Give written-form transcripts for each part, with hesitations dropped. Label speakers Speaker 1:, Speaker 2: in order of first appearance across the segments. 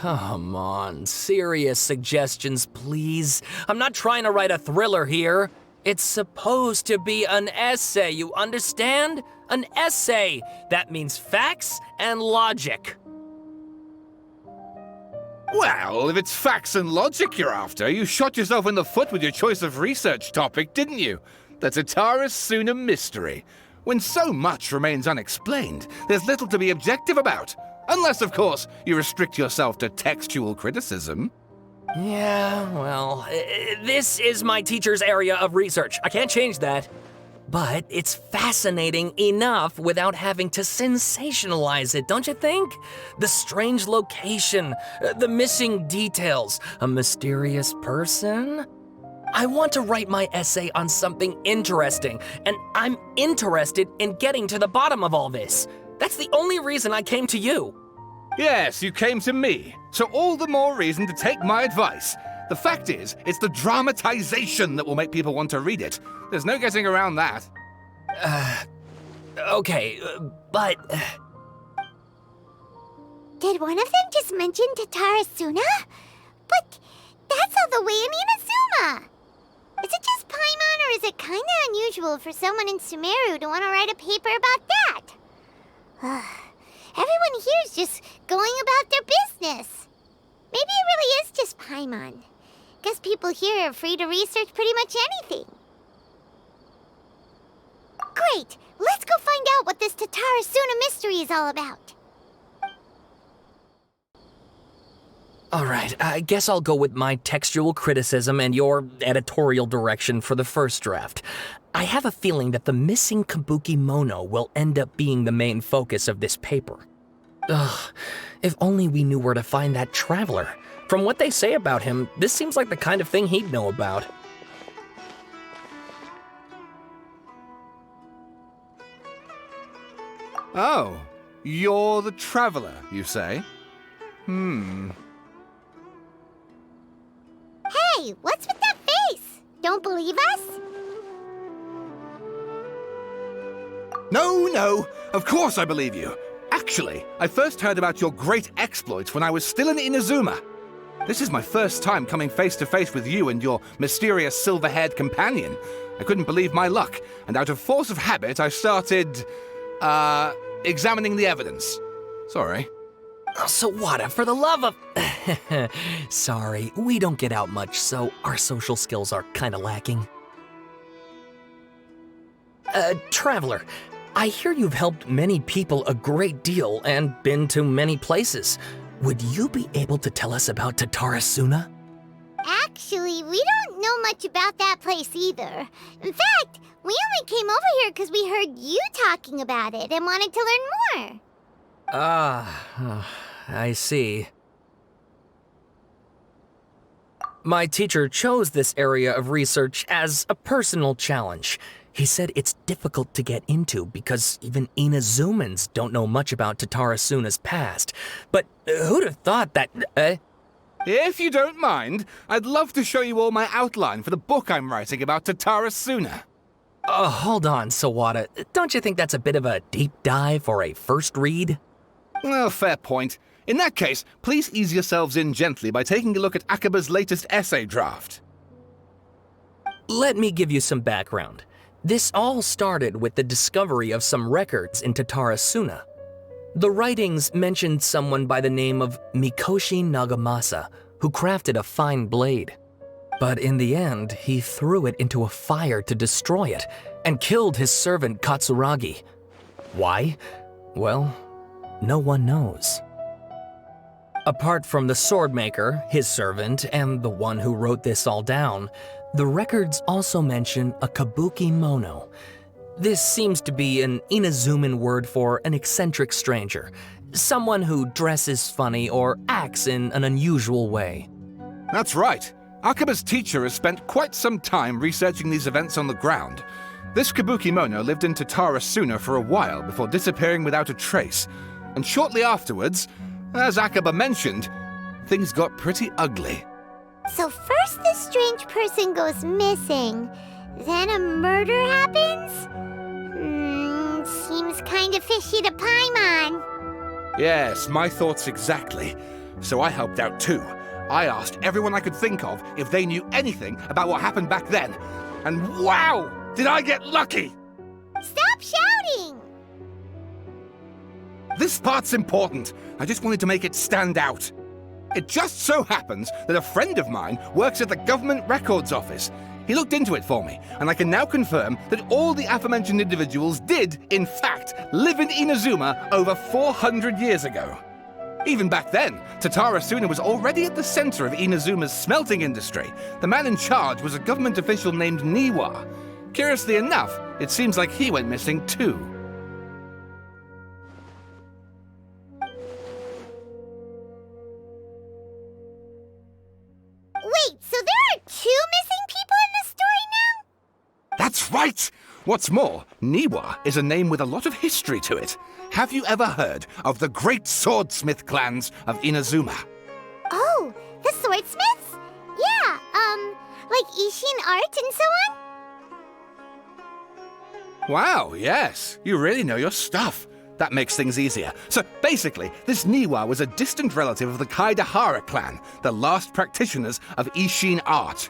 Speaker 1: come on. Serious suggestions, please. I'm not trying to write a thriller here. It's supposed to be an essay, you understand? An essay. That means facts and logic.
Speaker 2: Well, if it's facts and logic you're after, you shot yourself in the foot with your choice of research topic, didn't you? The Tatara Suna mystery. When so much remains unexplained, there's little to be objective about. Unless, of course, you restrict yourself to textual criticism.
Speaker 1: Yeah, well, this is my teacher's area of research. I can't change that. But it's fascinating enough without having to sensationalize it, don't you think? The strange location, the missing details, a mysterious person. I want to write my essay on something interesting, and I'm interested in getting to the bottom of all this. That's the only reason I came to you.
Speaker 2: Yes, you came to me, so all the more reason to take my advice. The fact is, it's the dramatization that will make people want to read it. There's no getting around that.
Speaker 1: Okay, but...
Speaker 3: Did one of them just mention Tatara Suna? But that's all the way in Inazuma! Is it just Paimon, or is it kinda unusual for someone in Sumeru to want to write a paper about that? Everyone here's just going about their business. Maybe it really is just Paimon. Guess people here are free to research pretty much anything. Great! Let's go find out what this Tatara Suna mystery is all about.
Speaker 1: Alright, I guess I'll go with my textual criticism and your editorial direction for the first draft. I have a feeling that the missing Kabuki Mono will end up being the main focus of this paper. Ugh, if only we knew where to find that traveler. From what they say about him, this seems like the kind of thing he'd know about.
Speaker 2: Oh, you're the traveler, you say?
Speaker 3: Hey, what's with that face? Don't believe us?
Speaker 2: No, of course I believe you. Actually, I first heard about your great exploits when I was still in Inazuma. This is my first time coming face to face with you and your mysterious silver-haired companion. I couldn't believe my luck, and out of force of habit, I started, examining the evidence. Sorry.
Speaker 1: Sawada, for the love of... Sorry, we don't get out much, so our social skills are kinda lacking. Traveler, I hear you've helped many people a great deal and been to many places. Would you be able to tell us about Tatara Suna?
Speaker 3: Actually, we don't know much about that place either. In fact, we only came over here because we heard you talking about it and wanted to learn more.
Speaker 1: I see. My teacher chose this area of research as a personal challenge. He said it's difficult to get into because even Inazumans don't know much about Tatara Suna's past. But who'd have thought that...
Speaker 2: If you don't mind, I'd love to show you all my outline for the book I'm writing about Tatara Suna.
Speaker 1: Hold on, Sawada. Don't you think that's a bit of a deep dive for a first read?
Speaker 2: Well, fair point. In that case, please ease yourselves in gently by taking a look at Akaba's latest essay draft.
Speaker 1: Let me give you some background. This all started with the discovery of some records in Tatara Suna. The writings mentioned someone by the name of Mikoshi Nagamasa, who crafted a fine blade. But in the end, he threw it into a fire to destroy it, and killed his servant Katsuragi. Why? Well, no one knows. Apart from the swordmaker, his servant, and the one who wrote this all down, the records also mention a Kabuki Mono. This seems to be an Inazuman word for an eccentric stranger, someone who dresses funny or acts in an unusual way.
Speaker 2: That's right. Akaba's teacher has spent quite some time researching these events on the ground. This Kabuki Mono lived in Tatara Suna for a while before disappearing without a trace. And shortly afterwards, as Akaba mentioned, things got pretty ugly.
Speaker 3: So first this strange person goes missing, then a murder happens? Seems kinda fishy to Paimon.
Speaker 2: Yes, my thoughts exactly. So I helped out too. I asked everyone I could think of if they knew anything about what happened back then. And wow! Did I get lucky!
Speaker 3: Stop shouting!
Speaker 2: This part's important. I just wanted to make it stand out. It just so happens that a friend of mine works at the Government Records Office. He looked into it for me, and I can now confirm that all the aforementioned individuals did, in fact, live in Inazuma over 400 years ago. Even back then, Tatara Suna was already at the center of Inazuma's smelting industry. The man in charge was a government official named Niwa. Curiously enough, it seems like he went missing too.
Speaker 3: Wait, so there are 2 missing people in the story now?
Speaker 2: That's right! What's more, Niwa is a name with a lot of history to it. Have you ever heard of the great swordsmith clans of Inazuma?
Speaker 3: Oh, the swordsmiths? Yeah, like Ishin art and so on?
Speaker 2: Wow, yes. You really know your stuff. That makes things easier. So basically, this Niwa was a distant relative of the Kaidahara clan, the last practitioners of Ishin art.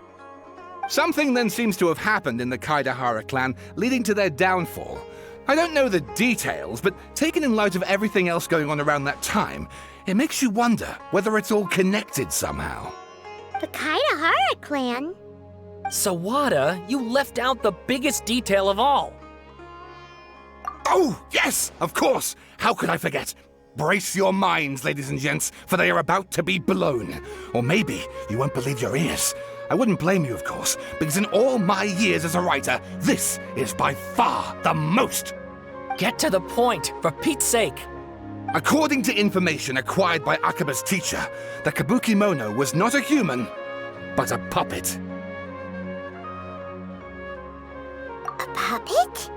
Speaker 2: Something then seems to have happened in the Kaidahara clan, leading to their downfall. I don't know the details, but taken in light of everything else going on around that time, it makes you wonder whether it's all connected somehow.
Speaker 3: The Kaidahara clan?
Speaker 1: Sawada, you left out the biggest detail of all.
Speaker 2: Oh, yes, of course. How could I forget? Brace your minds, ladies and gents, for they are about to be blown. Or maybe you won't believe your ears. I wouldn't blame you, of course, because in all my years as a writer, this is by far the most.
Speaker 1: Get to the point, for Pete's sake.
Speaker 2: According to information acquired by Akaba's teacher, the Kabukimono was not a human, but a puppet.
Speaker 3: A puppet?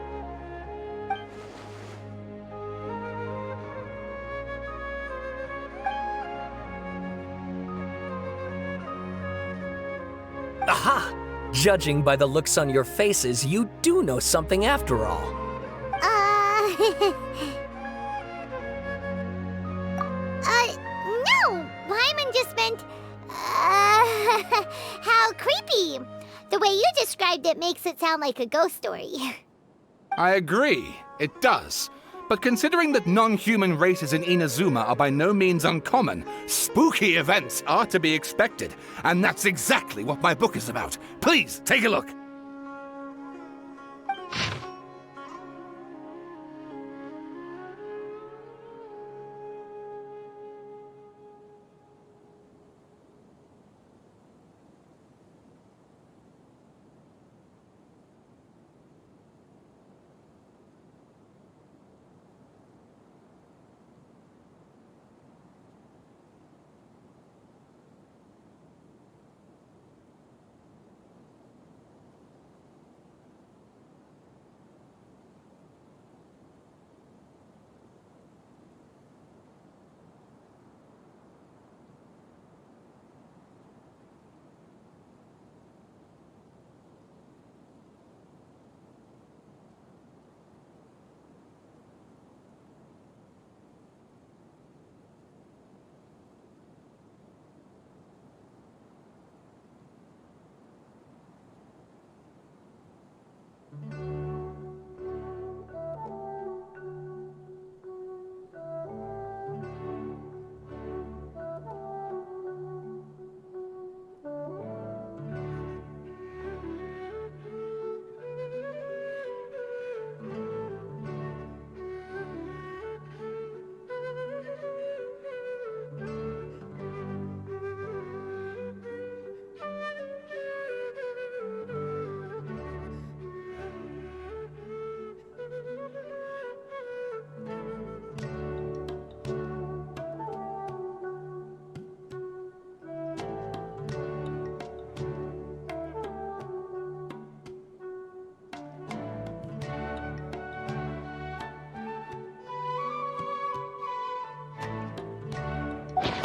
Speaker 1: Aha! Judging by the looks on your faces, you do know something after all.
Speaker 3: No! Paimon just meant, how creepy. The way you described it makes it sound like a ghost story.
Speaker 2: I agree, it does. But considering that non-human races in Inazuma are by no means uncommon, spooky events are to be expected. And that's exactly what my book is about. Please, take a look.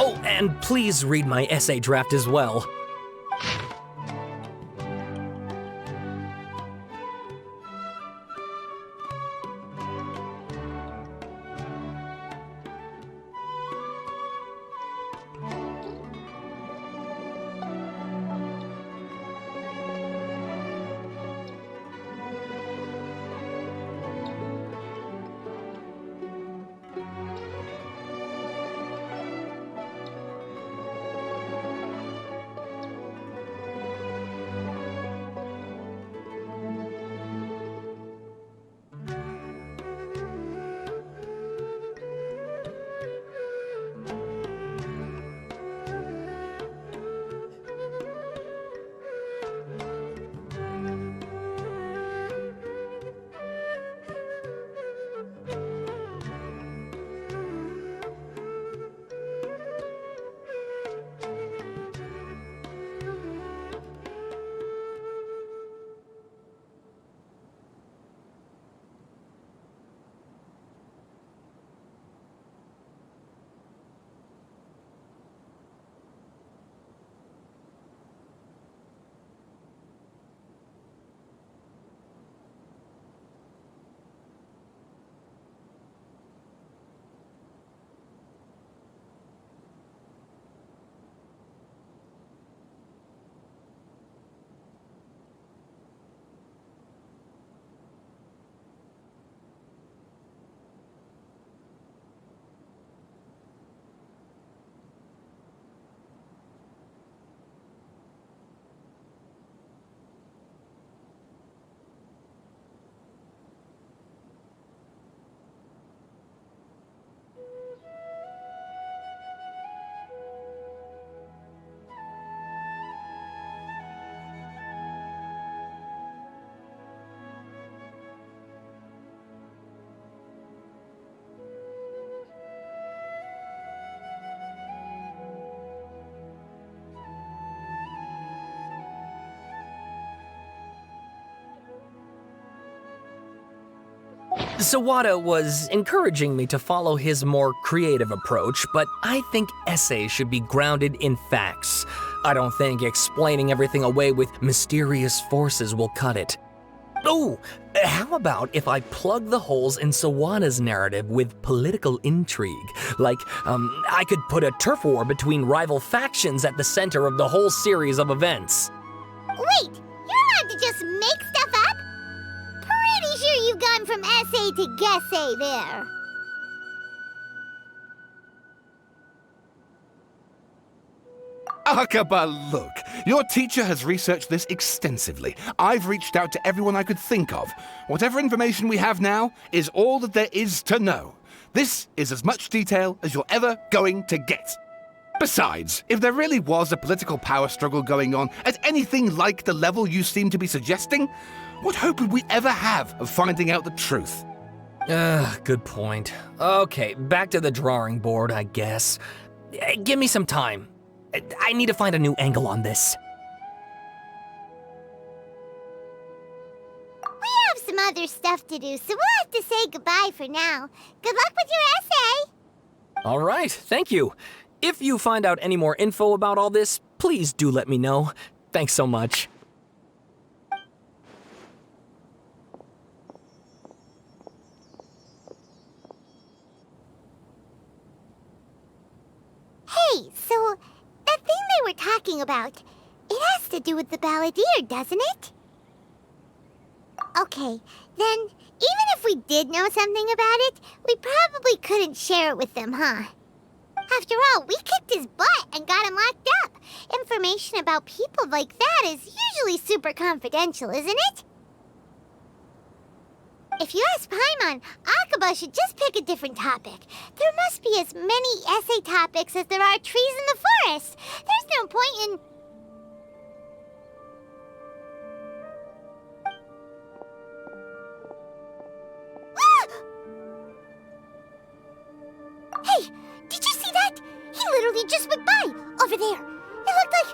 Speaker 1: Oh, and please read my essay draft as well. Sawada was encouraging me to follow his more creative approach, but I think essays should be grounded in facts. I don't think explaining everything away with mysterious forces will cut it. Oh, how about if I plug the holes in Sawada's narrative with political intrigue? Like, I could put a turf war between rival factions at the center of the whole series of events.
Speaker 3: Wait, you're allowed to just make stuff up? Pretty sure you've gone from essay to guessay there.
Speaker 2: Akaba, look. Your teacher has researched this extensively. I've reached out to everyone I could think of. Whatever information we have now is all that there is to know. This is as much detail as you're ever going to get. Besides, if there really was a political power struggle going on at anything like the level you seem to be suggesting, what hope would we ever have of finding out the truth?
Speaker 1: Good point. Okay, back to the drawing board, I guess. Give me some time. I need to find a new angle on this.
Speaker 3: We have some other stuff to do, so we'll have to say goodbye for now. Good luck with your essay!
Speaker 1: All right, thank you. If you find out any more info about all this, please do let me know. Thanks so much.
Speaker 3: Hey, so that thing they were talking about, it has to do with the balladeer, doesn't it? Okay, then even if we did know something about it, we probably couldn't share it with them, huh? After all, we kicked his butt and got him locked up. Information about people like that is usually super confidential, isn't it? If you ask Paimon, Akaba should just pick a different topic. There must be as many essay topics as there are trees in the forest. There's no point in... Hey, did you see that? He literally just went by, over there. It looked like...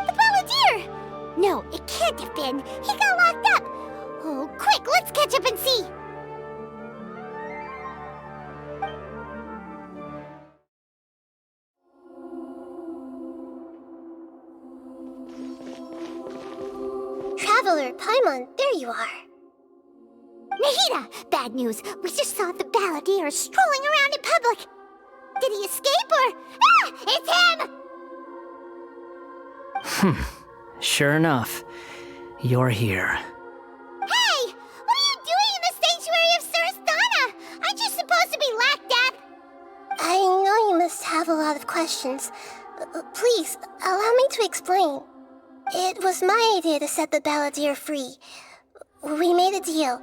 Speaker 3: the balladeer! No, it can't have been. He got locked up. Oh, quick, let's catch up and see. Traveler, Paimon, there you are. Nahida, bad news. We just saw the balladeer strolling around in public. Did he escape or... Ah! It's him!
Speaker 4: Sure enough, you're here.
Speaker 3: Hey! What are you doing in the sanctuary of Suristana? Aren't you supposed to be locked up? I know you must have a lot of questions. Please, allow me to explain. It was my idea to set the balladeer free. We made a deal,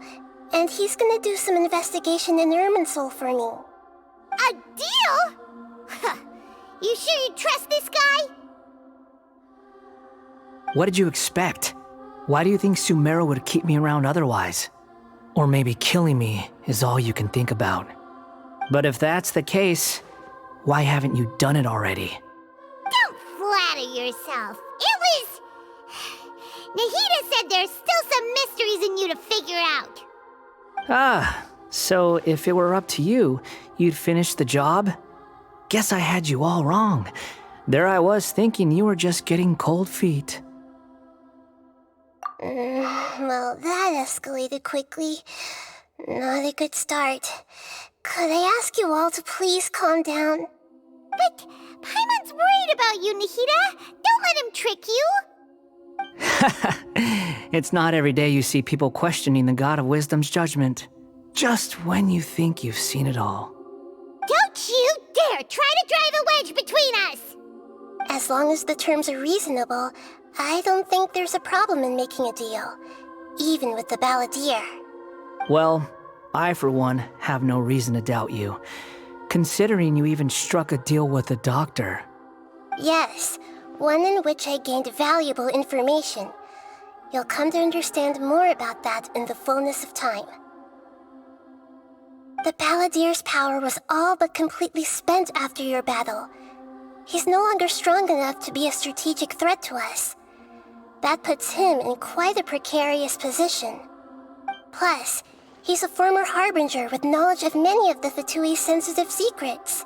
Speaker 3: and he's gonna do some investigation in Irminsul for me. A deal? Huh. You sure you trust this guy?
Speaker 4: What did you expect? Why do you think Sumeru would keep me around otherwise? Or maybe killing me is all you can think about. But if that's the case, why haven't you done it already?
Speaker 3: Don't flatter yourself. It was... Nahida said there's still some mysteries in you to figure out.
Speaker 4: Ah, so if it were up to you, you'd finish the job? Guess I had you all wrong. There I was thinking you were just getting cold feet.
Speaker 3: Well, that escalated quickly. Not a good start. Could I ask you all to please calm down? But Paimon's worried about you, Nahida. Don't let him trick you.
Speaker 4: It's not every day you see people questioning the God of Wisdom's judgment. Just when you think you've seen it all.
Speaker 3: Don't you dare try to drive a wedge between us! As long as the terms are reasonable, I don't think there's a problem in making a deal. Even with the balladeer.
Speaker 4: Well, I for one have no reason to doubt you, considering you even struck a deal with the doctor.
Speaker 3: Yes, one in which I gained valuable information. You'll come to understand more about that in the fullness of time. The balladeer's power was all but completely spent after your battle. He's no longer strong enough to be a strategic threat to us.
Speaker 5: That puts him in quite a precarious position. Plus, he's a former Harbinger with knowledge of many of the Fatui's sensitive secrets.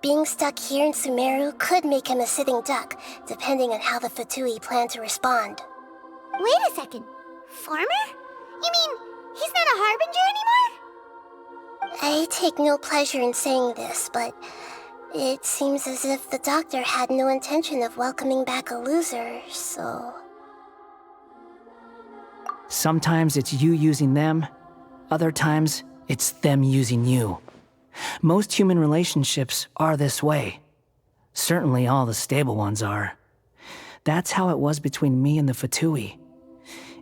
Speaker 5: Being stuck here in Sumeru could make him a sitting duck, depending on how the Fatui plan to respond.
Speaker 3: Wait a second. Former? You mean he's not a Harbinger anymore?
Speaker 5: I take no pleasure in saying this, but it seems as if the doctor had no intention of welcoming back a loser, so...
Speaker 4: Sometimes it's you using them, other times it's them using you. Most human relationships are this way. Certainly all the stable ones are. That's how it was between me and the Fatui,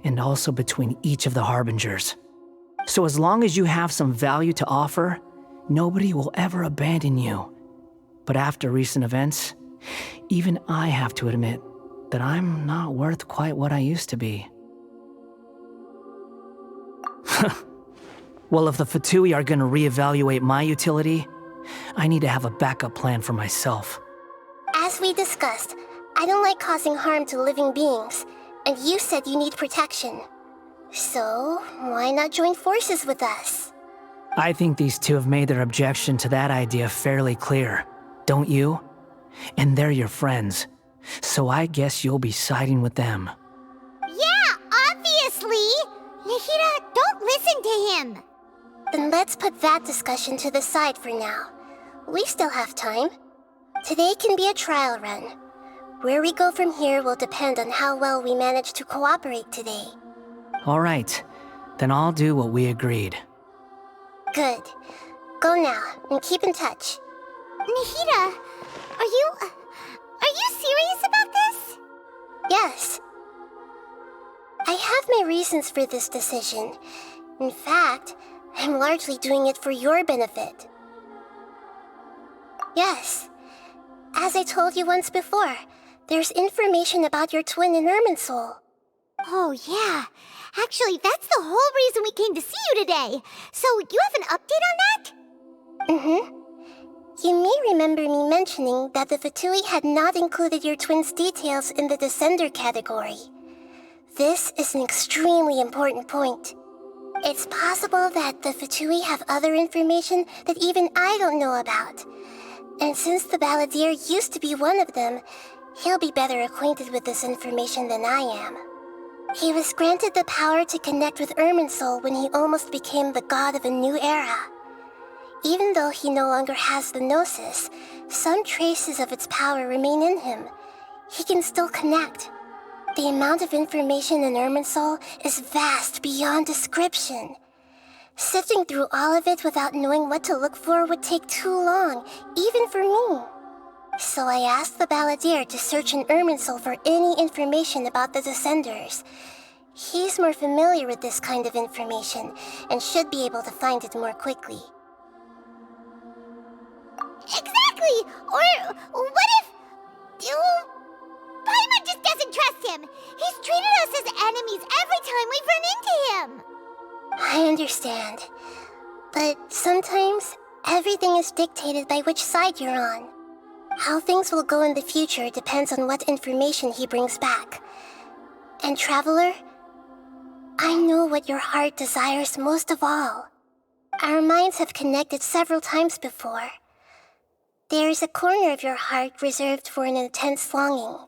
Speaker 4: and also between each of the Harbingers. So as long as you have some value to offer, nobody will ever abandon you. But after recent events, even I have to admit that I'm not worth quite what I used to be. Well, if the Fatui are gonna reevaluate my utility, I need to have a backup plan for myself.
Speaker 5: As we discussed, I don't like causing harm to living beings, and you said you need protection. So, why not join forces with us?
Speaker 4: I think these two have made their objection to that idea fairly clear, don't you? And they're your friends, so I guess you'll be siding with them.
Speaker 3: Yeah, obviously! Nahida, don't listen to him!
Speaker 5: Then let's put that discussion to the side for now. We still have time. Today can be a trial run. Where we go from here will depend on how well we manage to cooperate today.
Speaker 4: All right, then I'll do what we agreed.
Speaker 5: Good. Go now, and keep in touch.
Speaker 3: Nahida, are you serious about this?
Speaker 5: Yes. I have my reasons for this decision. In fact, I'm largely doing it for your benefit. Yes. As I told you once before, there's information about your twin in Irminsul.
Speaker 3: Oh, yeah. Actually, that's the whole reason we came to see you today. So, you have an update on that?
Speaker 5: Mm-hmm. You may remember me mentioning that the Fatui had not included your twin's details in the Descender category. This is an extremely important point. It's possible that the Fatui have other information that even I don't know about. And since the Balladeer used to be one of them, he'll be better acquainted with this information than I am. He was granted the power to connect with Irminsul when he almost became the god of a new era. Even though he no longer has the Gnosis, some traces of its power remain in him. He can still connect. The amount of information in Irminsul is vast beyond description. Sifting through all of it without knowing what to look for would take too long, even for me. So I asked the Balladeer to search in Irminsul for any information about the Descenders. He's more familiar with this kind of information, and should be able to find it more quickly.
Speaker 3: Exactly! Or what if... Paimon just doesn't trust him! He's treated us as enemies every time we've run into him!
Speaker 5: I understand. But sometimes, everything is dictated by which side you're on. How things will go in the future depends on what information he brings back. And Traveler, I know what your heart desires most of all. Our minds have connected several times before. There is a corner of your heart reserved for an intense longing.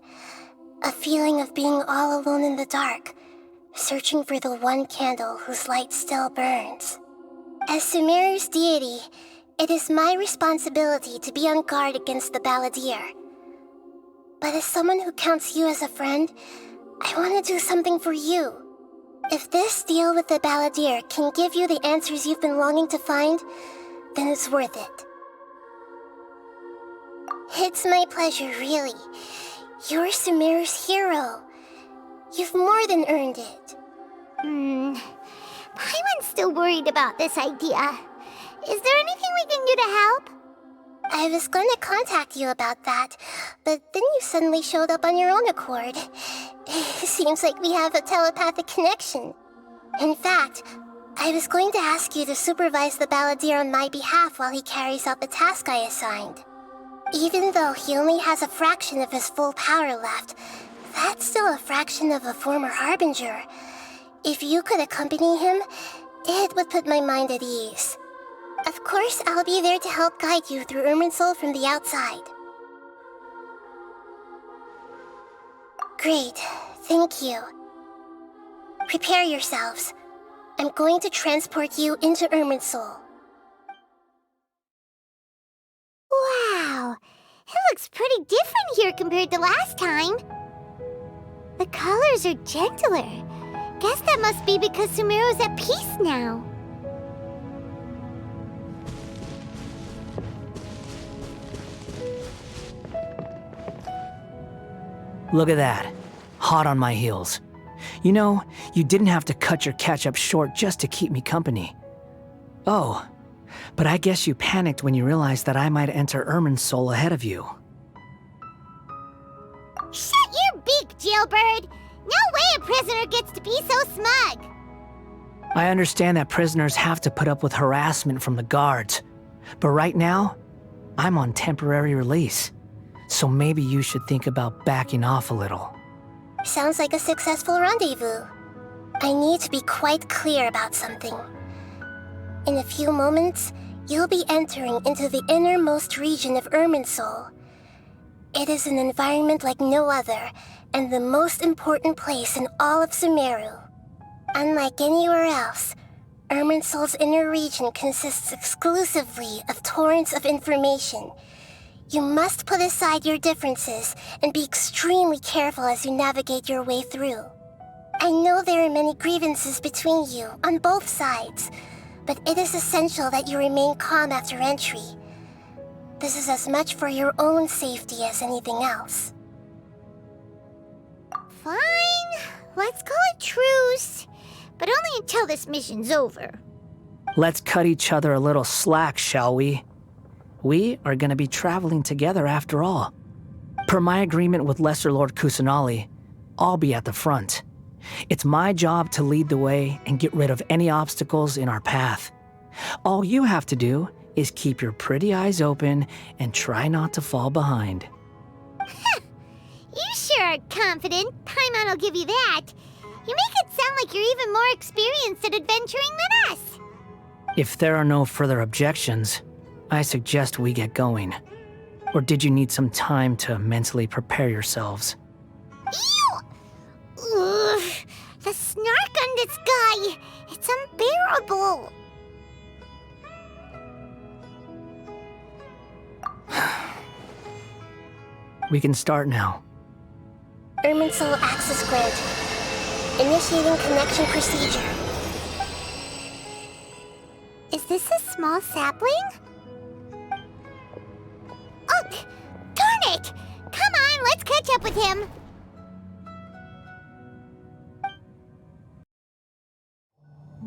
Speaker 5: A feeling of being all alone in the dark, searching for the one candle whose light still burns. As Sumeru's deity, it is my responsibility to be on guard against the Balladeer. But as someone who counts you as a friend, I want to do something for you. If this deal with the Balladeer can give you the answers you've been longing to find, then it's worth it. It's my pleasure, really. You're Sumeru's hero. You've more than earned it.
Speaker 3: Paimon's still worried about this idea. Is there anything we can do to help?
Speaker 5: I was going to contact you about that, but then you suddenly showed up on your own accord. Seems like we have a telepathic connection. In fact, I was going to ask you to supervise the Balladeer on my behalf while he carries out the task I assigned. Even though he only has a fraction of his full power left, That's still a fraction of a former Harbinger. If you could accompany him, it would put my mind at ease. Of course, I'll be there to help guide you through Irminsul from the outside. Great, thank you. Prepare yourselves. I'm going to transport you into Irminsul.
Speaker 3: Wow, it looks pretty different here compared to last time. The colors are gentler. Guess that must be because Sumeru's at peace now.
Speaker 4: Look at that. Hot on my heels. You know, you didn't have to cut your catch-up short just to keep me company. Oh, but I guess you panicked when you realized that I might enter Irminsul ahead of you.
Speaker 3: Shut your beak, jailbird! No way a prisoner gets to be so smug!
Speaker 4: I understand that prisoners have to put up with harassment from the guards, but right now, I'm on temporary release. So maybe you should think about backing off a little.
Speaker 5: Sounds like a successful rendezvous. I need to be quite clear about something. In a few moments, you'll be entering into the innermost region of Irminsul. It is an environment like no other, and the most important place in all of Sumeru. Unlike anywhere else, Irminsul's inner region consists exclusively of torrents of information. You must put aside your differences and be extremely careful as you navigate your way through. I know there are many grievances between you on both sides, but it is essential that you remain calm after entry. This is as much for your own safety as anything else.
Speaker 3: Fine, let's call it truce. But only until this mission's over.
Speaker 4: Let's cut each other a little slack, shall we? We are going to be traveling together after all. Per my agreement with Lesser Lord Kusanali, I'll be at the front. It's my job to lead the way and get rid of any obstacles in our path. All you have to do is keep your pretty eyes open and try not to fall behind.
Speaker 3: You sure are confident. Paimon will give you that. You make it sound like you're even more experienced at adventuring than us.
Speaker 4: If there are no further objections, I suggest we get going. Or did you need some time to mentally prepare yourselves?
Speaker 3: Ew! Ugh, the snark on this guy, it's unbearable.
Speaker 4: We can start now.
Speaker 5: Irminsul access granted. Initiating connection procedure.
Speaker 3: Is this a small sapling? Oh, darn it! Come on, let's catch up with him.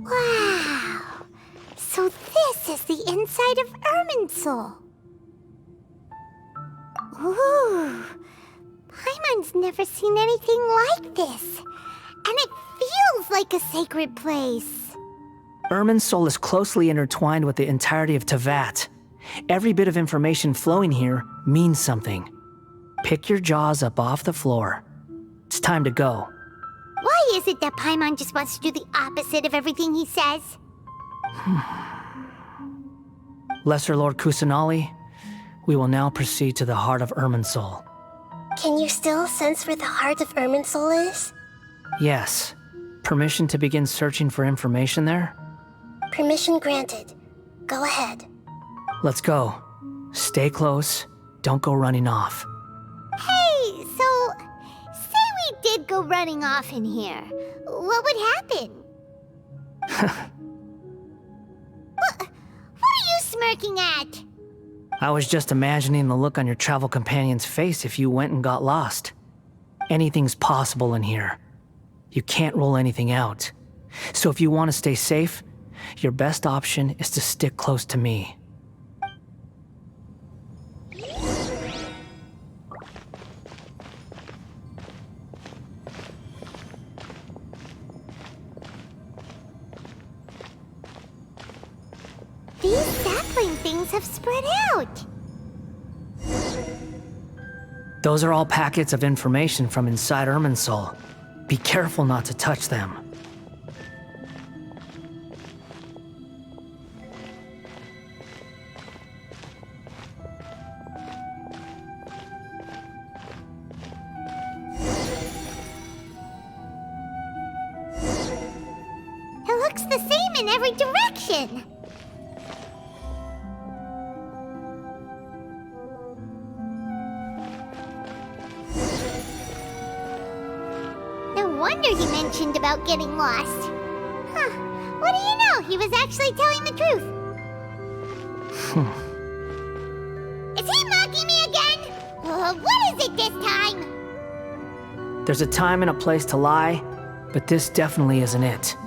Speaker 3: Wow. So this is the inside of Irminsul. Ooh. Paimon's never seen anything like this. And it feels like a sacred place.
Speaker 4: Irminsul is closely intertwined with the entirety of Teyvat. Every bit of information flowing here means something. Pick your jaws up off the floor. It's time to go.
Speaker 3: Why is it that Paimon just wants to do the opposite of everything he says?
Speaker 4: Lesser Lord Kusanali, we will now proceed to the heart of Irminsul.
Speaker 5: Can you still sense where the heart of Irminsul is?
Speaker 4: Yes. Permission to begin searching for information there?
Speaker 5: Permission granted. Go ahead.
Speaker 4: Let's go. Stay close. Don't go running off.
Speaker 3: Hey, so say we did go running off in here. What would happen? What are you smirking at?
Speaker 4: I was just imagining the look on your travel companion's face if you went and got lost. Anything's possible in here. You can't rule anything out. So if you want to stay safe, your best option is to stick close to me.
Speaker 3: These sapling things have spread out.
Speaker 4: Those are all packets of information from inside Irminsul. Be careful not to touch them.
Speaker 3: It looks the same in every direction. No wonder he mentioned about getting lost. Huh. What do you know? He was actually telling the truth. Is he mocking me again? What is it this time?
Speaker 4: There's a time and a place to lie, but this definitely isn't it.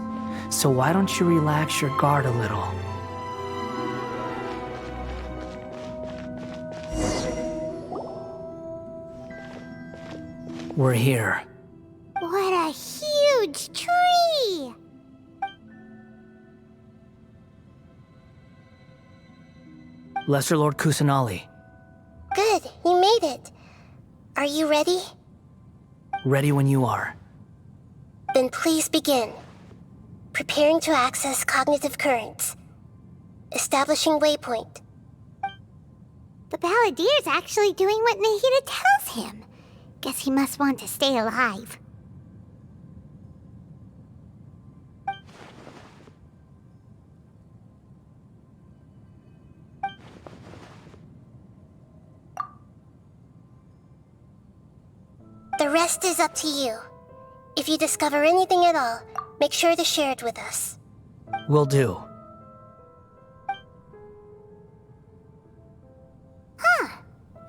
Speaker 4: So why don't you relax your guard a little? We're here.
Speaker 3: What a huge tree!
Speaker 4: Lesser Lord Kusanali,
Speaker 5: Good, you made it. Are you ready?
Speaker 4: ready when you are.
Speaker 5: Then please begin. Preparing to access cognitive currents. Establishing waypoint.
Speaker 3: The Balladier's actually doing what Nahida tells him. Guess he must want to stay alive.
Speaker 5: The rest is up to you. If you discover anything at all, make sure to share it with us.
Speaker 4: Will do.
Speaker 3: Huh.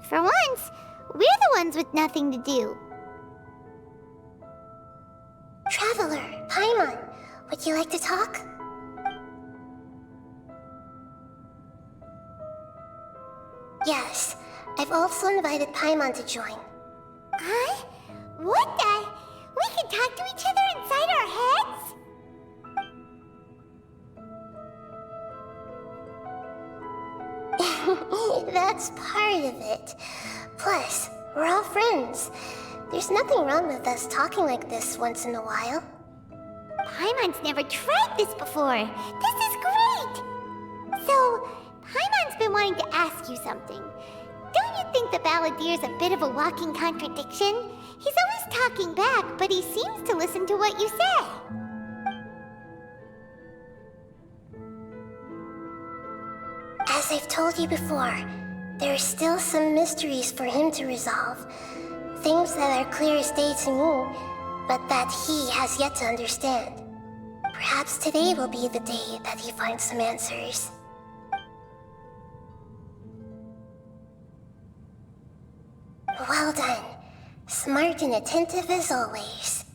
Speaker 3: For once, we're the ones with nothing to do.
Speaker 5: Traveler, Paimon, would you like to talk? Yes, I've also invited Paimon to join.
Speaker 3: Huh? What the? We can talk to each other inside our heads?
Speaker 5: That's part of it. Plus, we're all friends. There's nothing wrong with us talking like this once in a while.
Speaker 3: Paimon's never tried this before. This is great! So, Paimon's been wanting to ask you something. Don't you think the Balladier's a bit of a walking contradiction? He's always talking back, but he seems to listen to what you say.
Speaker 5: As I've told you before, there are still some mysteries for him to resolve. Things that are clear as day to me, but that he has yet to understand. Perhaps today will be the day that he finds some answers. Well done. Smart and attentive as always.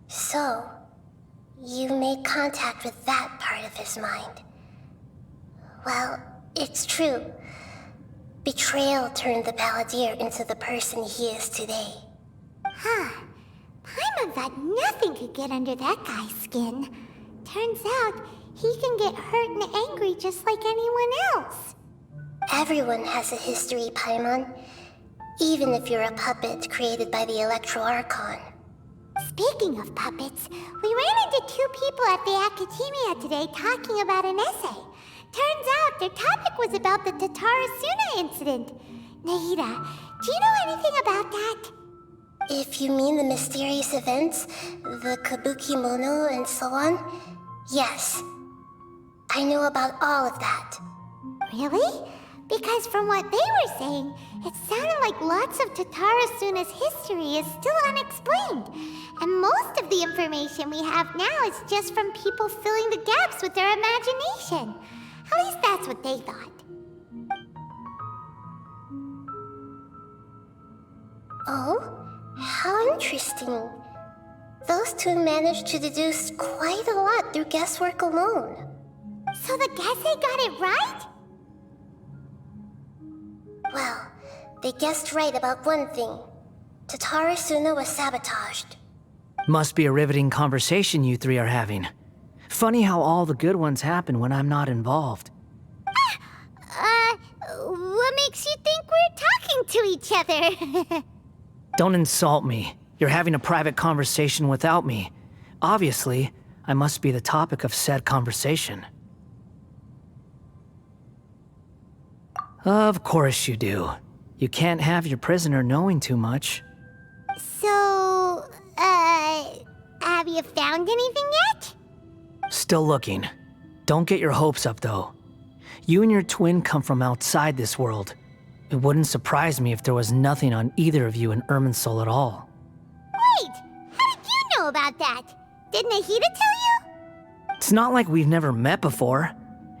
Speaker 5: So, you made contact with that part of his mind. Well, it's true. Betrayal turned the Balladeer into the person he is today.
Speaker 3: Huh. Paimon thought nothing could get under that guy's skin. Turns out, he can get hurt and angry just like anyone else.
Speaker 5: Everyone has a history, Paimon. Even if you're a puppet created by the Electro Archon.
Speaker 3: Speaking of puppets, we ran into two people at the Academia today talking about an essay. Turns out their topic was about the Tatarasuna incident. Nahida, do you know anything about that?
Speaker 5: If you mean the mysterious events, the Kabuki Mono and so on, yes. I know about all of that.
Speaker 3: Really? Because from what they were saying, it sounded like lots of Tatarasuna's history is still unexplained. And most of the information we have now is just from people filling the gaps with their imagination. At least that's what they thought.
Speaker 5: Oh? How interesting. Those two managed to deduce quite a lot through guesswork alone.
Speaker 3: So the Gese got it right?
Speaker 5: Well, they guessed right about one thing. Tatarasuna was sabotaged.
Speaker 4: Must be a riveting conversation you three are having. Funny how all the good ones happen when I'm not involved.
Speaker 3: What makes you think we're talking to each other?
Speaker 4: Don't insult me. You're having a private conversation without me. Obviously, I must be the topic of said conversation. Of course you do. You can't have your prisoner knowing too much.
Speaker 3: So, have you found anything yet?
Speaker 4: Still looking. Don't get your hopes up, though. You and your twin come from outside this world. It wouldn't surprise me if there was nothing on either of you in Irminsul at all.
Speaker 3: Wait, how did you know about that? Did Nahida tell you?
Speaker 4: It's not like we've never met before.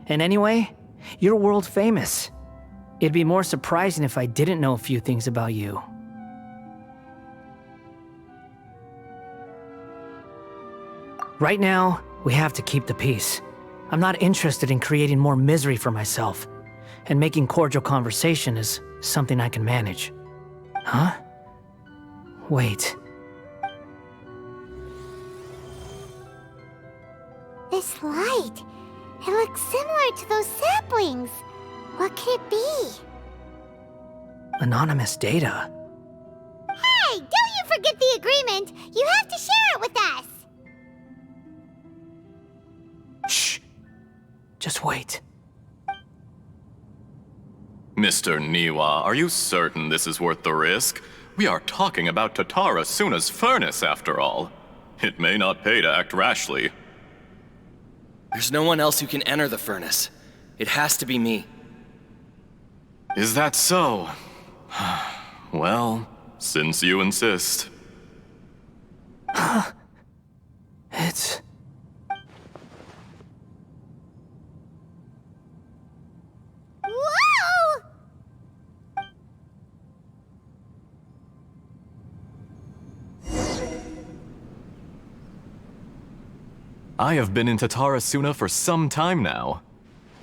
Speaker 4: And anyway, you're world famous. It'd be more surprising if I didn't know a few things about you. Right now, we have to keep the peace. I'm not interested in creating more misery for myself, and making cordial conversation is something I can manage. Huh? Wait.
Speaker 3: This light, it looks similar to those saplings. What could it be?
Speaker 4: Anonymous data.
Speaker 3: Hey, don't you forget the agreement! You have to share it with us!
Speaker 4: Shh. Just wait.
Speaker 6: Mr. Niwa, are you certain this is worth the risk? We are talking about Tatara Suna's furnace, after all. It may not pay to act rashly.
Speaker 7: There's no one else who can enter the furnace. It has to be me.
Speaker 6: Is that so? Well, since you insist.
Speaker 4: It's...
Speaker 3: Whoa!
Speaker 6: I have been in Tatara Suna for some time now.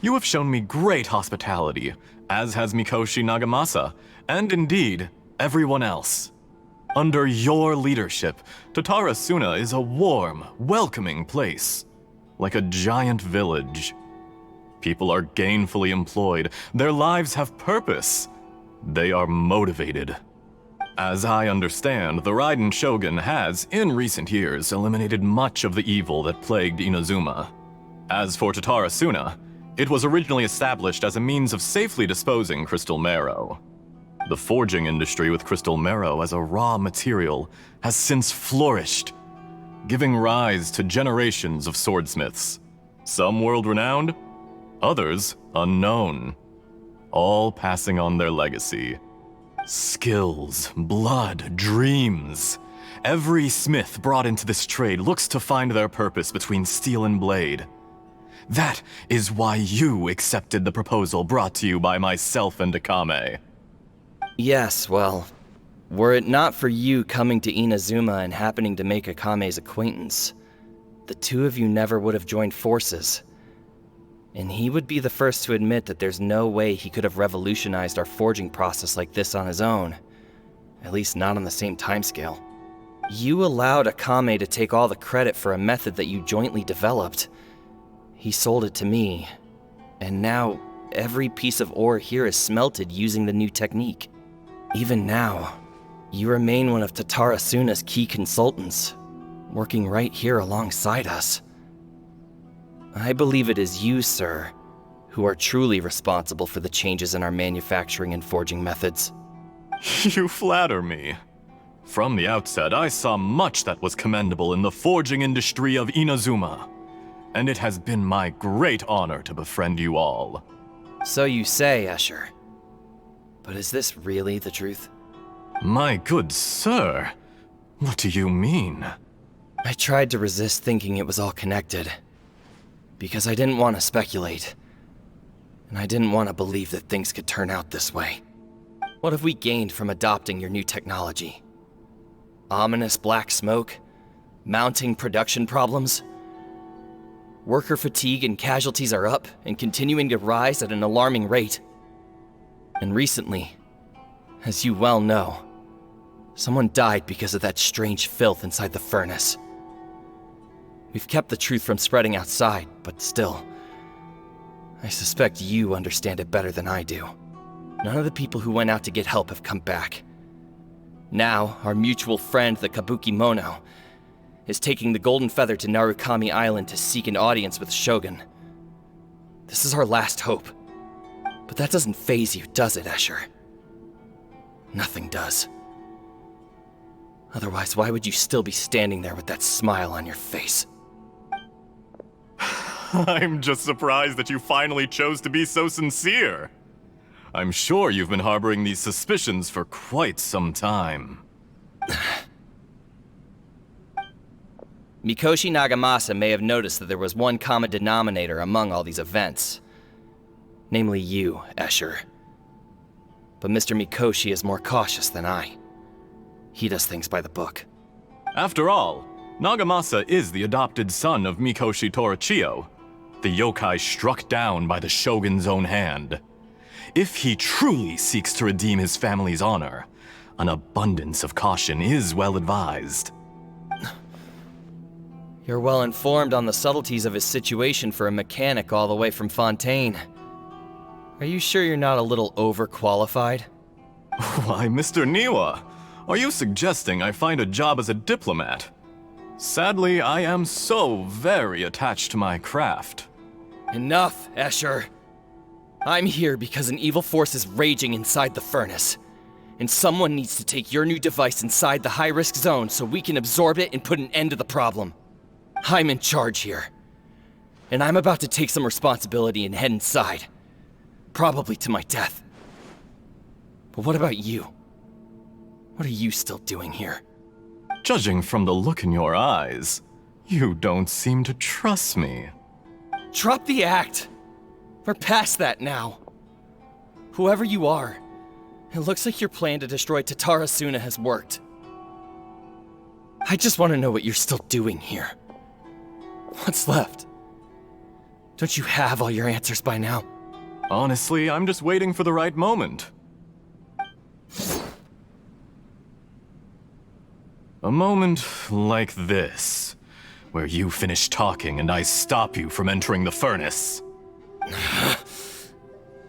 Speaker 6: You have shown me great hospitality, as has Mikoshi Nagamasa, and indeed, everyone else. Under your leadership, Tatara Suna is a warm, welcoming place, like a giant village. People are gainfully employed, their lives have purpose. They are motivated. As I understand, the Raiden Shogun has, in recent years, eliminated much of the evil that plagued Inazuma. As for Tatara Suna, it was originally established as a means of safely disposing crystal marrow. The forging industry with crystal marrow as a raw material has since flourished, giving rise to generations of swordsmiths. Some world-renowned, others unknown, all passing on their legacy. Skills, blood, dreams. Every smith brought into this trade looks to find their purpose between steel and blade. That is why you accepted the proposal brought to you by myself and Akame.
Speaker 7: Yes, well, were it not for you coming to Inazuma and happening to make Akame's acquaintance, the two of you never would have joined forces. And he would be the first to admit that there's no way he could have revolutionized our forging process like this on his own. At least not on the same timescale. You allowed Akame to take all the credit for a method that you jointly developed. He sold it to me, and now every piece of ore here is smelted using the new technique. Even now, you remain one of Tatara Suna's key consultants, working right here alongside us. I believe it is you, sir, who are truly responsible for the changes in our manufacturing and forging methods.
Speaker 6: You flatter me. From the outset, I saw much that was commendable in the forging industry of Inazuma, and it has been my great honor to befriend you all.
Speaker 7: So you say, Escher. But is this really the truth?
Speaker 6: My good sir, what do you mean?
Speaker 7: I tried to resist thinking it was all connected, because I didn't want to speculate, and I didn't want to believe that things could turn out this way. What have we gained from adopting your new technology? Ominous black smoke? Mounting production problems? Worker fatigue and casualties are up and continuing to rise at an alarming rate. And recently, as you well know, someone died because of that strange filth inside the furnace. We've kept the truth from spreading outside, but still, I suspect you understand it better than I do. None of the people who went out to get help have come back. Now, our mutual friend, the Kabuki Mono, is taking the Golden Feather to Narukami Island to seek an audience with Shogun. This is our last hope. But that doesn't faze you, does it, Escher? Nothing does. Otherwise, why would you still be standing there with that smile on your face?
Speaker 6: I'm just surprised that you finally chose to be so sincere. I'm sure you've been harboring these suspicions for quite some time.
Speaker 7: Mikoshi Nagamasa may have noticed that there was one common denominator among all these events. Namely you, Escher. But Mr. Mikoshi is more cautious than I. He does things by the book.
Speaker 6: After all, Nagamasa is the adopted son of Mikoshi Torachiyo, the yokai struck down by the Shogun's own hand. If he truly seeks to redeem his family's honor, an abundance of caution is well advised.
Speaker 7: You're well informed on the subtleties of his situation for a mechanic all the way from Fontaine. Are you sure you're not a little overqualified?
Speaker 6: Why, Mr. Niwa, are you suggesting I find a job as a diplomat? Sadly, I am so very attached to my craft.
Speaker 7: Enough, Escher. I'm here because an evil force is raging inside the furnace. And someone needs to take your new device inside the high-risk zone so we can absorb it and put an end to the problem. I'm in charge here. And I'm about to take some responsibility and head inside. Probably to my death. But what about you? What are you still doing here?
Speaker 6: Judging from the look in your eyes, you don't seem to trust me.
Speaker 7: Drop the act! We're past that now. Whoever you are, it looks like your plan to destroy Tatarasuna has worked. I just want to know what you're still doing here. What's left? Don't you have all your answers by now?
Speaker 6: Honestly, I'm just waiting for the right moment. A moment like this, where you finish talking and I stop you from entering the furnace.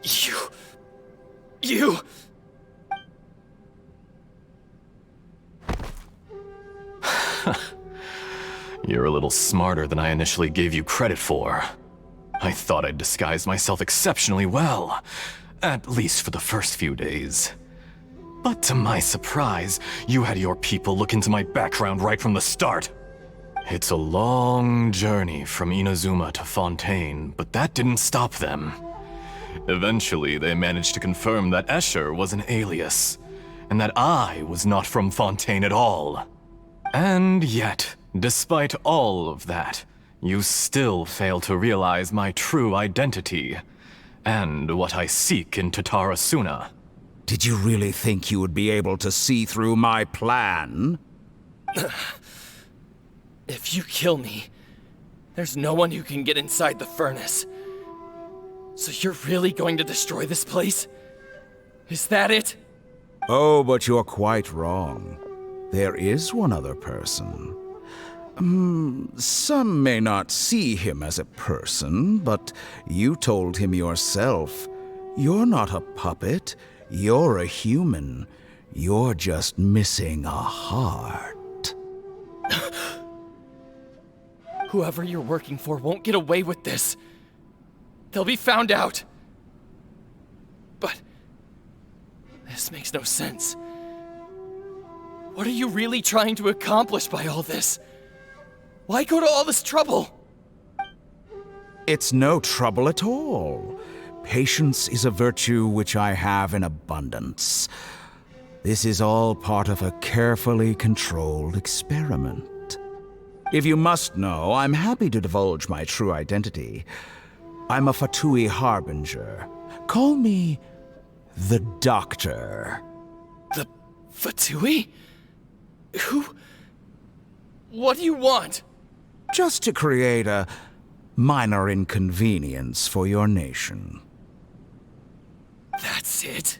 Speaker 7: You...
Speaker 6: You're a little smarter than I initially gave you credit for. I thought I'd disguised myself exceptionally well, at least for the first few days. But to my surprise, you had your people look into my background right from the start. It's a long journey from Inazuma to Fontaine, but that didn't stop them. Eventually, they managed to confirm that Escher was an alias, and that I was not from Fontaine at all. And yet, despite all of that, you still fail to realize my true identity, and what I seek in Tatarasuna.
Speaker 8: Did you really think you would be able to see through my plan?
Speaker 7: If you kill me, there's no one who can get inside the furnace. So you're really going to destroy this place? Is that it?
Speaker 8: Oh, but you're quite wrong. There is one other person. Some may not see him as a person, but you told him yourself. You're not a puppet. You're a human. You're just missing a heart.
Speaker 7: Whoever you're working for won't get away with this. They'll be found out. But this makes no sense. What are you really trying to accomplish by all this? Why go to all this trouble?
Speaker 8: It's no trouble at all. Patience is a virtue which I have in abundance. This is all part of a carefully controlled experiment. If you must know, I'm happy to divulge my true identity. I'm a Fatui Harbinger. Call me the Doctor.
Speaker 7: The Fatui? Who? What do you want?
Speaker 8: Just to create a minor inconvenience for your nation.
Speaker 7: That's it?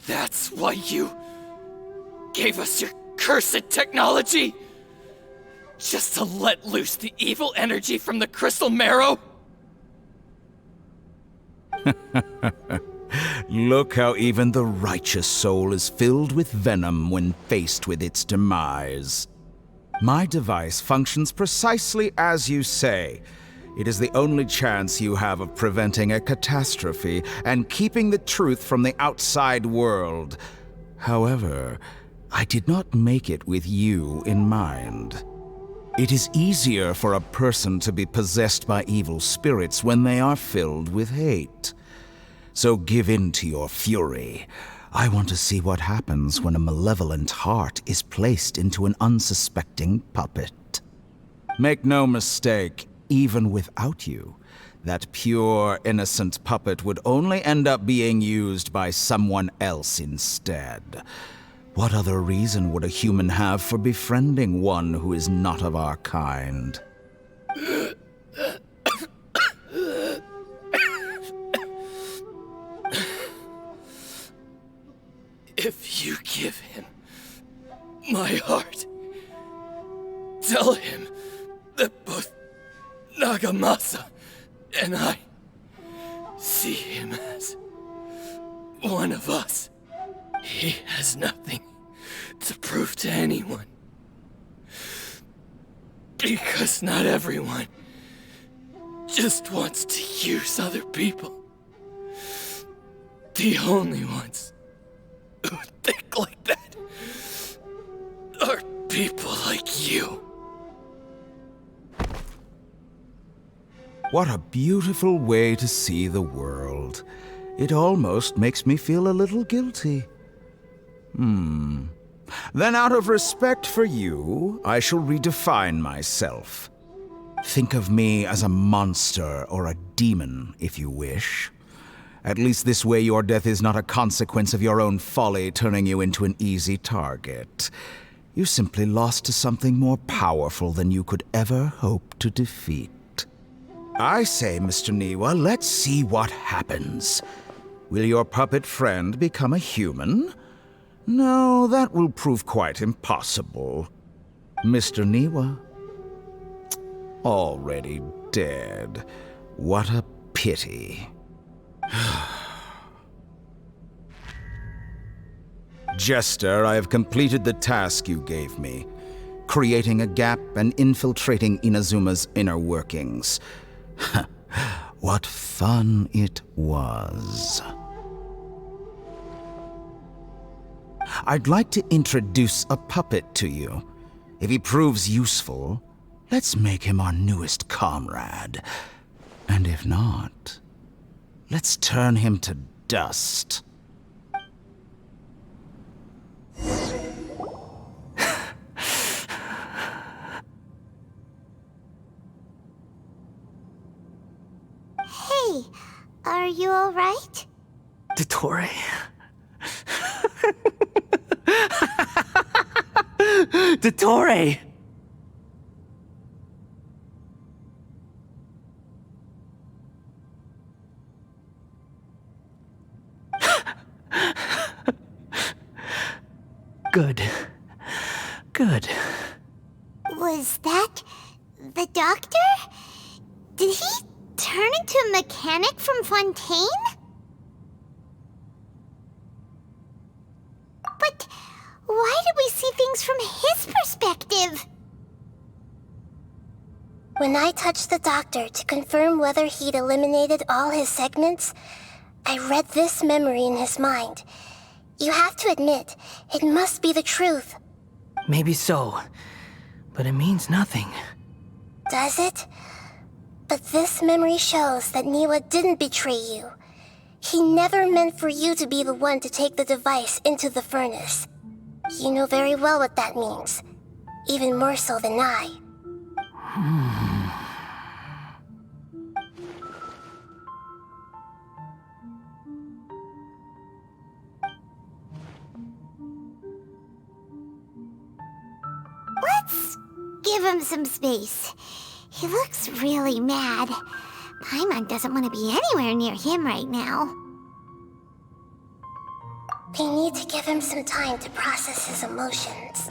Speaker 7: That's why you gave us your cursed technology? Just to let loose the evil energy from the crystal marrow?
Speaker 8: Look how even the righteous soul is filled with venom when faced with its demise. My device functions precisely as you say. It is the only chance you have of preventing a catastrophe and keeping the truth from the outside world. However, I did not make it with you in mind. It is easier for a person to be possessed by evil spirits when they are filled with hate. So give in to your fury. I want to see what happens when a malevolent heart is placed into an unsuspecting puppet. Make no mistake, even without you, that pure, innocent puppet would only end up being used by someone else instead. What other reason would a human have for befriending one who is not of our kind?
Speaker 7: If you give him my heart, tell him that both Nagamasa and I see him as one of us. He has nothing to prove to anyone. Because not everyone just wants to use other people. The only ones who think like that are people like you.
Speaker 8: What a beautiful way to see the world. It almost makes me feel a little guilty. Then out of respect for you, I shall redefine myself. Think of me as a monster or a demon, if you wish. At least this way your death is not a consequence of your own folly turning you into an easy target. You simply lost to something more powerful than you could ever hope to defeat. I say, Mr. Niwa, let's see what happens. Will your puppet friend become a human? No, that will prove quite impossible. Mr. Niwa? Already dead. What a pity. Jester, I have completed the task you gave me, creating a gap and infiltrating Inazuma's inner workings. What fun it was. I'd like to introduce a puppet to you. If he proves useful, let's make him our newest comrade. And if not, let's turn him to dust.
Speaker 3: Hey, are you alright?
Speaker 4: Dottore. Dottore! Good. Good.
Speaker 3: Was that the doctor? Did he turn into a mechanic from Fontaine? But why did we see things from his perspective?
Speaker 5: When I touched the doctor to confirm whether he'd eliminated all his segments, I read this memory in his mind. You have to admit, it must be the truth.
Speaker 4: Maybe so, but it means nothing.
Speaker 5: Does it? But this memory shows that Niwa didn't betray you. He never meant for you to be the one to take the device into the furnace. You know very well what that means. Even more so than I.
Speaker 3: Let's give him some space. He looks really mad. Paimon doesn't want to be anywhere near him right now.
Speaker 5: We need to give him some time to process his emotions.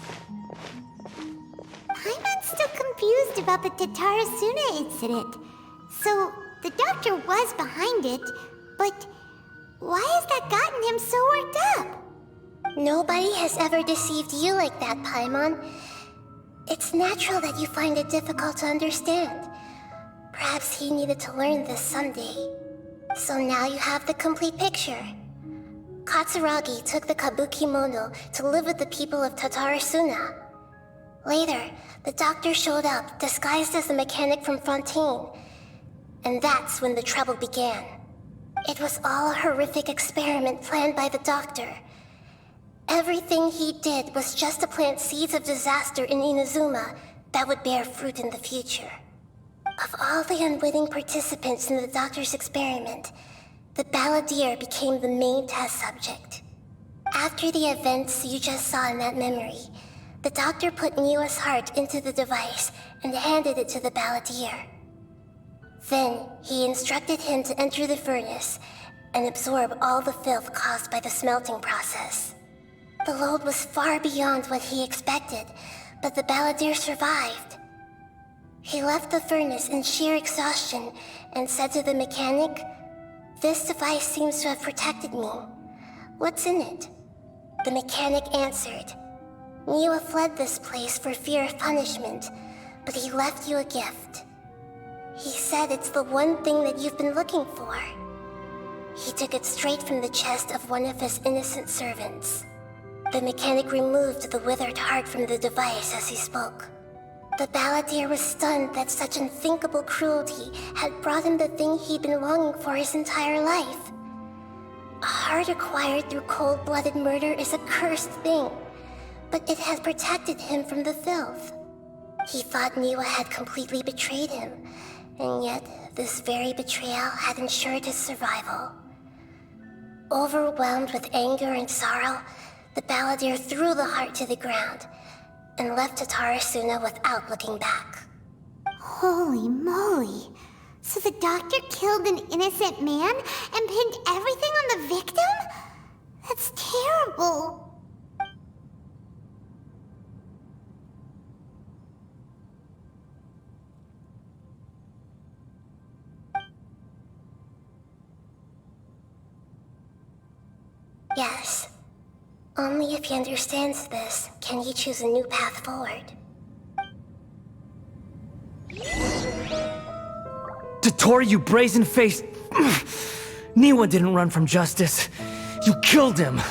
Speaker 3: Paimon's still confused about the Tatarasuna incident. So, the doctor was behind it, but why has that gotten him so worked up?
Speaker 5: Nobody has ever deceived you like that, Paimon. It's natural that you find it difficult to understand. Perhaps he needed to learn this someday. So now you have the complete picture. Katsuragi took the Kabuki Mono to live with the people of Tatarasuna. Later, the doctor showed up, disguised as a mechanic from Fontaine. And that's when the trouble began. It was all a horrific experiment planned by the doctor. Everything he did was just to plant seeds of disaster in Inazuma that would bear fruit in the future. Of all the unwitting participants in the doctor's experiment, the balladeer became the main test subject. After the events you just saw in that memory, the doctor put Niwa's heart into the device and handed it to the balladeer. Then, he instructed him to enter the furnace and absorb all the filth caused by the smelting process. The load was far beyond what he expected, but the balladeer survived. He left the furnace in sheer exhaustion and said to the mechanic, "This device seems to have protected me. What's in it?" The mechanic answered, "Niwa fled this place for fear of punishment, but he left you a gift. He said it's the one thing that you've been looking for." He took it straight from the chest of one of his innocent servants. The mechanic removed the withered heart from the device as he spoke. The balladeer was stunned that such unthinkable cruelty had brought him the thing he'd been longing for his entire life. A heart acquired through cold-blooded murder is a cursed thing, but it had protected him from the filth. He thought Niwa had completely betrayed him, and yet this very betrayal had ensured his survival. Overwhelmed with anger and sorrow, the balladeer threw the heart to the ground and left Tatarasuna without looking back.
Speaker 3: Holy moly. So the doctor killed an innocent man and pinned everything on the victim? That's terrible.
Speaker 5: Yes. Only if he understands this can he choose a new path forward.
Speaker 4: Dottore, you brazen-faced... Niwa didn't run from justice. You killed him.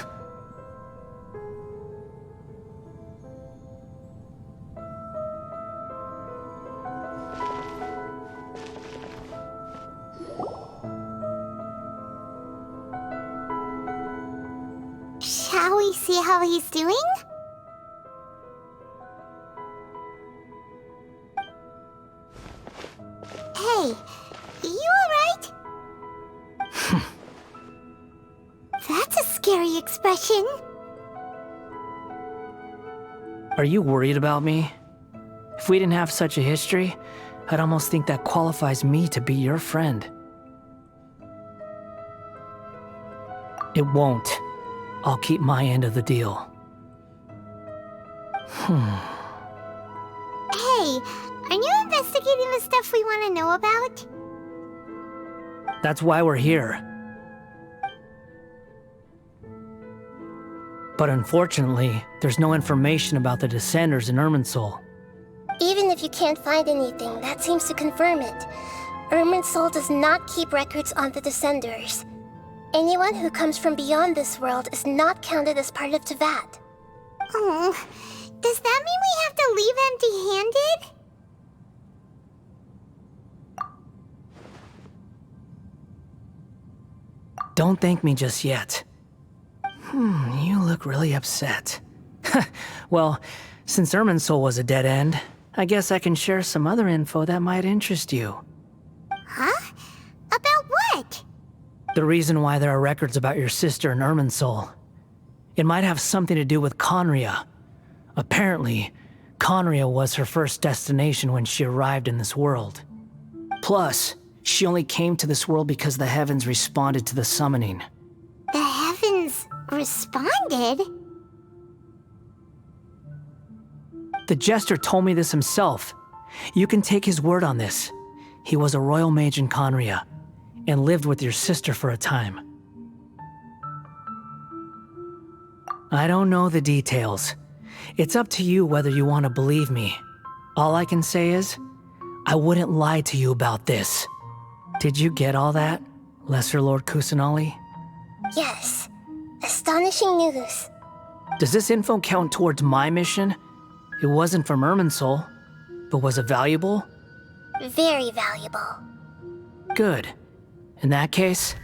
Speaker 3: Shall we see how he's doing? Hey, you alright? That's a scary expression.
Speaker 4: Are you worried about me? If we didn't have such a history, I'd almost think that qualifies me to be your friend. It won't. I'll keep my end of the deal.
Speaker 3: Hey, aren't you investigating the stuff we want to know about?
Speaker 4: That's why we're here. But unfortunately, there's no information about the Descenders in Irminsul.
Speaker 5: Even if you can't find anything, that seems to confirm it. Irminsul does not keep records on the Descenders. Anyone who comes from beyond this world is not counted as part of Tevat.
Speaker 3: Oh, does that mean we have to leave empty-handed?
Speaker 4: Don't thank me just yet. You look really upset. Well, since Irminsul was a dead end, I guess I can share some other info that might interest you.
Speaker 3: Huh? About what?
Speaker 4: The reason why there are records about your sister in Irminsul. It might have something to do with Conria. Apparently, Conria was her first destination when she arrived in this world. Plus, she only came to this world because the heavens responded to the summoning.
Speaker 3: The heavens responded?
Speaker 4: The Jester told me this himself. You can take his word on this. He was a royal mage in Conria, and lived with your sister for a time. I don't know the details. It's up to you whether you want to believe me. All I can say is, I wouldn't lie to you about this. Did you get all that, Lesser Lord Kusanali?
Speaker 5: Yes. Astonishing news.
Speaker 4: Does this info count towards my mission? It wasn't from Irminsul, but was it valuable?
Speaker 5: Very valuable.
Speaker 4: Good. In that case,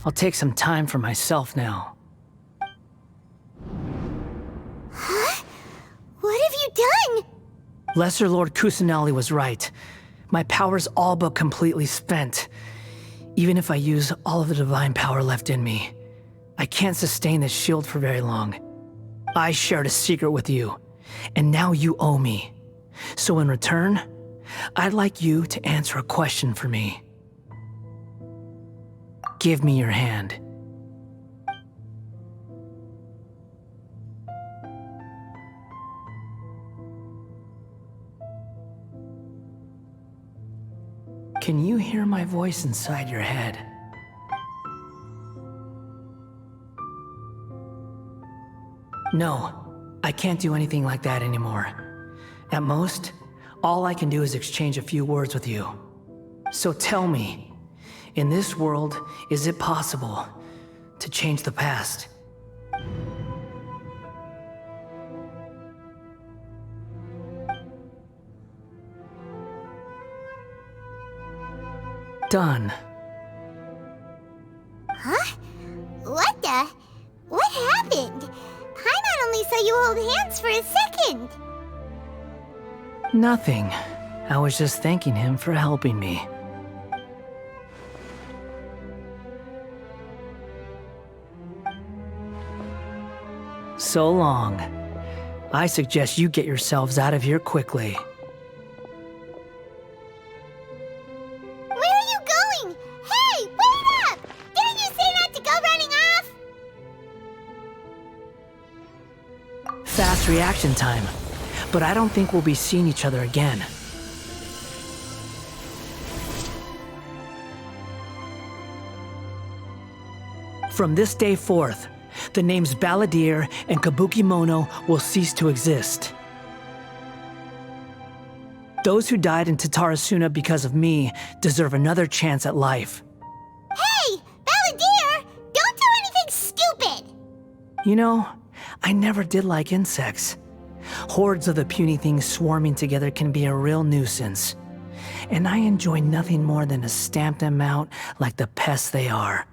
Speaker 4: I'll take some time for myself now.
Speaker 3: Huh? What have you done?
Speaker 4: Lesser Lord Kusanali was right. My power's all but completely spent. Even if I use all of the divine power left in me, I can't sustain this shield for very long. I shared a secret with you, and now you owe me. So in return, I'd like you to answer a question for me. Give me your hand. Can you hear my voice inside your head? No, I can't do anything like that anymore. At most, all I can do is exchange a few words with you. So tell me, in this world, is it possible to change the past? Done.
Speaker 3: Huh? What the? What happened? Paimon only saw you hold hands for a second.
Speaker 4: Nothing. I was just thanking him for helping me. So long. I suggest you get yourselves out of here quickly.
Speaker 3: Where are you going? Hey, wait up! Didn't you say not to go running off?
Speaker 4: Fast reaction time. But I don't think we'll be seeing each other again. From this day forth, the names Balladeer and Kabukimono will cease to exist. Those who died in Tatarasuna because of me deserve another chance at life.
Speaker 3: Hey, Balladeer! Don't do anything stupid!
Speaker 4: You know, I never did like insects. Hordes of the puny things swarming together can be a real nuisance. And I enjoy nothing more than to stamp them out like the pests they are.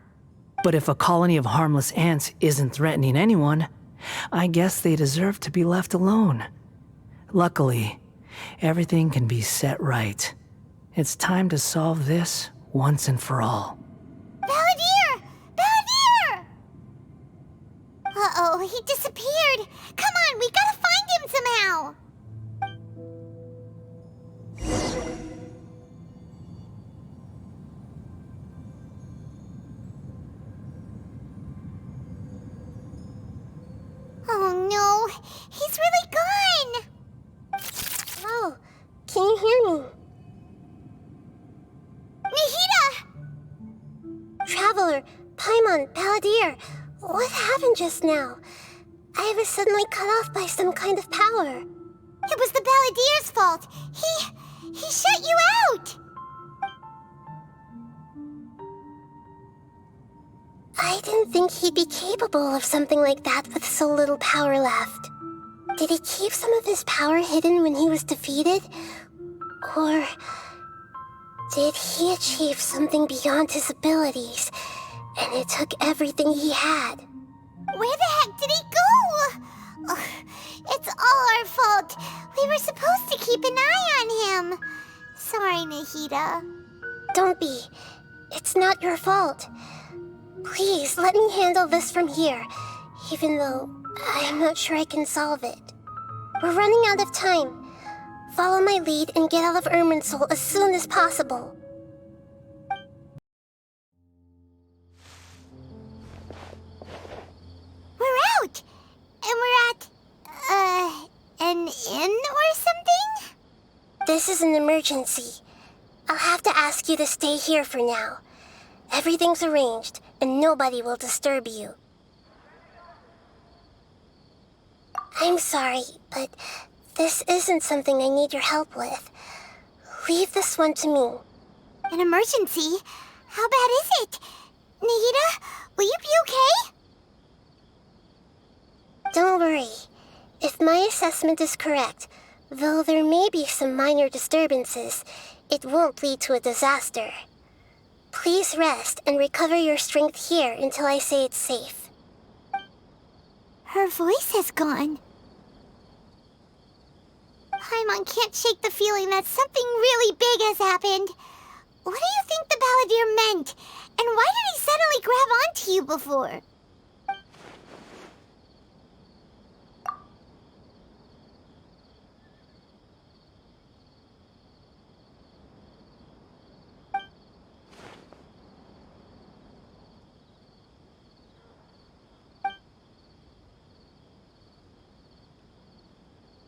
Speaker 4: But if a colony of harmless ants isn't threatening anyone, I guess they deserve to be left alone. Luckily, everything can be set right. It's time to solve this once and for all.
Speaker 3: Balladeer! Balladeer! Uh-oh, he disappeared. Come on, we gotta find him somehow. Oh no, he's really gone.
Speaker 5: Oh, can you hear me?
Speaker 3: Nahida!
Speaker 5: Traveler, Paimon, Balladeer, what happened just now? I was suddenly cut off by some kind of power.
Speaker 3: It was the Balladeer's fault. He shut you out.
Speaker 5: I didn't think he'd be capable of something like that with so little power left. Did he keep some of his power hidden when he was defeated? Or did he achieve something beyond his abilities, and it took everything he had?
Speaker 3: Where the heck did he go? Ugh, it's all our fault. We were supposed to keep an eye on him. Sorry, Nahida.
Speaker 5: Don't be. It's not your fault. Please, let me handle this from here, even though I'm not sure I can solve it. We're running out of time. Follow my lead and get out of Irminsul as soon as possible.
Speaker 3: We're out! And we're at, an inn or
Speaker 5: this is an emergency. I'll have to ask you to stay here for now. Everything's arranged, and nobody will disturb you. I'm sorry, but this isn't something I need your help with. Leave this one to me.
Speaker 3: An emergency? How bad is it? Nahida, will you be okay?
Speaker 5: Don't worry. If my assessment is correct, though there may be some minor disturbances, it won't lead to a disaster. Please rest and recover your strength here until I say it's safe.
Speaker 3: Her voice has gone. Paimon can't shake the feeling that something really big has happened. What do you think the Balladeer meant? And why did he suddenly grab onto you before?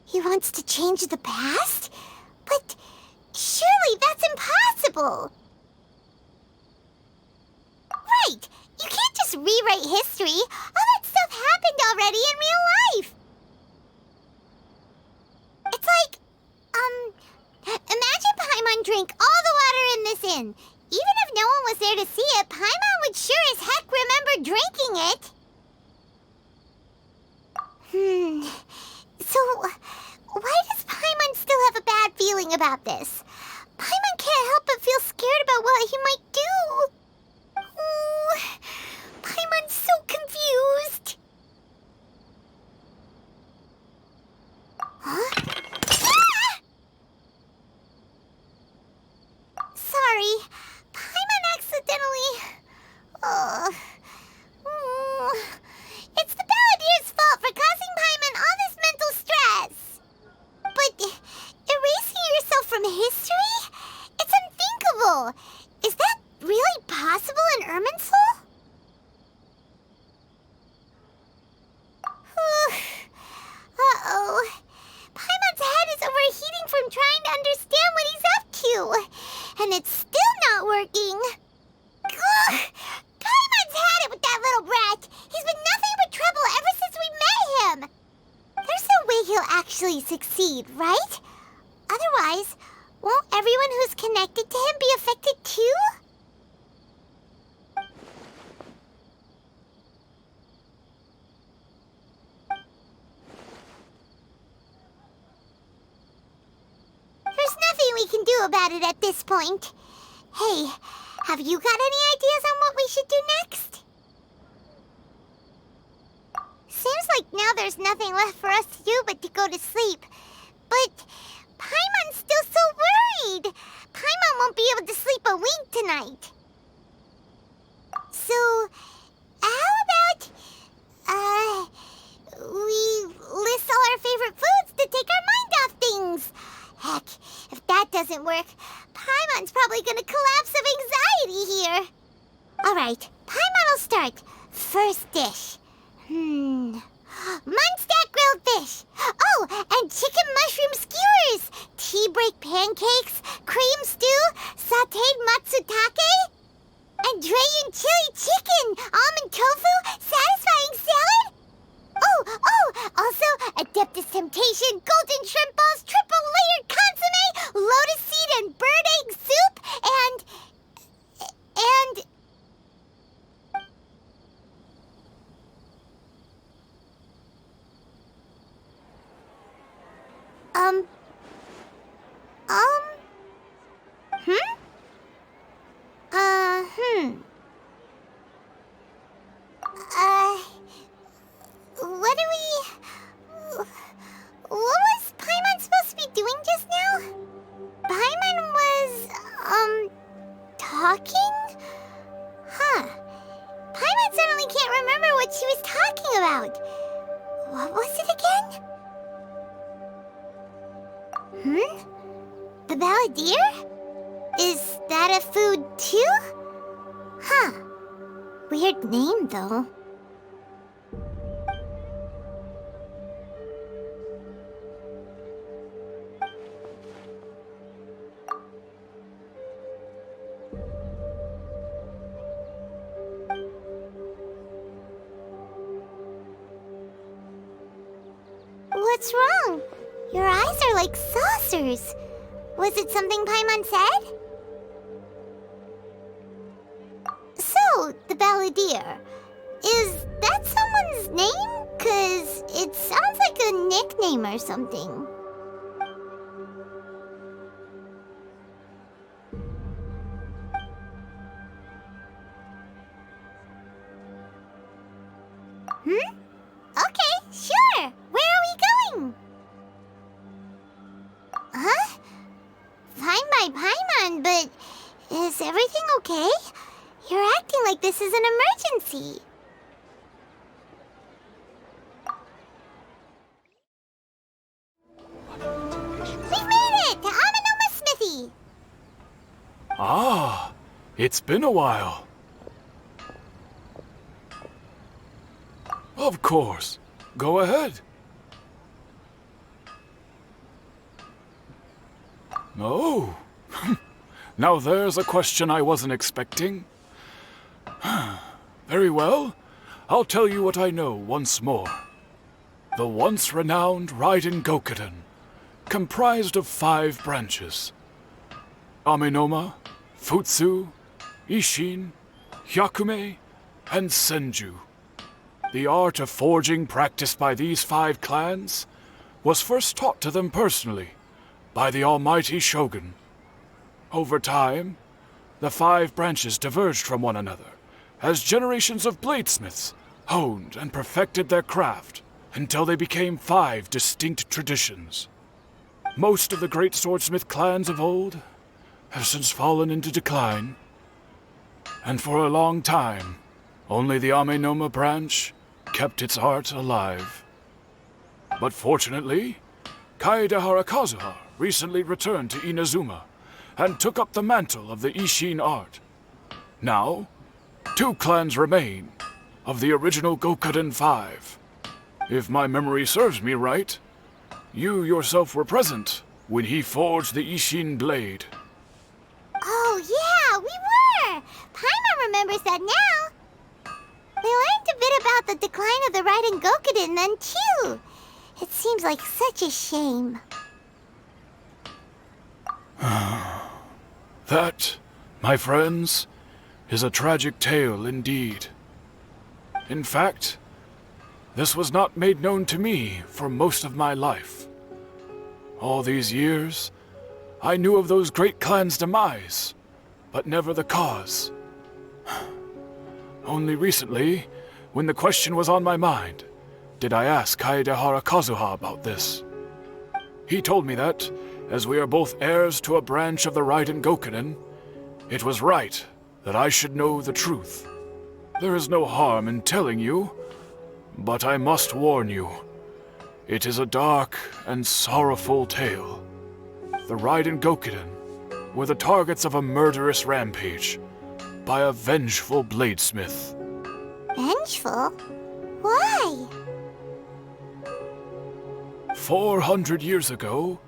Speaker 3: He wants to change the past? But surely that's impossible! Right! You can't just rewrite history! All that stuff happened already in real life! It's like, imagine Paimon drank all the water in this inn. Even if no one was there to see it, Paimon would sure as heck remember drinking it! So, why does Paimon still have a bad feeling about this? Paimon can't help but feel scared about what he might do. Oh, Paimon's so confused. Huh? Ah! Sorry, Paimon accidentally... It's the Balladeer's fault for causing Paimon all this mental stress. But erasing yourself from history? It's unthinkable. Is that really possible in Irminsul? Uh-oh. Paimon's head is overheating from trying to understand what he's up to. And it's still not working. Ugh. Paimon's had it with that little brat. He's been nothing but trouble ever since we met him. There's no way he'll actually succeed, right? Otherwise, won't everyone who's connected to him be affected too? There's nothing we can do about it at this point. Hey, have you got any ideas on what we should do next? Seems like now there's nothing left for us to do but to go to sleep. But Paimon's still so worried. Paimon won't be able to sleep a wink tonight. So, how about, we list all our favorite foods to take our mind off things? Heck, if that doesn't work, Paimon's probably gonna collapse of anxiety here. Alright, Paimon will start. First dish. Munstack grilled fish. Oh, and chicken mushroom skewers. Tea break pancakes. Cream stew. Sauteed matsutake. And Dragon chili chicken. Almond tofu. Satisfying salad. Oh, also Adeptus Temptation. Golden shrimp balls. Triple layered consomme. Lotus seed and bird egg soup. And... What was Paimon supposed to be doing just now? Paimon was, talking? Huh. Paimon suddenly can't remember what she was talking about. What was it again? The Balladeer? Is that a food too? Huh. Weird name, though. What's wrong? Your eyes are like saucers. Was it something Paimon said? So, the Balladeer. Is that someone's name? 'Cause it sounds like a nickname or something. Okay, sure. Where are we going? Huh? Fine by Paimon, but is everything okay? You're acting like this is an emergency. We made it to Amanoma Smithy.
Speaker 9: Ah, it's been a while. Of course. Go ahead. Oh. Now there's a question I wasn't expecting. Very well. I'll tell you what I know once more. The once renowned Raiden Gokuden, comprised of 5 branches. Amenoma, Futsu, Ishin, Hyakume, and Senju. The art of forging practiced by these 5 clans was first taught to them personally by the almighty Shogun. Over time, the 5 branches diverged from one another as generations of bladesmiths honed and perfected their craft until they became 5 distinct traditions. Most of the great swordsmith clans of old have since fallen into decline, and for a long time, only the Amenoma branch kept its art alive. But fortunately, Kaedehara Kazuha recently returned to Inazuma and took up the mantle of the Ishin art. Now, 2 clans remain of the original Gokuden 5. If my memory serves me right, you yourself were present when he forged the Ishin blade.
Speaker 3: Oh yeah, we were! Paimon remembers that now. We learned a bit about the decline of the Raiden Gokuden then too. It seems like such a shame.
Speaker 9: That, my friends, is a tragic tale indeed. In fact, this was not made known to me for most of my life. All these years, I knew of those great clans' demise, but never the cause. Only recently, when the question was on my mind, did I ask Kaedehara Kazuha about this. He told me that, as we are both heirs to a branch of the Raiden Gokuden, it was right that I should know the truth. There is no harm in telling you, but I must warn you. It is a dark and sorrowful tale. The Raiden Gokuden were the targets of a murderous rampage by a vengeful bladesmith.
Speaker 3: Vengeful? Why?
Speaker 9: 400 years ago,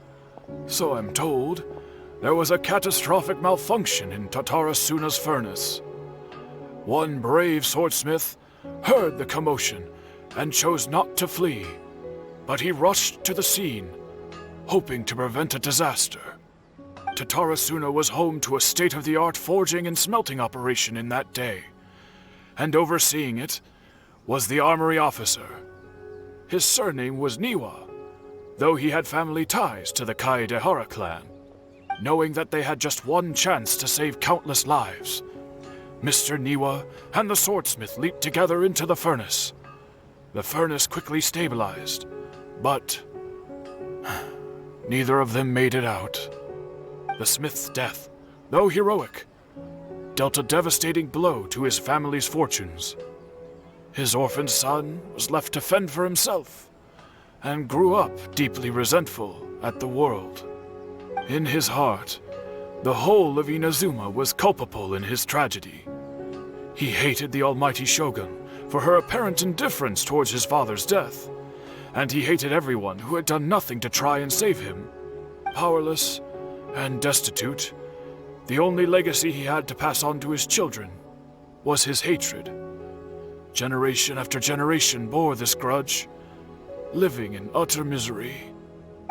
Speaker 9: so I'm told, there was a catastrophic malfunction in Tatarasuna's furnace. One brave swordsmith heard the commotion and chose not to flee, but he rushed to the scene, hoping to prevent a disaster. Tatarasuna was home to a state-of-the-art forging and smelting operation in that day, and overseeing it was the armory officer. His surname was Niwa, though he had family ties to the Kaedehara clan. Knowing that they had just one chance to save countless lives, Mr. Niwa and the swordsmith leaped together into the furnace. The furnace quickly stabilized, but neither of them made it out. The smith's death, though heroic, dealt a devastating blow to his family's fortunes. His orphaned son was left to fend for himself, and grew up deeply resentful at the world. In his heart, the whole of Inazuma was culpable in his tragedy. He hated the almighty Shogun for her apparent indifference towards his father's death, and he hated everyone who had done nothing to try and save him. Powerless and destitute, the only legacy he had to pass on to his children was his hatred. Generation after generation bore this grudge, living in utter misery.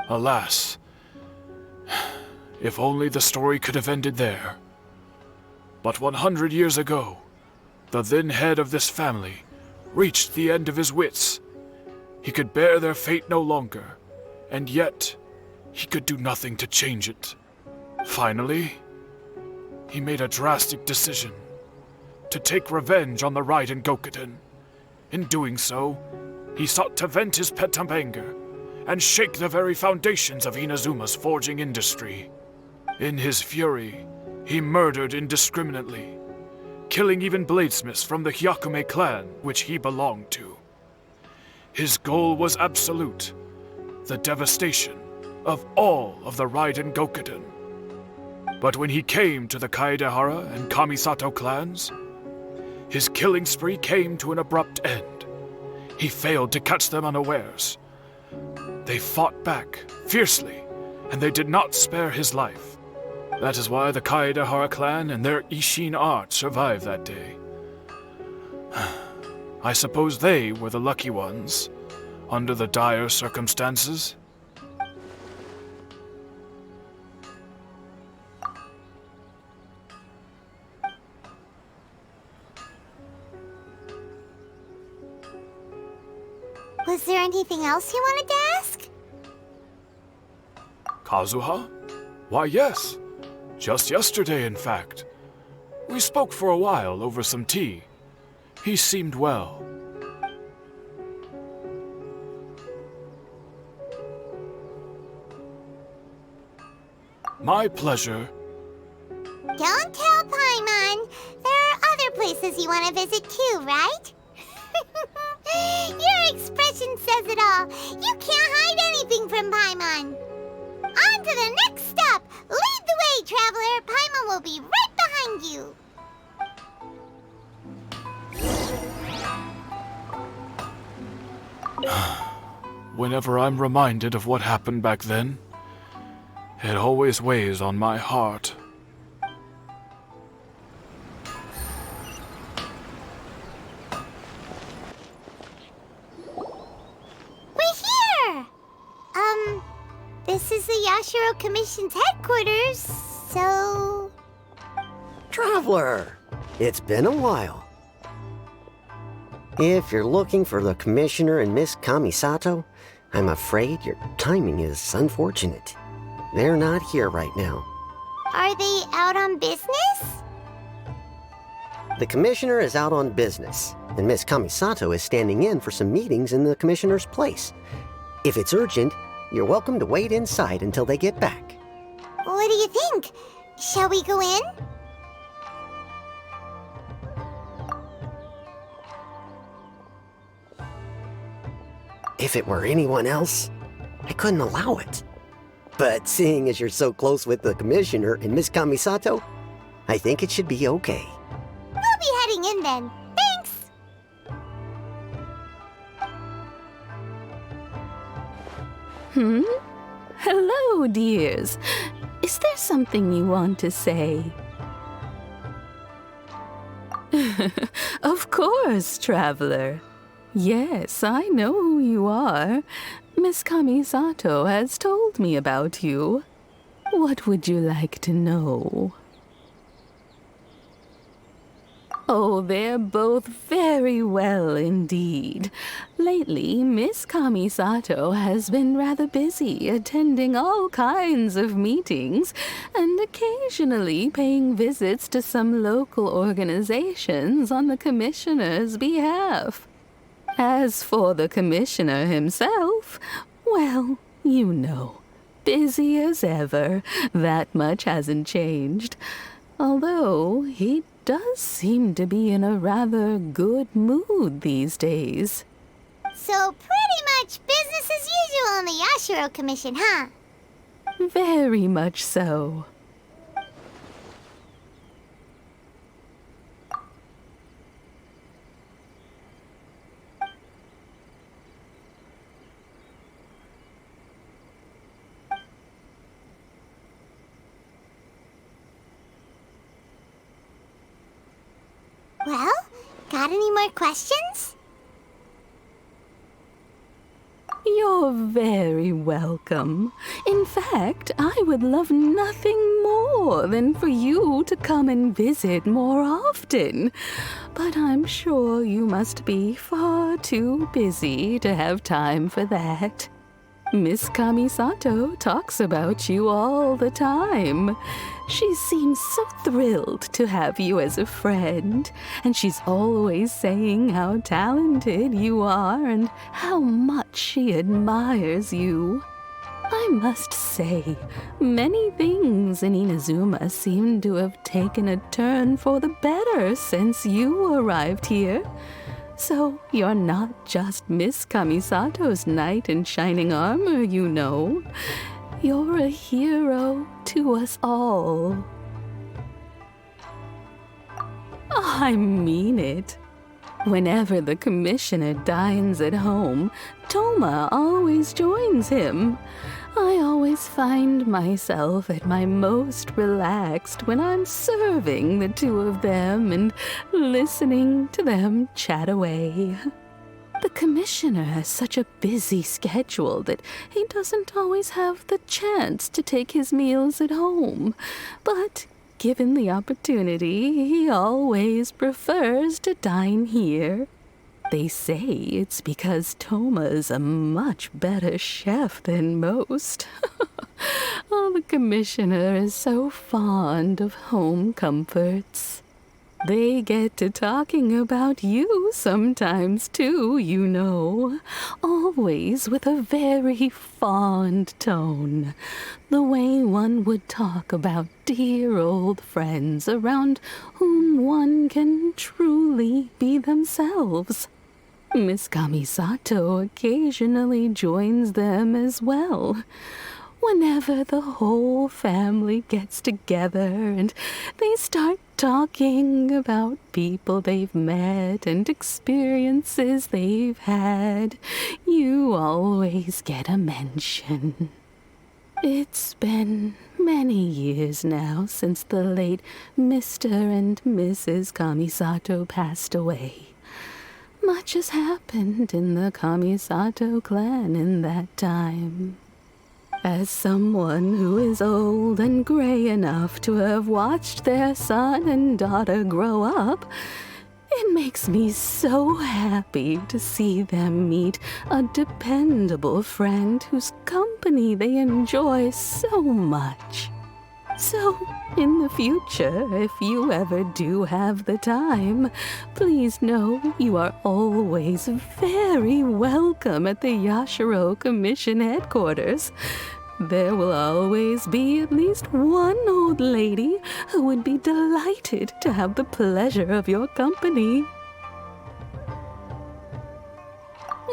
Speaker 9: Alas, if only the story could have ended there. But 100 years ago, the then head of this family reached the end of his wits. He could bear their fate no longer, and yet he could do nothing to change it. Finally, he made a drastic decision to take revenge on the Raiden Gokuden. In doing so, he sought to vent his pent-up anger and shake the very foundations of Inazuma's forging industry. In his fury, he murdered indiscriminately, killing even bladesmiths from the Hyakume clan which he belonged to. His goal was absolute, the devastation of all of the Raiden Gokuden. But when he came to the Kaedehara and Kamisato clans, his killing spree came to an abrupt end. He failed to catch them unawares. They fought back fiercely, and they did not spare his life. That is why the Kaedehara clan and their Ishin art survived that day. I suppose they were the lucky ones, under the dire circumstances.
Speaker 3: Was there anything else you wanted to ask?
Speaker 9: Kazuha? Why, yes. Just yesterday, in fact. We spoke for a while over some tea. He seemed well. My pleasure.
Speaker 3: Don't tell Paimon. There are other places you want to visit too, right? Your expression says it all. You can't hide anything from Paimon. On to the next stop. Lead the way, traveler. Paimon will be right behind you.
Speaker 9: Whenever I'm reminded of what happened back then, it always weighs on my heart.
Speaker 3: We're here! This is the Yashiro Commission's headquarters, so...
Speaker 10: Traveler, it's been a while. If you're looking for the Commissioner and Miss Kamisato, I'm afraid your timing is unfortunate. They're not here right now.
Speaker 3: Are they out on business?
Speaker 10: The Commissioner is out on business, and Miss Kamisato is standing in for some meetings in the Commissioner's place. If it's urgent, you're welcome to wait inside until they get back.
Speaker 3: What do you think? Shall we go in?
Speaker 10: If it were anyone else, I couldn't allow it. But seeing as you're so close with the Commissioner and Miss Kamisato, I think it should be okay.
Speaker 3: We'll be heading in then. Thanks!
Speaker 11: Hello, dears. Is there something you want to say? Of course, traveler. Yes, I know who you are. Miss Kamisato has told me about you. What would you like to know? Oh, they're both very well indeed. Lately, Miss Kamisato has been rather busy attending all kinds of meetings and occasionally paying visits to some local organizations on the Commissioner's behalf. As for the Commissioner himself, well, you know, busy as ever. That much hasn't changed. Although he does seem to be in a rather good mood these days.
Speaker 3: So pretty much business as usual on the Yashiro Commission, huh?
Speaker 11: Very much so.
Speaker 3: Well, got any more questions?
Speaker 11: You're very welcome. In fact, I would love nothing more than for you to come and visit more often. But I'm sure you must be far too busy to have time for that. Miss Kamisato talks about you all the time. She seems so thrilled to have you as a friend, and she's always saying how talented you are and how much she admires you. I must say, many things in Inazuma seem to have taken a turn for the better since you arrived here. So you're not just Miss Kamisato's knight in shining armor, you know. You're a hero to us all. I mean it. Whenever the commissioner dines at home, Toma always joins him. I always find myself at my most relaxed when I'm serving the two of them and listening to them chat away. The commissioner has such a busy schedule that he doesn't always have the chance to take his meals at home, but given the opportunity, he always prefers to dine here. They say it's because Toma's a much better chef than most. Oh, the commissioner is so fond of home comforts. They get to talking about you sometimes too, you know. Always with a very fond tone. The way one would talk about dear old friends around whom one can truly be themselves. Miss Kamisato occasionally joins them as well. Whenever the whole family gets together and they start talking about people they've met and experiences they've had, you always get a mention. It's been many years now since the late Mr. and Mrs. Kamisato passed away. Much has happened in the Kamisato clan in that time. As someone who is old and gray enough to have watched their son and daughter grow up, it makes me so happy to see them meet a dependable friend whose company they enjoy so much. So, in the future, if you ever do have the time, please know you are always very welcome at the Yashiro Commission headquarters. There will always be at least one old lady who would be delighted to have the pleasure of your company.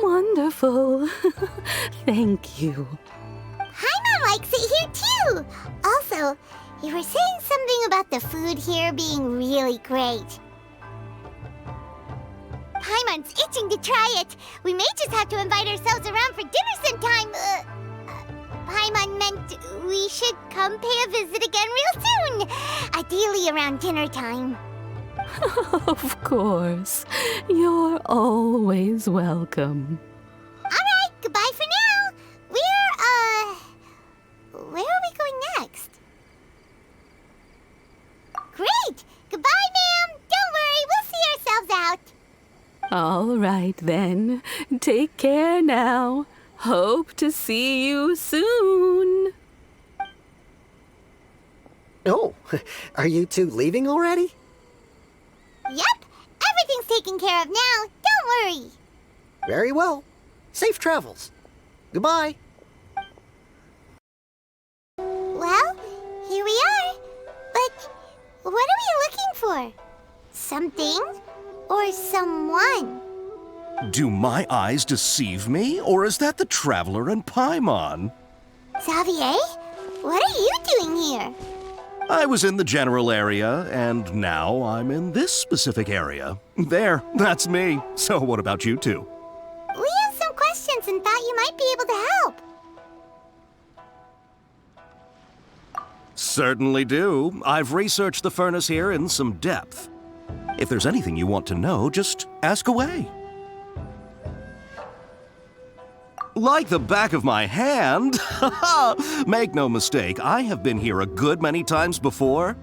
Speaker 11: Wonderful. Thank you.
Speaker 3: Paimon likes it here too. Also, you were saying something about the food here being really great. Paimon's itching to try it. We may just have to invite ourselves around for dinner sometime. Paimon meant we should come pay a visit again real soon. Ideally around dinner time.
Speaker 11: Of course. You're always welcome.
Speaker 3: Alright, goodbye for now. Where are we going next? Great! Goodbye, ma'am! Don't worry, we'll see ourselves out.
Speaker 11: All right, then. Take care now. Hope to see you soon.
Speaker 10: Oh, are you two leaving already?
Speaker 3: Yep, everything's taken care of now. Don't worry.
Speaker 10: Very well. Safe travels. Goodbye.
Speaker 3: Well, here we are. But what are we looking for? Something or someone?
Speaker 12: Do my eyes deceive me, or is that the Traveler and Paimon?
Speaker 3: Xavier, what are you doing here?
Speaker 12: I was in the general area, and now I'm in this specific area. There, that's me. So what about you two?
Speaker 3: We have some questions and thought you might be able to help.
Speaker 12: Certainly do. I've researched the furnace here in some depth. If there's anything you want to know, just ask away. Like the back of my hand? Make no mistake, I have been here a good many times before.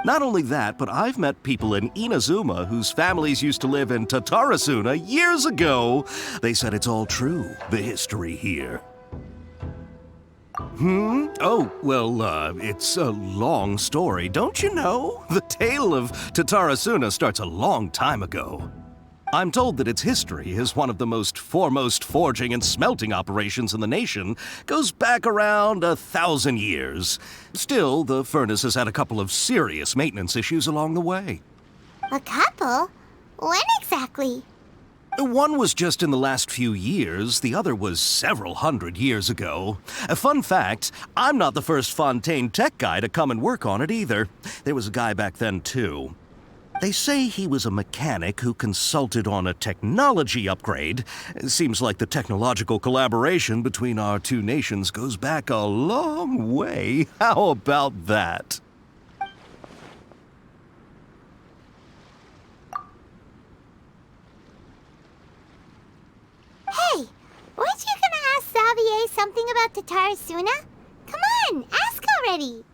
Speaker 12: Not only that, but I've met people in Inazuma whose families used to live in Tatarasuna years ago. They said it's all true, the history here. Oh, well, it's a long story, don't you know? The tale of Tatarasuna starts a long time ago. I'm told that its history is one of the most foremost forging and smelting operations in the nation, goes back around 1,000 years. Still, the furnace has had a couple of serious maintenance issues along the way.
Speaker 3: A couple? When exactly?
Speaker 12: One was just in the last few years, the other was several hundred years ago. A fun fact, I'm not the first Fontaine tech guy to come and work on it either. There was a guy back then too. They say he was a mechanic who consulted on a technology upgrade. It seems like the technological collaboration between our two nations goes back a long way. How about that?
Speaker 3: Hey, weren't you gonna ask Xavier something about Tatarasuna? Come on, ask already!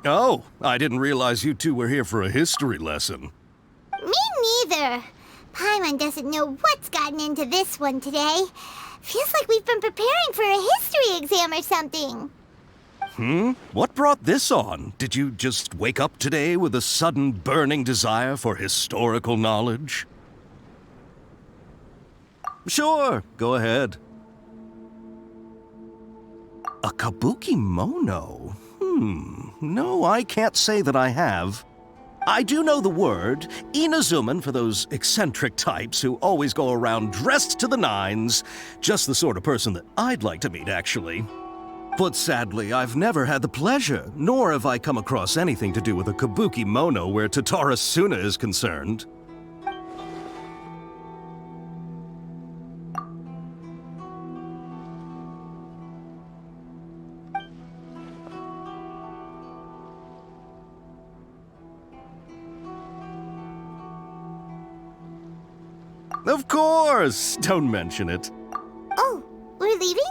Speaker 12: Oh, I didn't realize you two were here for a history lesson.
Speaker 3: Me neither. Paimon doesn't know what's gotten into this one today. Feels like we've been preparing for a history exam or something.
Speaker 12: What brought this on? Did you just wake up today with a sudden burning desire for historical knowledge? Sure, go ahead. A kabuki mono? No, I can't say that I have. I do know the word, Inazuman for those eccentric types who always go around dressed to the nines. Just the sort of person that I'd like to meet, actually. But sadly, I've never had the pleasure, nor have I come across anything to do with a kabuki mono where Tatarasuna is concerned. Of course! Don't mention it.
Speaker 3: Oh, we're leaving?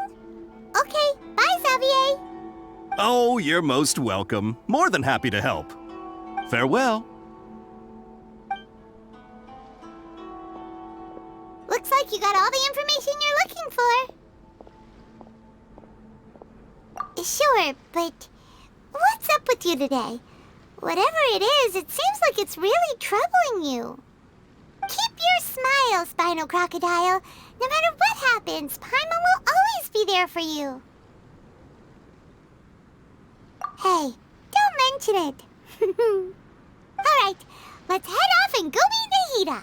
Speaker 3: Okay, bye, Xavier.
Speaker 12: Oh, you're most welcome. More than happy to help. Farewell.
Speaker 3: Looks like you got all the information you're looking for. Sure, but what's up with you today? Whatever it is, it seems like it's really troubling you. Keep your smile, Spinal Crocodile. No matter what happens, Paimon will always be there for you. Hey, don't mention it. Alright, let's head off and go meet Nahida.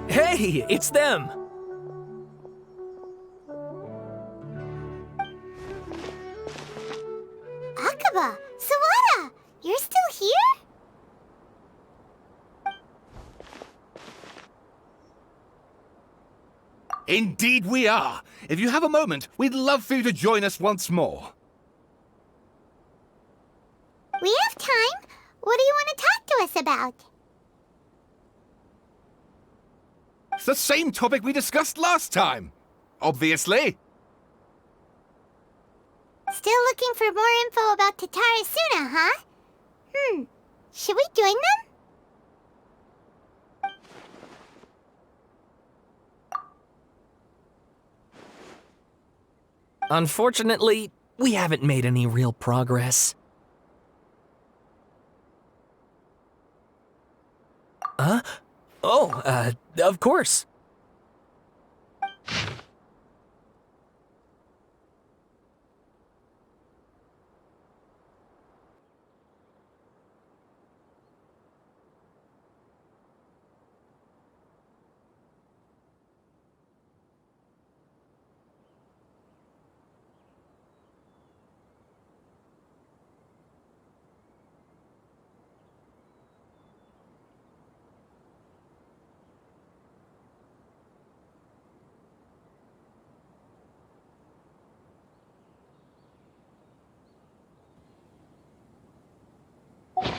Speaker 1: Hey, it's them!
Speaker 3: Akaba, Sawada, you're still here?
Speaker 2: Indeed we are. If you have a moment, we'd love for you to join us once more.
Speaker 3: We have time. What do you want to talk to us about?
Speaker 2: It's the same topic we discussed last time. Obviously.
Speaker 3: Still looking for more info about Tatarasuna, huh? Should we join them?
Speaker 1: Unfortunately, we haven't made any real progress. Huh? Oh, of course.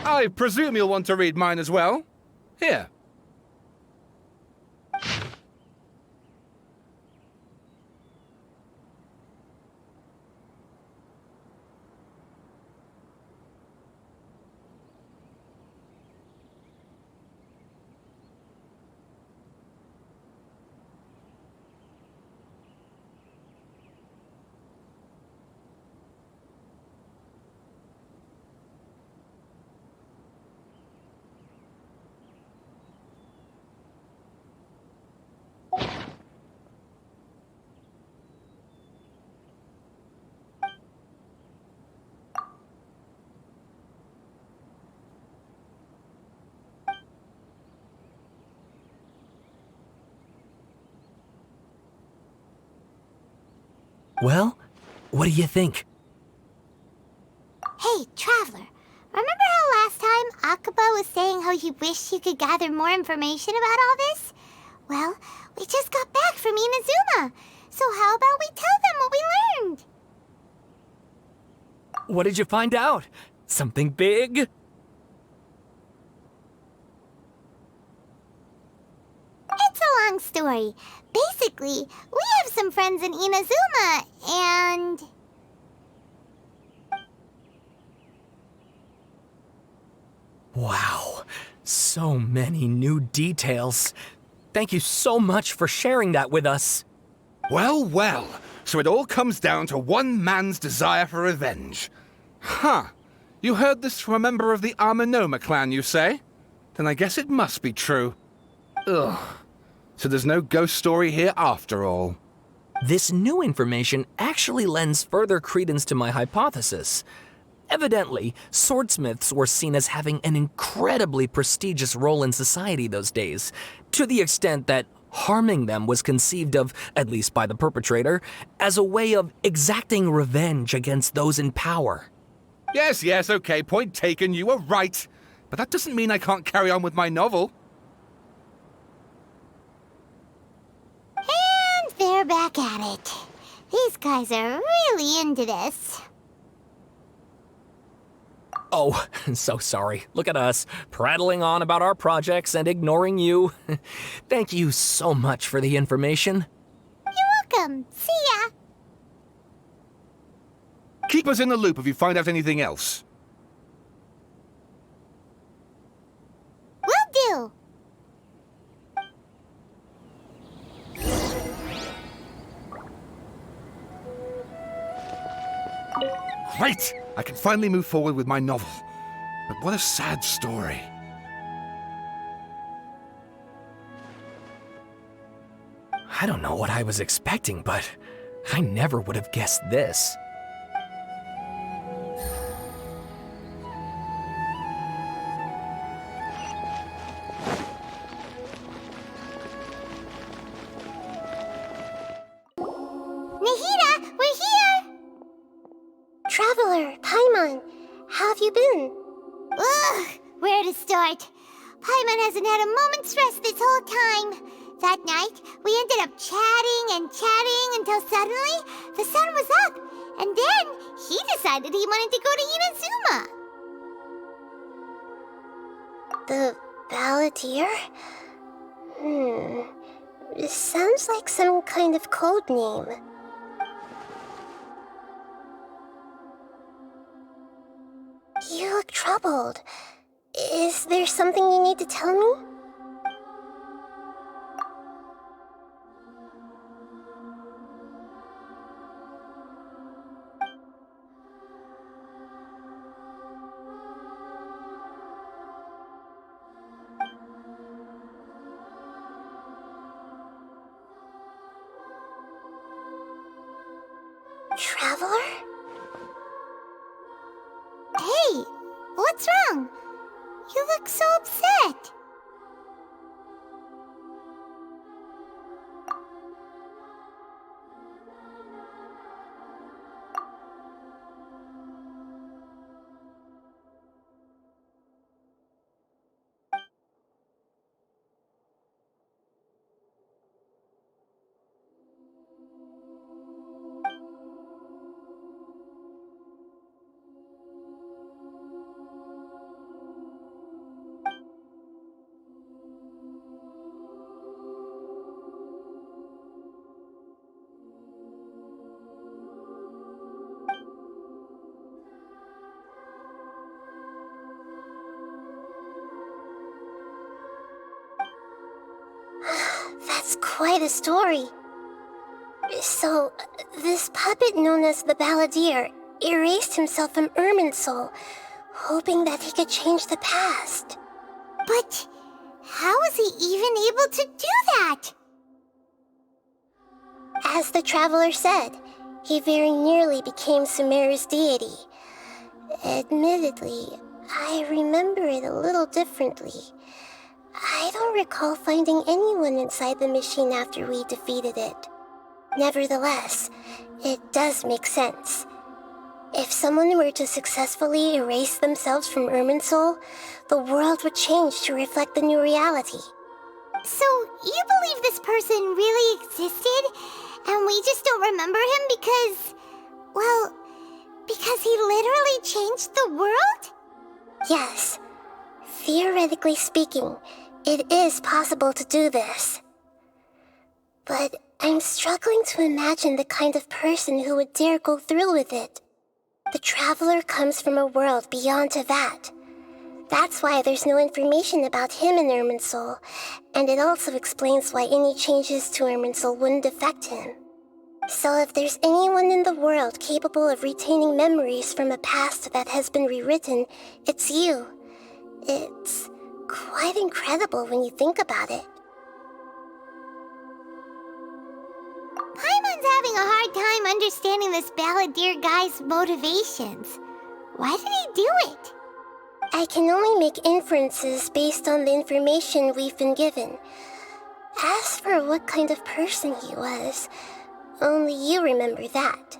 Speaker 2: I presume you'll want to read mine as well. Here.
Speaker 1: Well, what do you think?
Speaker 3: Hey, Traveler. Remember how last time Akaba was saying how he wished he could gather more information about all this? Well, we just got back from Inazuma. So how about we tell them what we learned?
Speaker 1: What did you find out? Something big?
Speaker 3: It's a long story. Basically, we have some friends in Inazuma, and...
Speaker 1: Wow, so many new details. Thank you so much for sharing that with us.
Speaker 2: Well, well. So it all comes down to one man's desire for revenge. Huh. You heard this from a member of the Aminoma clan, you say? Then I guess it must be true. Ugh. So there's no ghost story here after all.
Speaker 1: This new information actually lends further credence to my hypothesis. Evidently, swordsmiths were seen as having an incredibly prestigious role in society those days, to the extent that harming them was conceived of, at least by the perpetrator, as a way of exacting revenge against those in power.
Speaker 2: Yes, okay, point taken, you were right. But that doesn't mean I can't carry on with my novel.
Speaker 3: And they're back at it. These guys are really into this.
Speaker 1: Oh, so sorry. Look at us, prattling on about our projects and ignoring you. Thank you so much for the information.
Speaker 3: You're welcome. See ya.
Speaker 2: Keep us in the loop if you find out anything else.
Speaker 3: Will do.
Speaker 2: Great! I can finally move forward with my novel. But what a sad story.
Speaker 1: I don't know what I was expecting, but I never would have guessed this.
Speaker 3: Nahida, we're here!
Speaker 5: Traveler, Paimon, how have you been?
Speaker 3: Ugh, where to start? Paimon hasn't had a moment's rest this whole time. That night, we ended up chatting and chatting until suddenly the sun was up. And then he decided he wanted to go to Inazuma.
Speaker 5: The Balladeer? This sounds like some kind of code name. You look troubled. Is there something you need to tell me? Traveler?
Speaker 3: Hey, what's wrong? You look so upset.
Speaker 5: That's quite a story. So, this puppet known as the Balladeer erased himself from Irminsul, hoping that he could change the past.
Speaker 3: But how was he even able to do that?
Speaker 5: As the Traveler said, he very nearly became Sumeru's deity. Admittedly, I remember it a little differently. I don't recall finding anyone inside the machine after we defeated it. Nevertheless, it does make sense. If someone were to successfully erase themselves from Irminsul, the world would change to reflect the new reality.
Speaker 3: So, you believe this person really existed, and we just don't remember him because... well, because he literally changed the world?
Speaker 5: Yes. Theoretically speaking, it is possible to do this. But I'm struggling to imagine the kind of person who would dare go through with it. The Traveler comes from a world beyond Tevat. That's why there's no information about him in Irminsul, and it also explains why any changes to Irminsul wouldn't affect him. So if there's anyone in the world capable of retaining memories from a past that has been rewritten, it's you. It's quite incredible when you think about it.
Speaker 3: Paimon's having a hard time understanding this balladeer guy's motivations. Why did he do it?
Speaker 5: I can only make inferences based on the information we've been given. As for what kind of person he was, only you remember that.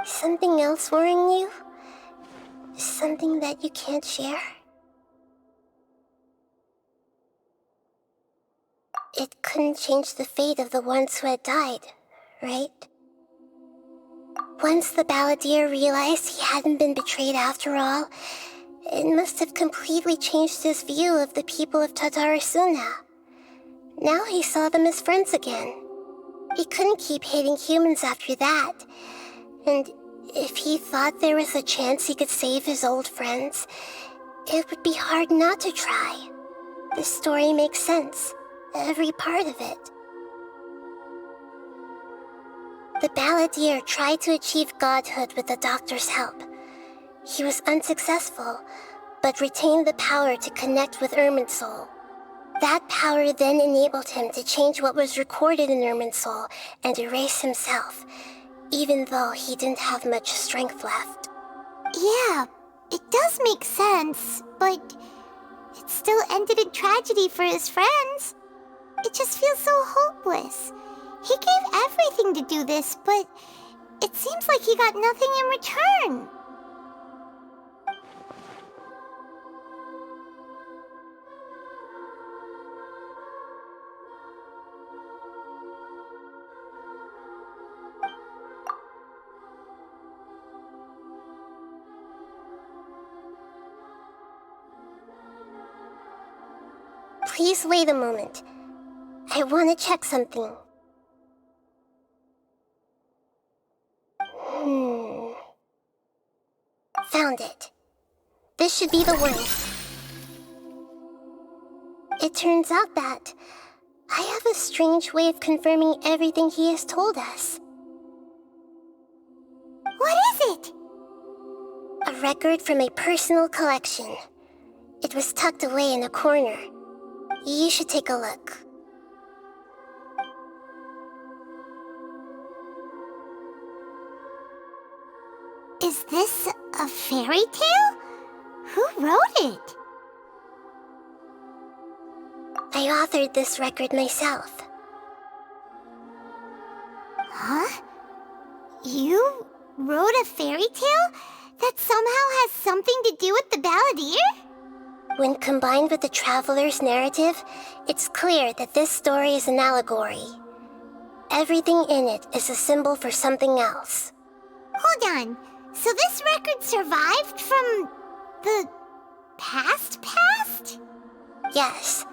Speaker 5: Something else worrying you? Something that you can't share? It couldn't change the fate of the ones who had died, right? Once the balladeer realized he hadn't been betrayed after all, it must have completely changed his view of the people of Tatarasuna. Now he saw them as friends again. He couldn't keep hating humans after that. And if he thought there was a chance he could save his old friends, it would be hard not to try. The story makes sense, every part of it. The balladeer tried to achieve godhood with the doctor's help. He was unsuccessful, but retained the power to connect with Irminsul. That power then enabled him to change what was recorded in Irminsul and erase himself, even though he didn't have much strength left.
Speaker 3: Yeah, it does make sense, but it still ended in tragedy for his friends. It just feels so hopeless. He gave everything to do this, but it seems like he got nothing in return.
Speaker 5: Please wait a moment. I want to check something. Found it. This should be the one. It turns out that I have a strange way of confirming everything he has told us.
Speaker 3: What is it?
Speaker 5: A record from a personal collection. It was tucked away in a corner. You should take a look.
Speaker 3: Is this a fairy tale? Who wrote it?
Speaker 5: I authored this record myself.
Speaker 3: Huh? You wrote a fairy tale that somehow has something to do with the balladeer?
Speaker 5: When combined with the Traveler's narrative, it's clear that this story is an allegory. Everything in it is a symbol for something else.
Speaker 3: Hold on. So this record survived from the past?
Speaker 5: Yes.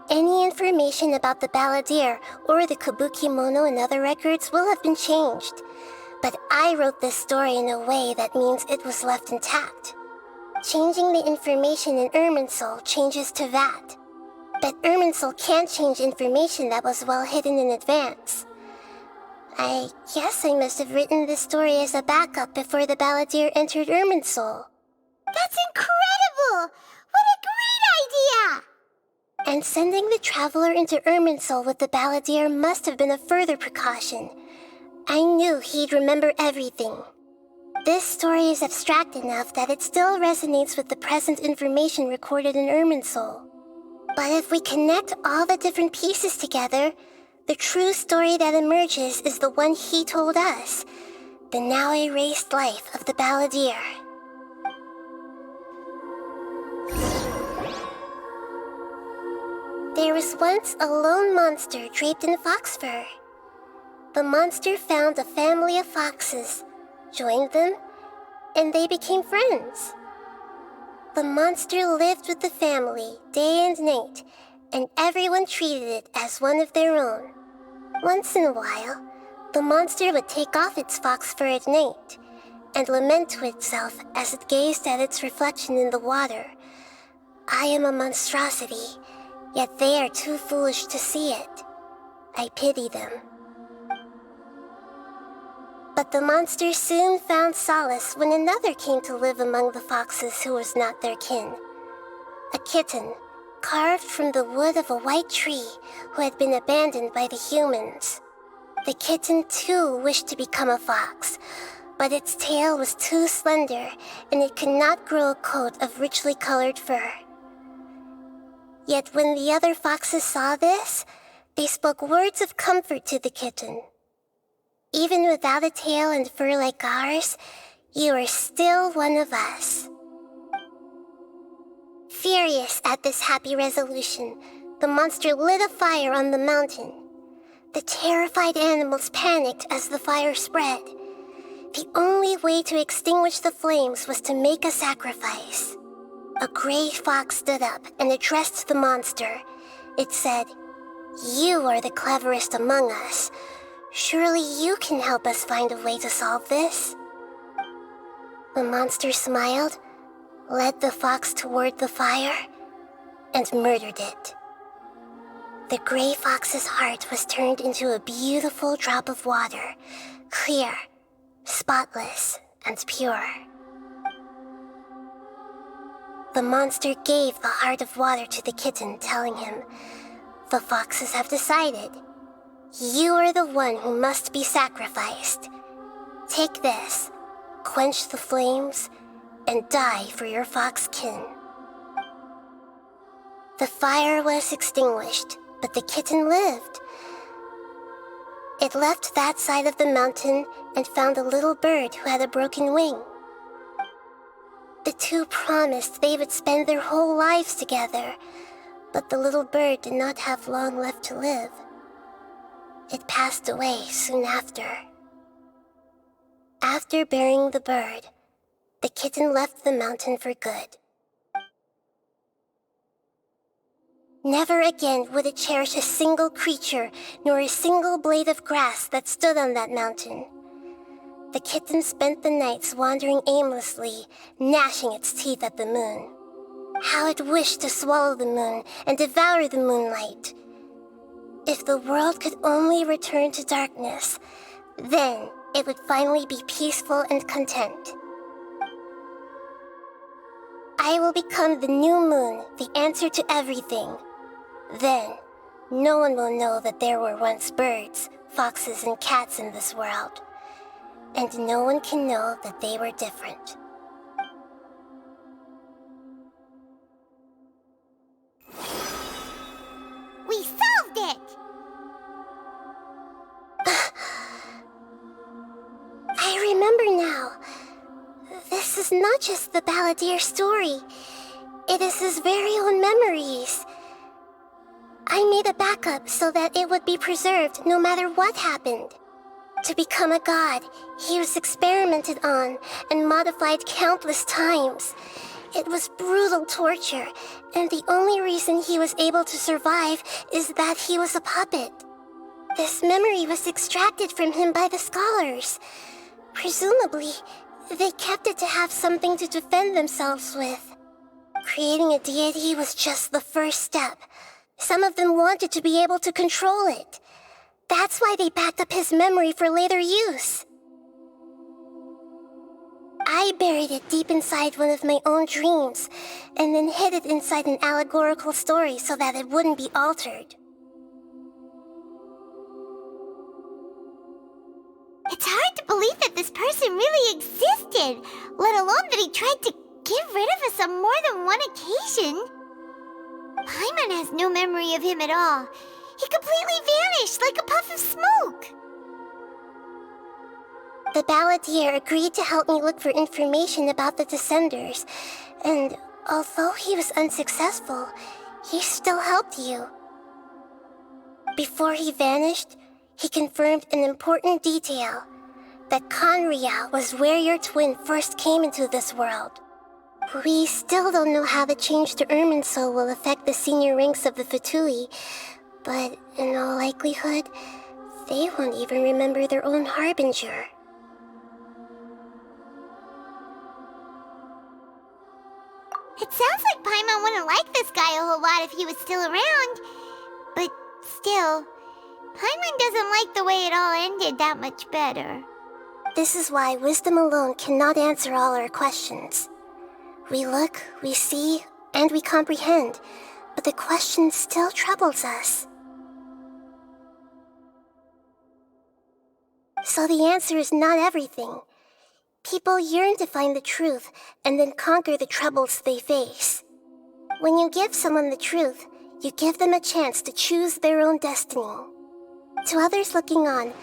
Speaker 5: Any information about the balladeer or the kabuki mono in other records will have been changed. But I wrote this story in a way that means it was left intact. Changing the information in Irminsul changes to that. But Irminsul can't change information that was well hidden in advance. I guess I must have written this story as a backup before the Balladeer entered Irminsul.
Speaker 3: That's incredible! What a great idea!
Speaker 5: And sending the Traveler into Irminsul with the Balladeer must have been a further precaution. I knew he'd remember everything. This story is abstract enough that it still resonates with the present information recorded in Irminsul. But if we connect all the different pieces together, the true story that emerges is the one he told us, the now erased life of the Balladeer. There was once a lone monster draped in fox fur. The monster found a family of foxes, joined them, and they became friends. The monster lived with the family day and night, and everyone treated it as one of their own. Once in a while, the monster would take off its fox fur at night and lament to itself as it gazed at its reflection in the water. I am a monstrosity, yet they are too foolish to see it. I pity them. But the monster soon found solace when another came to live among the foxes who was not their kin. A kitten, carved from the wood of a white tree who had been abandoned by the humans. The kitten too wished to become a fox, but its tail was too slender and it could not grow a coat of richly colored fur. Yet when the other foxes saw this, they spoke words of comfort to the kitten. Even without a tail and fur like ours, you are still one of us. Furious at this happy resolution, the monster lit a fire on the mountain. The terrified animals panicked as the fire spread. The only way to extinguish the flames was to make a sacrifice. A gray fox stood up and addressed the monster. It said, "You are the cleverest among us. Surely you can help us find a way to solve this." The monster smiled, led the fox toward the fire, and murdered it. The gray fox's heart was turned into a beautiful drop of water, clear, spotless, and pure. The monster gave the heart of water to the kitten, telling him, "The foxes have decided. You are the one who must be sacrificed. Take this, quench the flames, and die for your fox kin." The fire was extinguished, but the kitten lived. It left that side of the mountain and found a little bird who had a broken wing. The two promised they would spend their whole lives together, but the little bird did not have long left to live. It passed away soon after. After burying the bird, the kitten left the mountain for good. Never again would it cherish a single creature nor a single blade of grass that stood on that mountain. The kitten spent the nights wandering aimlessly, gnashing its teeth at the moon. How it wished to swallow the moon and devour the moonlight. If the world could only return to darkness, then it would finally be peaceful and content. I will become the new moon, the answer to everything. Then, no one will know that there were once birds, foxes, and cats in this world. And no one can know that they were different.
Speaker 3: We solved it!
Speaker 5: I remember now. This is not just the Balladeer story. It is his very own memories. I made a backup so that it would be preserved no matter what happened. To become a god, he was experimented on and modified countless times. It was brutal torture, and the only reason he was able to survive is that he was a puppet. This memory was extracted from him by the scholars. Presumably, they kept it to have something to defend themselves with. Creating a deity was just the first step. Some of them wanted to be able to control it. That's why they backed up his memory for later use. I buried it deep inside one of my own dreams, and then hid it inside an allegorical story so that it wouldn't be altered.
Speaker 3: It's hard to believe that this person really existed, let alone that he tried to get rid of us on more than one occasion. Paimon has no memory of him at all. He completely vanished like a puff of smoke.
Speaker 5: The Balladeer agreed to help me look for information about the Descenders, and although he was unsuccessful, he still helped you. Before he vanished, he confirmed an important detail, that Conria was where your twin first came into this world. We still don't know how the change to Irminsul will affect the senior ranks of the Fatui, but in all likelihood, they won't even remember their own Harbinger.
Speaker 3: It sounds like Paimon wouldn't like this guy a whole lot if he was still around. But still, Paimon doesn't like the way it all ended that much better.
Speaker 5: This is why wisdom alone cannot answer all our questions. We look, we see, and we comprehend, but the question still troubles us. So the answer is not everything. People yearn to find the truth and then conquer the troubles they face. When you give someone the truth, you give them a chance to choose their own destiny. To others looking on,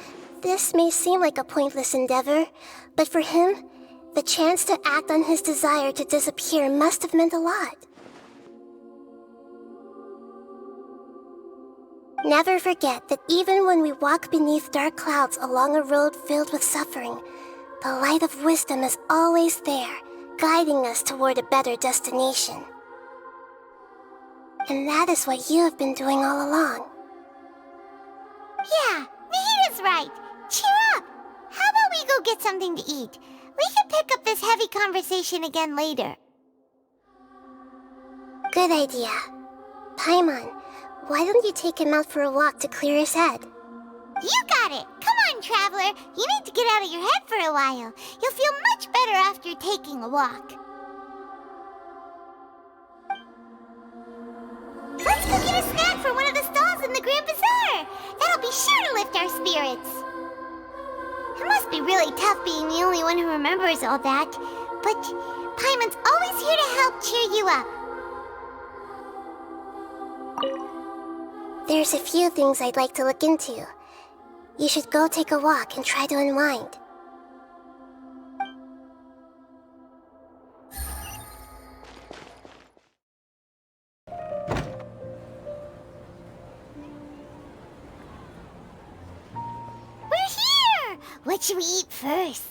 Speaker 5: this may seem like a pointless endeavor, but for him, the chance to act on his desire to disappear must have meant a lot. Never forget that even when we walk beneath dark clouds along a road filled with suffering, the light of wisdom is always there, guiding us toward a better destination. And that is what you have been doing all along.
Speaker 3: Yeah, Nahita's right. Cheer up! How about we go get something to eat? We can pick up this heavy conversation again later.
Speaker 5: Good idea. Paimon, why don't you take him out for a walk to clear his head?
Speaker 3: You got it! Come on, Traveler! You need to get out of your head for a while. You'll feel much better after taking a walk. Let's go get a snack from one of the stalls in the Grand Bazaar! That'll be sure to lift our spirits. It must be really tough being the only one who remembers all that, but Paimon's always here to help cheer you up.
Speaker 5: There's a few things I'd like to look into. You should go take a walk and try to unwind.
Speaker 3: We're here! What should we eat first?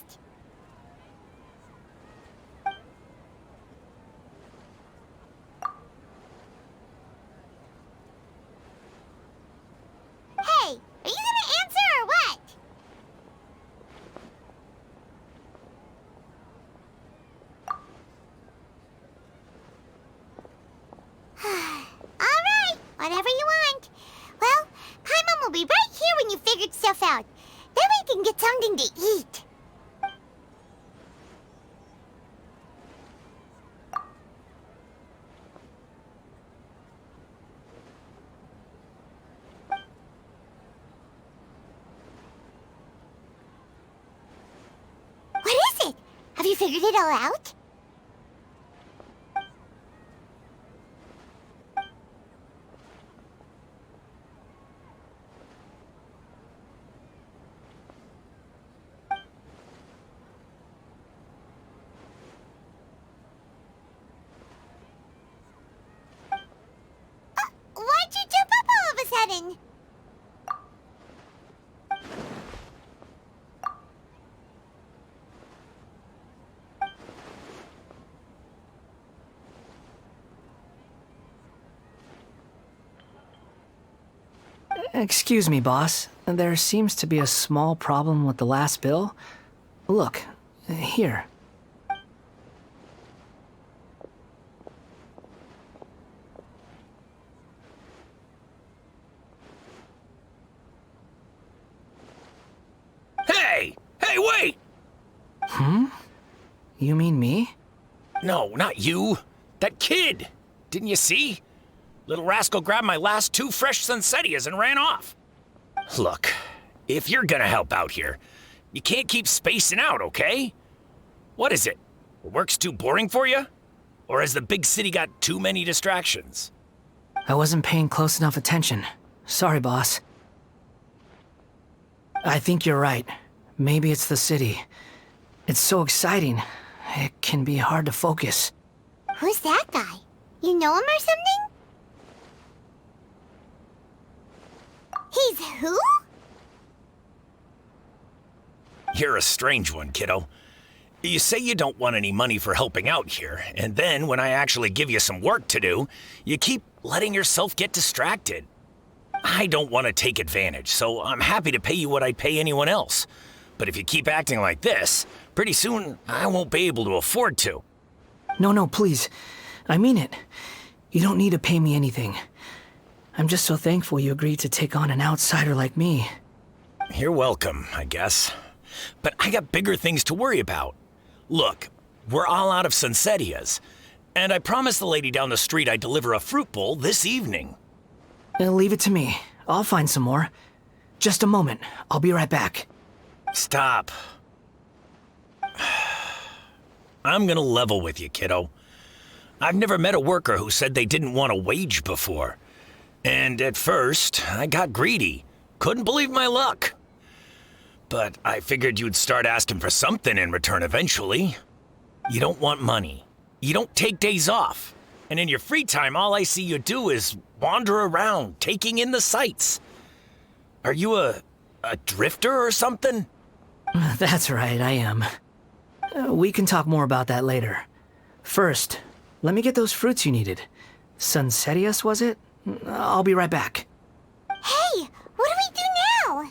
Speaker 3: Hey, are you gonna answer or what? Alright, whatever you want. Well, Paimon will be right here when you figured stuff out. Then we can get something to eat. What is it? Have you figured it all out? Why'd you jump up all of a sudden?
Speaker 4: Excuse me, boss. There seems to be a small problem with the last bill. Look, here.
Speaker 13: Hey! Hey, wait!
Speaker 4: You mean me?
Speaker 13: No, not you. That kid! Didn't you see? Little rascal grabbed my last 2 fresh Sunsettias and ran off. Look, if you're gonna help out here, you can't keep spacing out, okay? What is it? Work's too boring for you? Or has the big city got too many distractions?
Speaker 4: I wasn't paying close enough attention. Sorry, boss. I think you're right. Maybe it's the city. It's so exciting. It can be hard to focus.
Speaker 3: Who's that guy? You know him or something? He's who?
Speaker 13: You're a strange one, kiddo. You say you don't want any money for helping out here, and then when I actually give you some work to do, you keep letting yourself get distracted. I don't want to take advantage, so I'm happy to pay you what I'd pay anyone else. But if you keep acting like this, pretty soon I won't be able to afford to.
Speaker 4: No, please. I mean it. You don't need to pay me anything. I'm just so thankful you agreed to take on an outsider like me.
Speaker 13: You're welcome, I guess. But I got bigger things to worry about. Look, we're all out of Sunsettias, and I promised the lady down the street I'd deliver a fruit bowl this evening.
Speaker 4: Leave it to me. I'll find some more. Just a moment. I'll be right back.
Speaker 13: Stop. I'm gonna level with you, kiddo. I've never met a worker who said they didn't want a wage before. And at first, I got greedy. Couldn't believe my luck. But I figured you'd start asking for something in return eventually. You don't want money. You don't take days off. And in your free time, all I see you do is wander around, taking in the sights. Are you a drifter or something?
Speaker 4: That's right, I am. We can talk more about that later. First, let me get those fruits you needed. Sunsettias, was it? I'll be right back.
Speaker 3: Hey, what do we do now?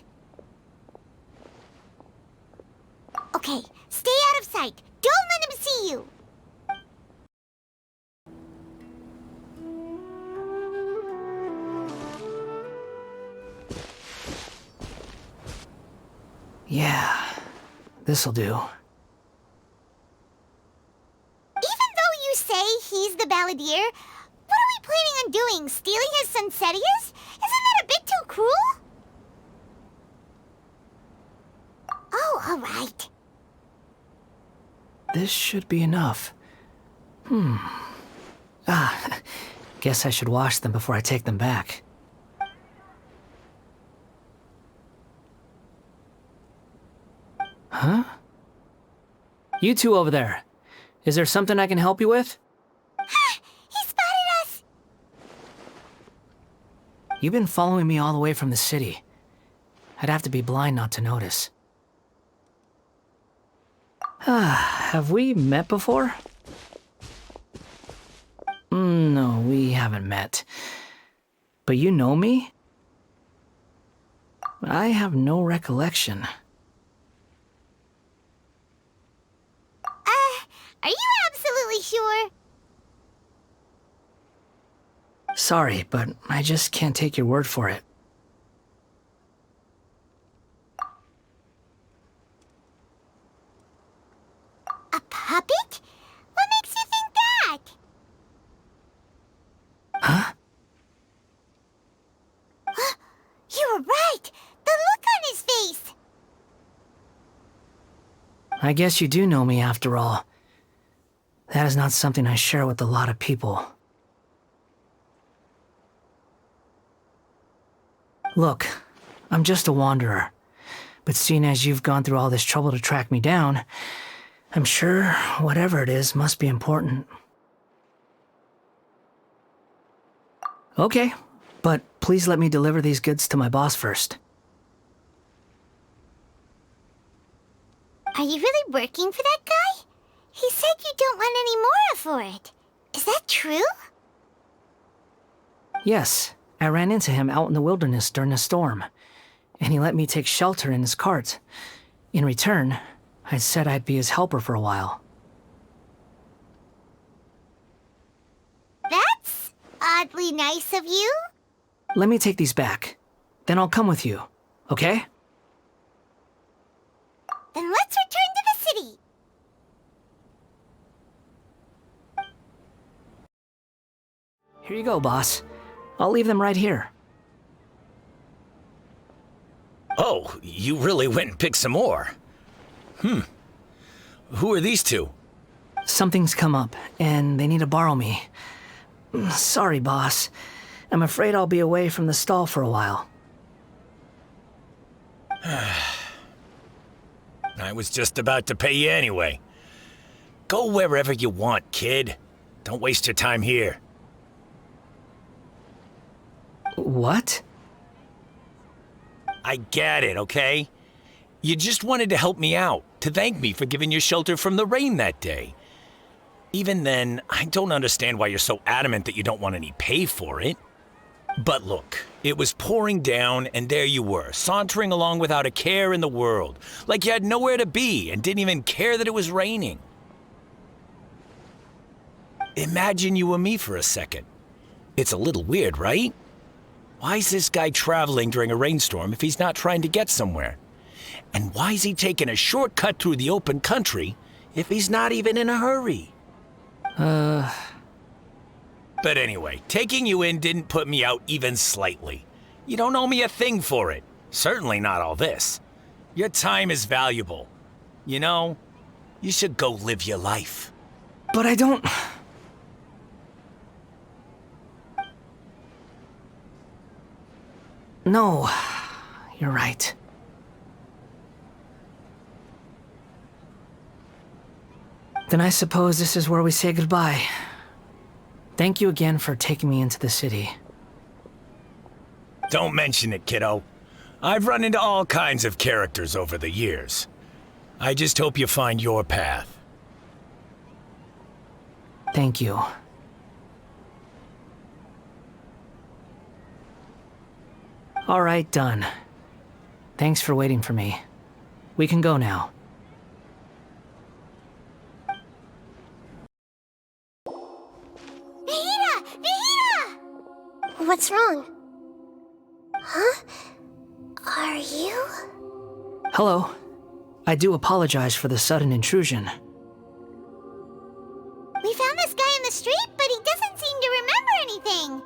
Speaker 3: Okay, stay out of sight. Don't let him see you.
Speaker 4: Yeah, this'll do.
Speaker 3: Even though you say he's the balladeer, what are we planning on doing? Stealing his Sunsettias? Isn't that a bit too cruel? Oh, all right.
Speaker 4: This should be enough. Guess I should wash them before I take them back. Huh? You two over there. Is there something I can help you with?
Speaker 3: He spotted us!
Speaker 4: You've been following me all the way from the city. I'd have to be blind not to notice. Have we met before? No, we haven't met. But you know me? I have no recollection.
Speaker 3: Are you absolutely sure?
Speaker 4: Sorry, but I just can't take your word for it.
Speaker 3: A puppet? What makes you think that?
Speaker 4: Huh?
Speaker 3: You were right! The look on his face!
Speaker 4: I guess you do know me after all. That is not something I share with a lot of people. Look, I'm just a wanderer. But seeing as you've gone through all this trouble to track me down, I'm sure whatever it is must be important. Okay, but please let me deliver these goods to my boss first.
Speaker 3: Are you really working for that guy? He said you don't want any more for it. Is that true?
Speaker 4: Yes, I ran into him out in the wilderness during a storm, and he let me take shelter in his cart. In return, I said I'd be his helper for a while.
Speaker 3: That's oddly nice of you.
Speaker 4: Let me take these back. Then I'll come with you, okay?
Speaker 3: Then let's return to the city.
Speaker 4: Here you go, boss. I'll leave them right here.
Speaker 13: Oh, you really went and picked some more. Who are these two?
Speaker 4: Something's come up, and they need to borrow me. Sorry, boss. I'm afraid I'll be away from the stall for a while.
Speaker 13: I was just about to pay you anyway. Go wherever you want, kid. Don't waste your time here.
Speaker 4: What?
Speaker 13: I get it, okay? You just wanted to help me out, to thank me for giving you shelter from the rain that day. Even then, I don't understand why you're so adamant that you don't want any pay for it. But look, it was pouring down, and there you were, sauntering along without a care in the world, like you had nowhere to be and didn't even care that it was raining. Imagine you were me for a second. It's a little weird, right? Why is this guy traveling during a rainstorm if he's not trying to get somewhere? And why is he taking a shortcut through the open country if he's not even in a hurry? But anyway, taking you in didn't put me out even slightly. You don't owe me a thing for it. Certainly not all this. Your time is valuable. You know, you should go live your life.
Speaker 4: But I don't... No, you're right. Then I suppose this is where we say goodbye. Thank you again for taking me into the city.
Speaker 13: Don't mention it, kiddo. I've run into all kinds of characters over the years. I just hope you find your path.
Speaker 4: Thank you. All right, done. Thanks for waiting for me. We can go now.
Speaker 5: What's wrong? Huh? Are you?
Speaker 4: Hello. I do apologize for the sudden intrusion.
Speaker 3: We found this guy in the street, but he doesn't seem to remember anything.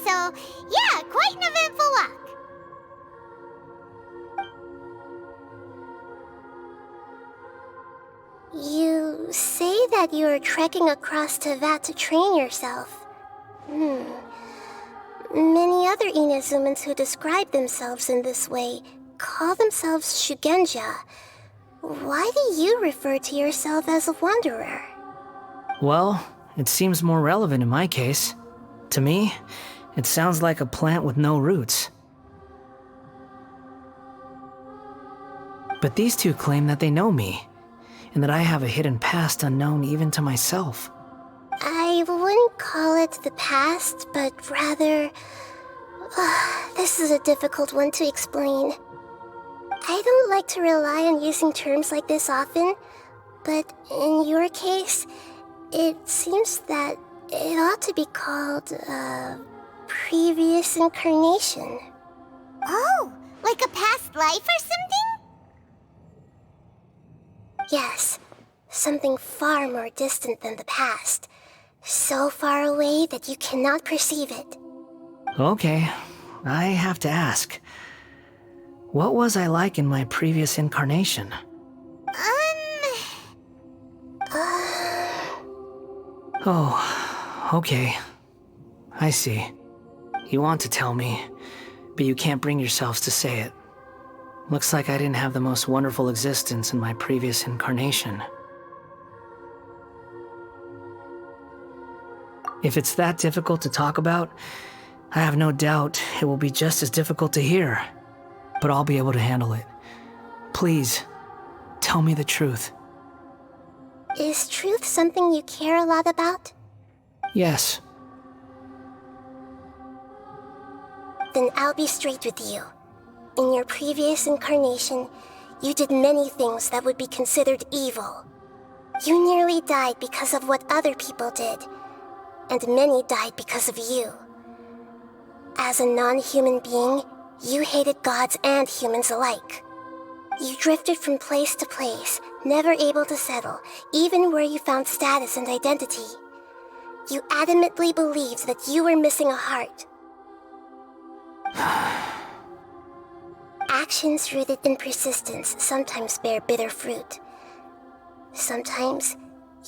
Speaker 3: So, yeah, quite an eventful walk.
Speaker 5: You say that you are trekking across Teyvat to train yourself. Many other Inazumans who describe themselves in this way call themselves Shugenja. Why do you refer to yourself as a wanderer?
Speaker 4: Well, it seems more relevant in my case. To me, it sounds like a plant with no roots. But these two claim that they know me, and that I have a hidden past unknown even to myself.
Speaker 5: I wouldn't call it the past, but rather... this is a difficult one to explain. I don't like to rely on using terms like this often, but in your case, it seems that it ought to be called, previous incarnation.
Speaker 3: Oh, like a past life or something?
Speaker 5: Yes, something far more distant than the past. So far away that you cannot perceive it.
Speaker 4: Okay, I have to ask. What was I like in my previous incarnation? Oh, okay. I see. You want to tell me, but you can't bring yourselves to say it. Looks like I didn't have the most wonderful existence in my previous incarnation. If it's that difficult to talk about, I have no doubt it will be just as difficult to hear. But I'll be able to handle it. Please, tell me the truth.
Speaker 5: Is truth something you care a lot about?
Speaker 4: Yes.
Speaker 5: Then I'll be straight with you. In your previous incarnation, you did many things that would be considered evil. You nearly died because of what other people did, and many died because of you. As a non-human being, you hated gods and humans alike. You drifted from place to place, never able to settle, even where you found status and identity. You adamantly believed that you were missing a heart. Actions rooted in persistence sometimes bear bitter fruit. Sometimes,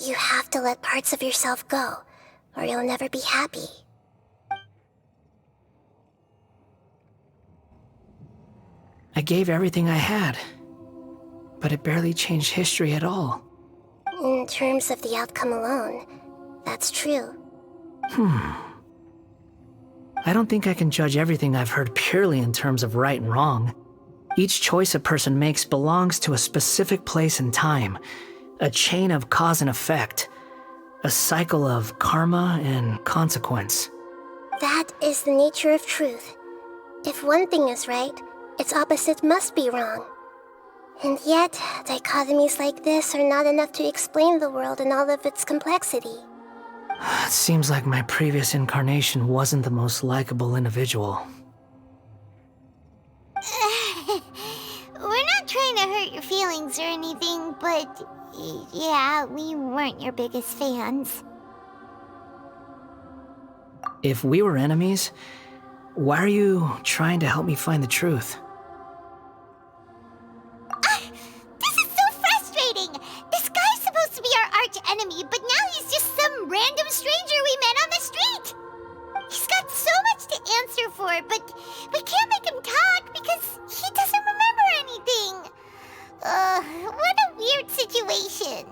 Speaker 5: you have to let parts of yourself go, or you'll never be happy.
Speaker 4: I gave everything I had, but it barely changed history at all.
Speaker 5: In terms of the outcome alone, that's true.
Speaker 4: I don't think I can judge everything I've heard purely in terms of right and wrong. Each choice a person makes belongs to a specific place and time, a chain of cause and effect, a cycle of karma and consequence.
Speaker 5: That is the nature of truth. If one thing is right, its opposite must be wrong. And yet, dichotomies like this are not enough to explain the world in all of its complexity.
Speaker 4: It seems like my previous incarnation wasn't the most likable individual.
Speaker 3: We're not trying to hurt your feelings or anything, but yeah, we weren't your biggest fans.
Speaker 4: If we were enemies, why are you trying to help me find the truth?
Speaker 3: This is so frustrating! This guy's supposed to be our arch enemy, but now he's just some random stranger we met on the street! He's got so much to answer for, but we can't make him talk because he doesn't remember anything. What a weird situation.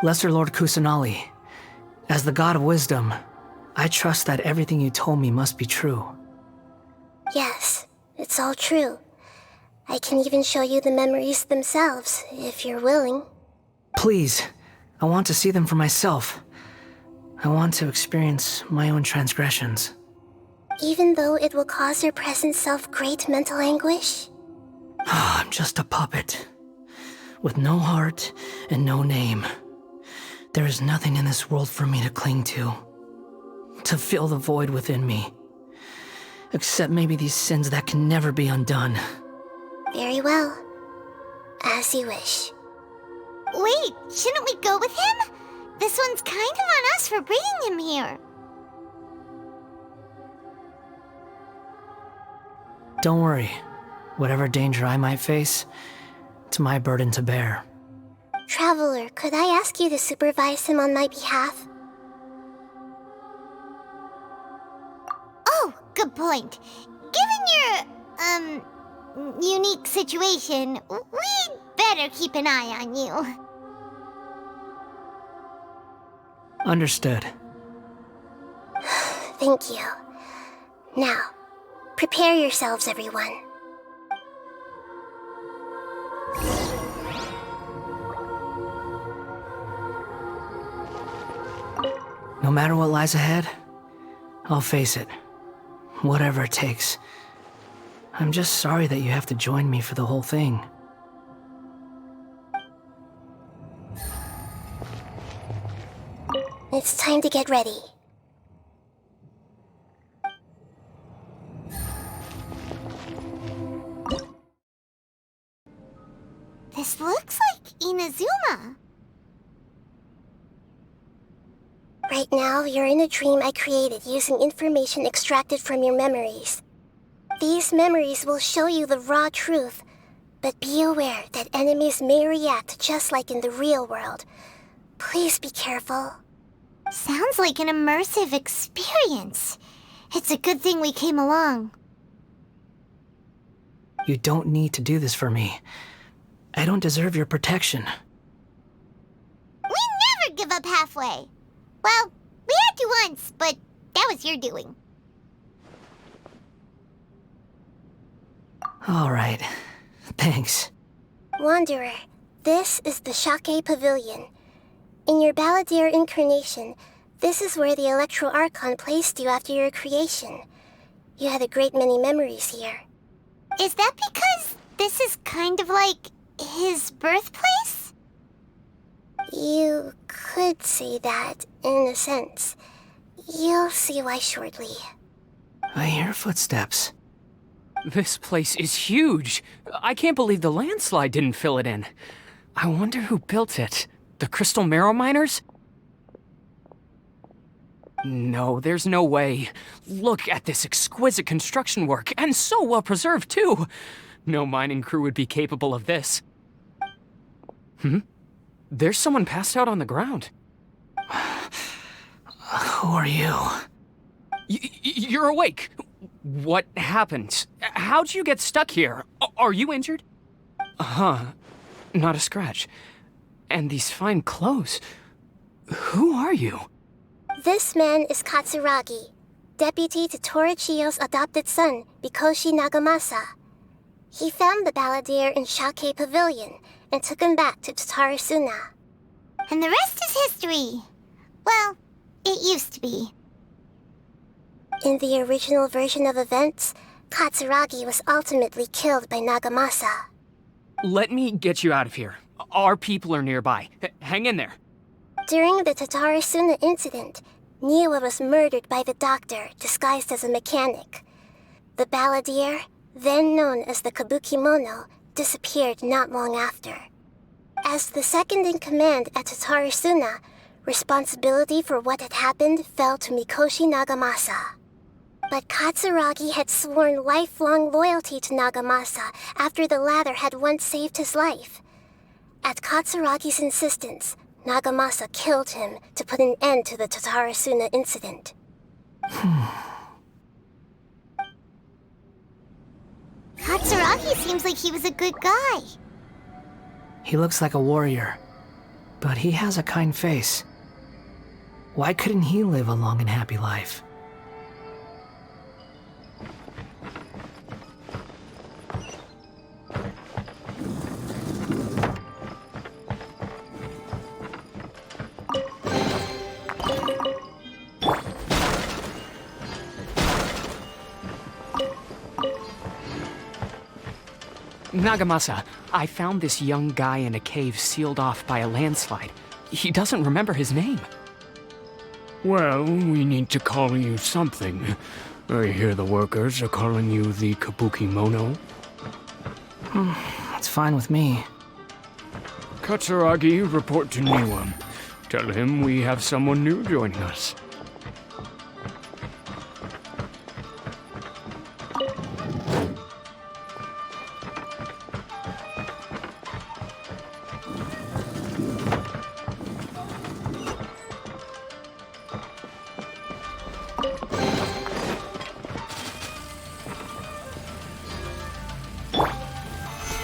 Speaker 4: Lesser Lord Kusanali, as the god of wisdom, I trust that everything you told me must be true.
Speaker 5: Yes, it's all true. I can even show you the memories themselves, if you're willing.
Speaker 4: Please, I want to see them for myself. I want to experience my own transgressions.
Speaker 5: Even though it will cause your present self great mental anguish?
Speaker 4: I'm just a puppet, with no heart and no name. There is nothing in this world for me to cling to fill the void within me. Except maybe these sins that can never be undone.
Speaker 5: Very well. As you wish.
Speaker 3: Wait, shouldn't we go with him? This one's kind of on us for bringing him here.
Speaker 4: Don't worry. Whatever danger I might face, it's my burden to bear.
Speaker 5: Traveler, could I ask you to supervise him on my behalf?
Speaker 3: Oh, good point. Given your, unique situation, we'd better keep an eye on you.
Speaker 4: Understood.
Speaker 5: Thank you. Now, prepare yourselves, everyone.
Speaker 4: No matter what lies ahead, I'll face it. Whatever it takes. I'm just sorry that you have to join me for the whole thing.
Speaker 5: It's time to get ready.
Speaker 3: This looks like Inazuma.
Speaker 5: Right now, you're in a dream I created using information extracted from your memories. These memories will show you the raw truth, but be aware that enemies may react just like in the real world. Please be careful.
Speaker 3: Sounds like an immersive experience. It's a good thing we came along.
Speaker 4: You don't need to do this for me. I don't deserve your protection.
Speaker 3: We never give up halfway. Well, we had to once, but that was your doing.
Speaker 4: All right. Thanks.
Speaker 5: Wanderer, this is the Shake Pavilion. In your Balladeer incarnation, this is where the Electro Archon placed you after your creation. You had a great many memories here.
Speaker 3: Is that because this is kind of like his birthplace?
Speaker 5: You could say that, in a sense. You'll see why shortly.
Speaker 4: I hear footsteps.
Speaker 14: This place is huge. I can't believe the landslide didn't fill it in. I wonder who built it. The Crystal Marrow Miners? No, there's no way. Look at this exquisite construction work, and so well preserved, too. No mining crew would be capable of this. There's someone passed out on the ground.
Speaker 4: Who are you?
Speaker 14: You're awake. What happened? How'd you get stuck here? Are you injured? Not a scratch. And these fine clothes. Who are you?
Speaker 5: This man is Katsuragi, deputy to Torichiyo's adopted son, Mikoshi Nagamasa. He found the balladeer in Shake Pavilion and took him back to Tatarasuna.
Speaker 3: And the rest is history. Well, it used to be.
Speaker 5: In the original version of events, Katsuragi was ultimately killed by Nagamasa.
Speaker 14: Let me get you out of here. Our people are nearby. Hang in there.
Speaker 5: During the Tatarasuna incident, Niwa was murdered by the doctor disguised as a mechanic. The balladeer, then known as the Kabukimono, disappeared not long after. As the second in command at Tatarasuna, responsibility for what had happened fell to Mikoshi Nagamasa. But Katsuragi had sworn lifelong loyalty to Nagamasa after the latter had once saved his life. At Katsuragi's insistence, Nagamasa killed him to put an end to the Tatarasuna incident.
Speaker 3: Katsuragi seems like he was a good guy.
Speaker 4: He looks like a warrior, but he has a kind face. Why couldn't he live a long and happy life?
Speaker 14: Nagamasa, I found this young guy in a cave sealed off by a landslide. He doesn't remember his name.
Speaker 15: Well, we need to call you something. I hear the workers are calling you the Kabukimono.
Speaker 4: That's fine with me.
Speaker 15: Katsuragi, report to Niwa. Tell him we have someone new joining us.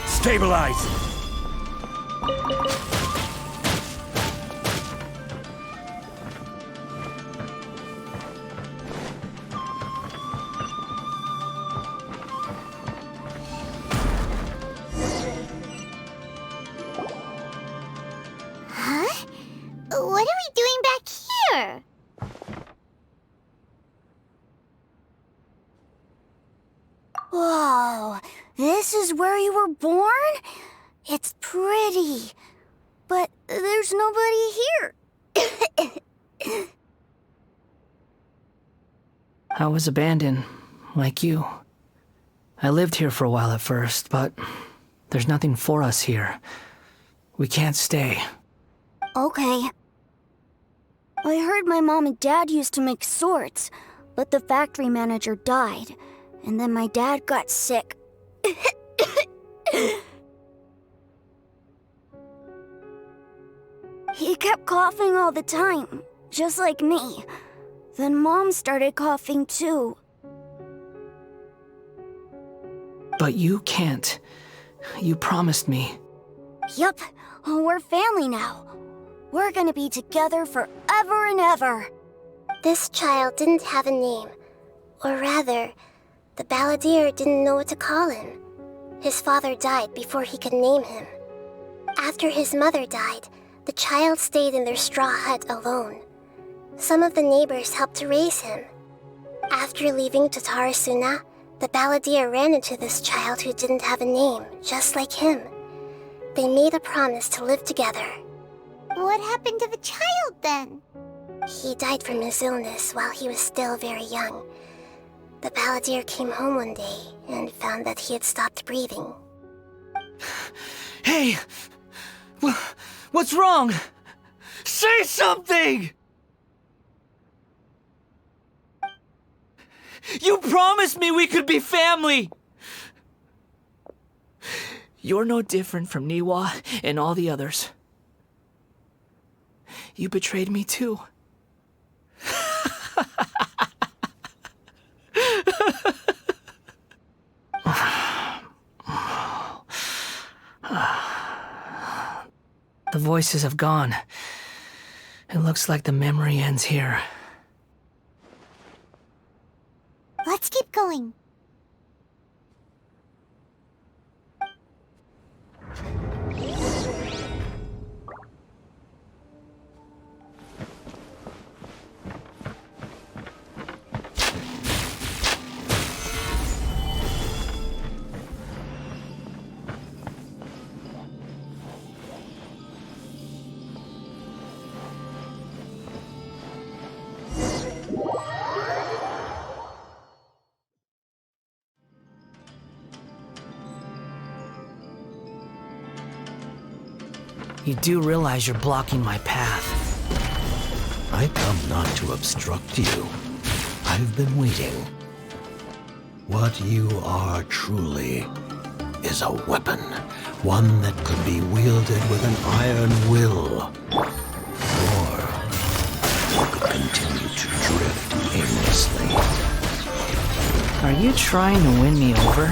Speaker 12: Stabilize!
Speaker 3: Huh? What are we doing back here? Whoa, this is where you were born? It's pretty, but there's nobody here.
Speaker 4: I was abandoned, like you. I lived here for a while at first, but there's nothing for us here. We can't stay.
Speaker 3: Okay. I heard my mom and dad used to make swords, but the factory manager died, and then my dad got sick. He kept coughing all the time, just like me. Then Mom started coughing too.
Speaker 4: But you can't. You promised me.
Speaker 3: Yup, we're family now. We're gonna be together forever and ever.
Speaker 5: This child didn't have a name. Or rather, the balladeer didn't know what to call him. His father died before he could name him. After his mother died, the child stayed in their straw hut alone. Some of the neighbors helped to raise him. After leaving Tatarasuna, the balladeer ran into this child who didn't have a name, just like him. They made a promise to live together.
Speaker 3: What happened to the child then?
Speaker 5: He died from his illness while he was still very young. The balladeer came home one day and found that he had stopped breathing.
Speaker 4: Hey! What's wrong? Say something! You promised me we could be family! You're no different from Niwa and all the others. You betrayed me too. The voices have gone. It looks like the memory ends here.
Speaker 3: Let's keep going.
Speaker 4: You do realize you're blocking my path.
Speaker 16: I come not to obstruct you. I've been waiting. What you are truly is a weapon. One that could be wielded with an iron will. Or you could continue to drift aimlessly.
Speaker 4: Are you trying to win me over?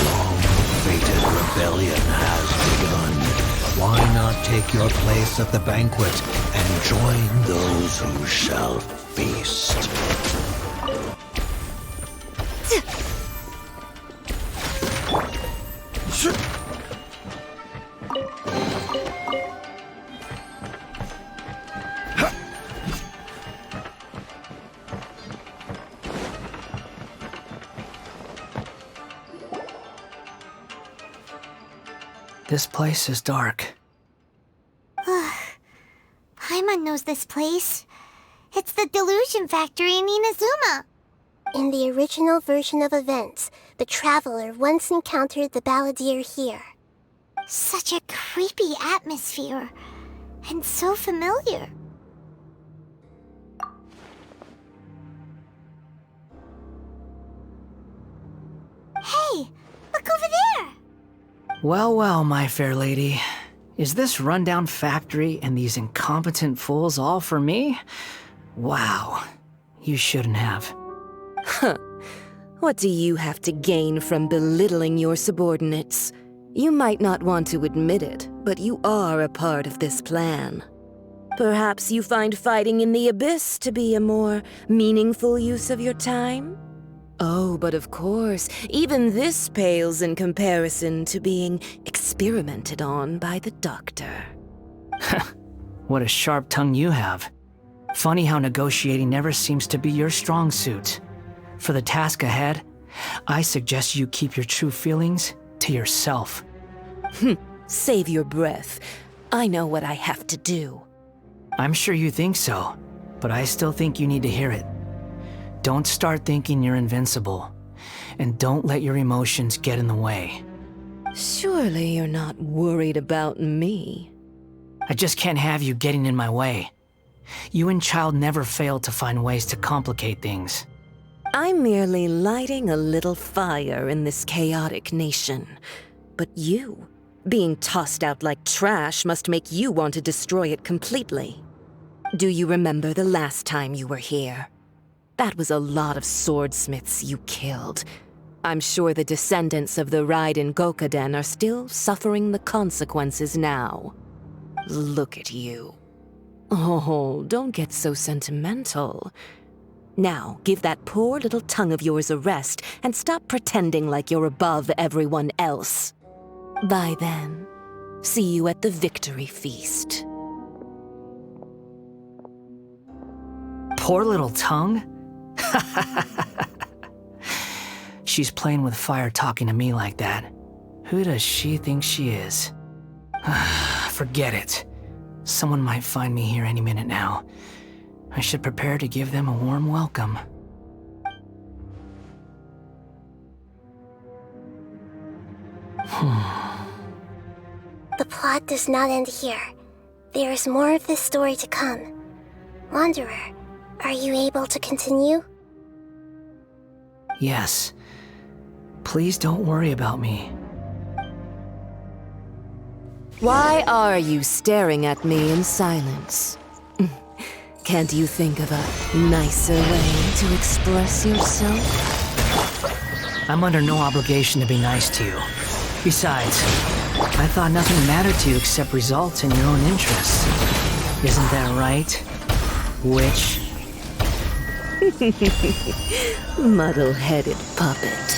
Speaker 16: Long-fated rebellion has begun. Why not take your place at the banquet and join those who shall feast?
Speaker 4: This place is dark.
Speaker 3: Paimon knows this place. It's the Delusion Factory in Inazuma.
Speaker 5: In the original version of events, the Traveler once encountered the balladeer here.
Speaker 3: Such a creepy atmosphere. And so familiar. Hey, look over there!
Speaker 4: Well, well, my fair lady. Is this rundown factory and these incompetent fools all for me? Wow. You shouldn't have.
Speaker 17: Huh. What do you have to gain from belittling your subordinates? You might not want to admit it, but you are a part of this plan. Perhaps you find fighting in the abyss to be a more meaningful use of your time? Oh, but of course, even this pales in comparison to being experimented on by the doctor.
Speaker 4: What a sharp tongue you have. Funny how negotiating never seems to be your strong suit. For the task ahead, I suggest you keep your true feelings to yourself.
Speaker 17: Save your breath. I know what I have to do.
Speaker 4: I'm sure you think so, but I still think you need to hear it. Don't start thinking you're invincible, and don't let your emotions get in the way.
Speaker 17: Surely you're not worried about me.
Speaker 4: I just can't have you getting in my way. You and Child never fail to find ways to complicate things.
Speaker 17: I'm merely lighting a little fire in this chaotic nation. But you, being tossed out like trash, must make you want to destroy it completely. Do you remember the last time you were here? That was a lot of swordsmiths you killed. I'm sure the descendants of the Raiden Gokaden are still suffering the consequences now. Look at you. Oh, don't get so sentimental. Now, give that poor little tongue of yours a rest and stop pretending like you're above everyone else. Bye then. See you at the victory feast.
Speaker 4: Poor little tongue? She's playing with fire talking to me like that. Who does she think she is? Forget it. Someone might find me here any minute now. I should prepare to give them a warm welcome.
Speaker 5: The plot does not end here. There is more of this story to come. Wanderer, are you able to continue?
Speaker 4: Yes. Please don't worry about me.
Speaker 17: Why are you staring at me in silence? Can't you think of a nicer way to express yourself?
Speaker 4: I'm under no obligation to be nice to you. Besides, I thought nothing mattered to you except results and your own interests. Isn't that right, witch?
Speaker 17: Muddle-headed puppet.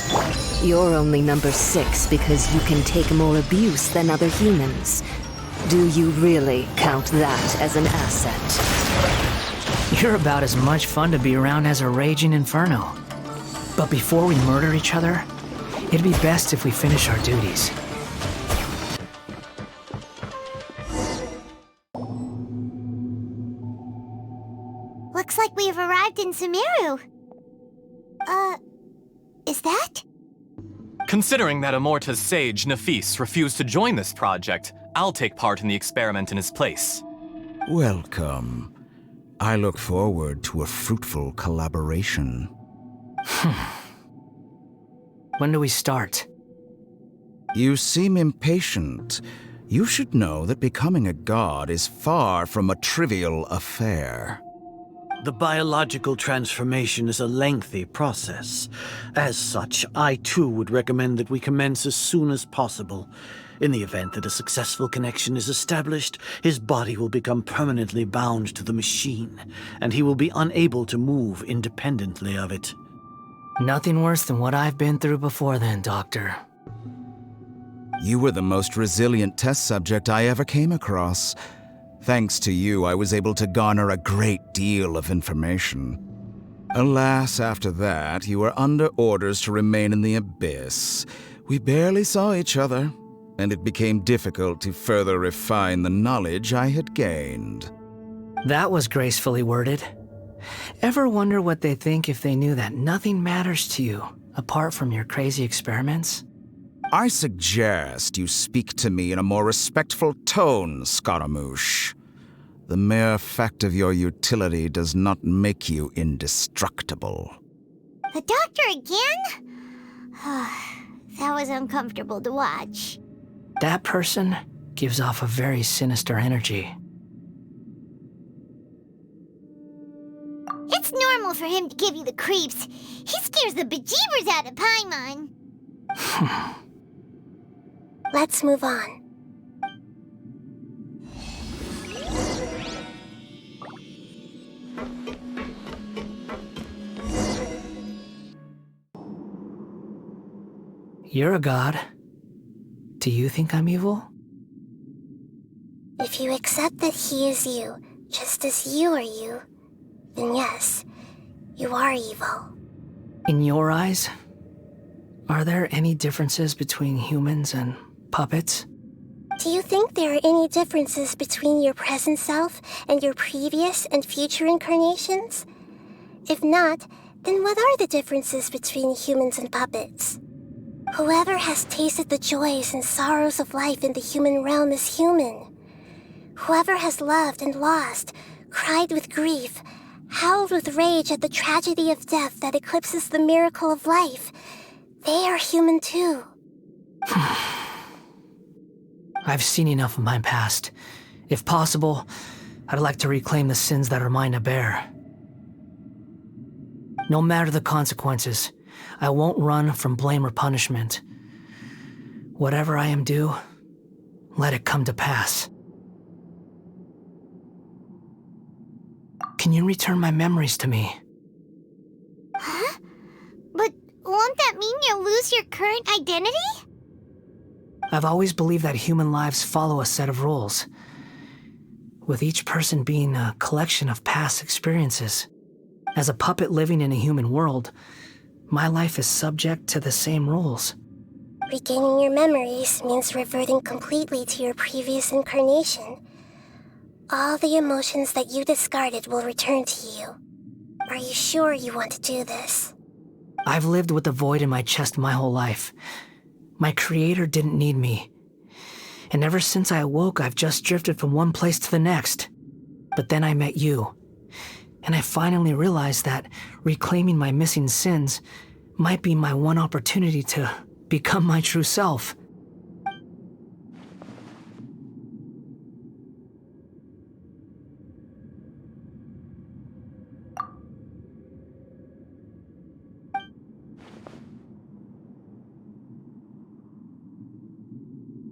Speaker 17: You're only number 6 because you can take more abuse than other humans. Do you really count that as an asset?
Speaker 4: You're about as much fun to be around as a raging inferno. But before we murder each other, it'd be best if we finish our duties.
Speaker 3: Looks like we have arrived in Sumeru. Is that?
Speaker 6: Considering that Amorta's sage, Nafis, refused to join this project, I'll take part in the experiment in his place.
Speaker 8: Welcome. I look forward to a fruitful collaboration.
Speaker 4: When do we start?
Speaker 8: You seem impatient. You should know that becoming a god is far from a trivial affair.
Speaker 18: The biological transformation is a lengthy process. As such, I too would recommend that we commence as soon as possible. In the event that a successful connection is established, his body will become permanently bound to the machine, and he will be unable to move independently of it.
Speaker 4: Nothing worse than what I've been through before then, Doctor.
Speaker 8: You were the most resilient test subject I ever came across. Thanks to you, I was able to garner a great deal of information. Alas, after that, you were under orders to remain in the abyss. We barely saw each other, and it became difficult to further refine the knowledge I had gained.
Speaker 4: That was gracefully worded. Ever wonder what they think if they knew that nothing matters to you, apart from your crazy experiments?
Speaker 8: I suggest you speak to me in a more respectful tone, Scaramouche. The mere fact of your utility does not make you indestructible.
Speaker 3: The doctor again? That was uncomfortable to watch.
Speaker 4: That person gives off a very sinister energy.
Speaker 3: It's normal for him to give you the creeps. He scares the bejeebers out of Paimon.
Speaker 5: Let's move on.
Speaker 4: You're a god. Do you think I'm evil?
Speaker 5: If you accept that he is you, just as you are you, then yes, you are evil.
Speaker 4: In your eyes, are there any differences between humans and puppets?
Speaker 5: Do you think there are any differences between your present self and your previous and future incarnations? If not, then what are the differences between humans and puppets? Whoever has tasted the joys and sorrows of life in the human realm is human. Whoever has loved and lost, cried with grief, howled with rage at the tragedy of death that eclipses the miracle of life, they are human too.
Speaker 4: I've seen enough of my past. If possible, I'd like to reclaim the sins that are mine to bear. No matter the consequences, I won't run from blame or punishment. Whatever I am due, let it come to pass. Can you return my memories to me?
Speaker 3: Huh? But won't that mean you'll lose your current identity?
Speaker 4: I've always believed that human lives follow a set of rules, with each person being a collection of past experiences. As a puppet living in a human world, my life is subject to the same rules.
Speaker 5: Regaining your memories means reverting completely to your previous incarnation. All the emotions that you discarded will return to you. Are you sure you want to do this?
Speaker 4: I've lived with the void in my chest my whole life. My creator didn't need me. And ever since I awoke, I've just drifted from one place to the next. But then I met you. And I finally realized that reclaiming my missing sins might be my one opportunity to become my true self.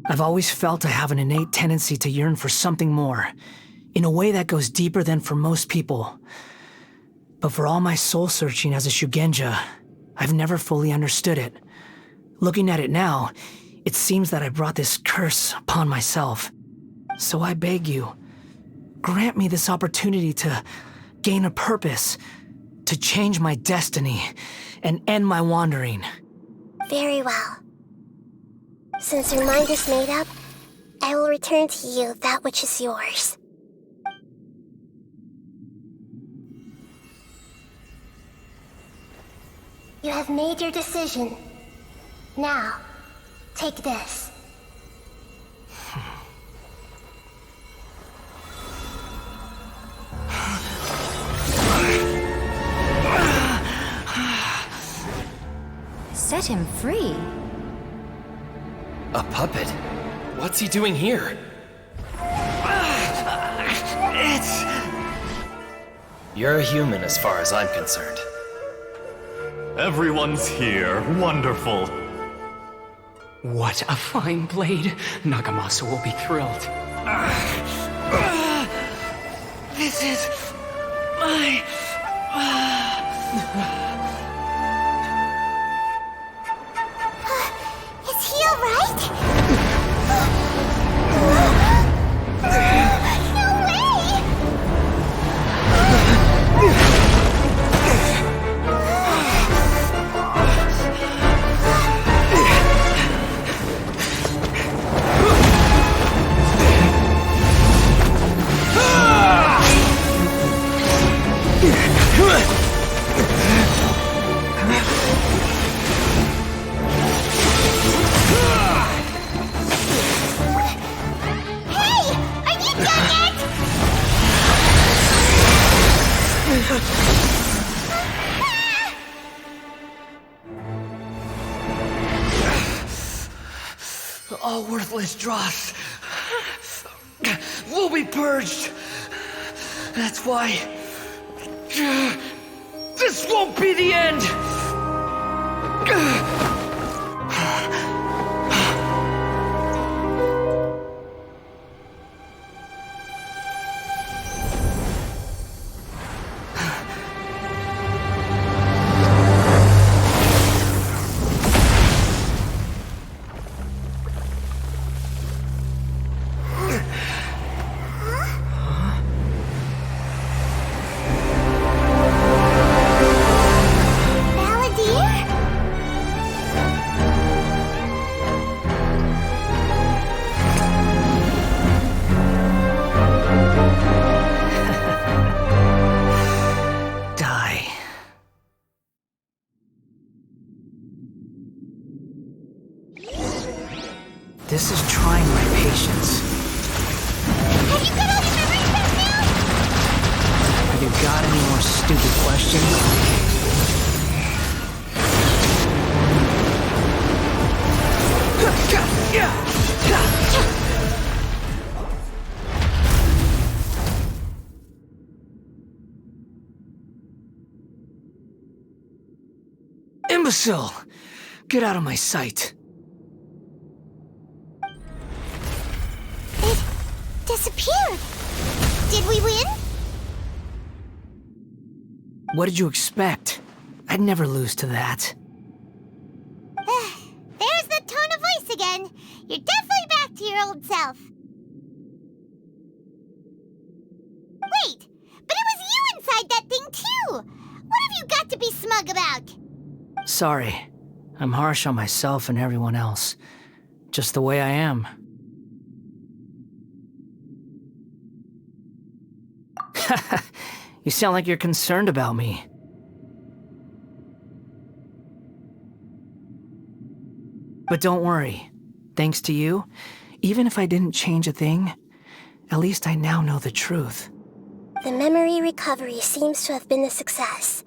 Speaker 4: I've always felt I have an innate tendency to yearn for something more, in a way that goes deeper than for most people. But for all my soul-searching as a Shugenja, I've never fully understood it. Looking at it now, it seems that I brought this curse upon myself. So I beg you, grant me this opportunity to gain a purpose, to change my destiny, and end my wandering.
Speaker 5: Very well. Since your mind is made up, I will return to you that which is yours. You have made your decision. Now, take this.
Speaker 19: Set him free.
Speaker 7: A puppet? What's he doing here? You're a human as far as I'm concerned.
Speaker 6: Everyone's here. Wonderful.
Speaker 14: What a fine blade. Nagamasa will be thrilled.
Speaker 4: This is my...
Speaker 3: Is he alright? No way!
Speaker 4: All worthless dross will be purged. That's why this won't be the end. This is trying my patience.
Speaker 3: Have you got all your memories back now?
Speaker 4: Have you got any more stupid questions? Imbecile! Get out of my sight.
Speaker 3: It disappeared. Did we win?
Speaker 4: What did you expect? I'd never lose to that.
Speaker 3: There's the tone of voice again. You're definitely back to your old self. Wait, but it was you inside that thing too! What have you got to be smug about?
Speaker 4: Sorry. I'm harsh on myself and everyone else. Just the way I am. You sound like you're concerned about me. But don't worry. Thanks to you, even if I didn't change a thing, at least I now know the truth.
Speaker 5: The memory recovery seems to have been a success.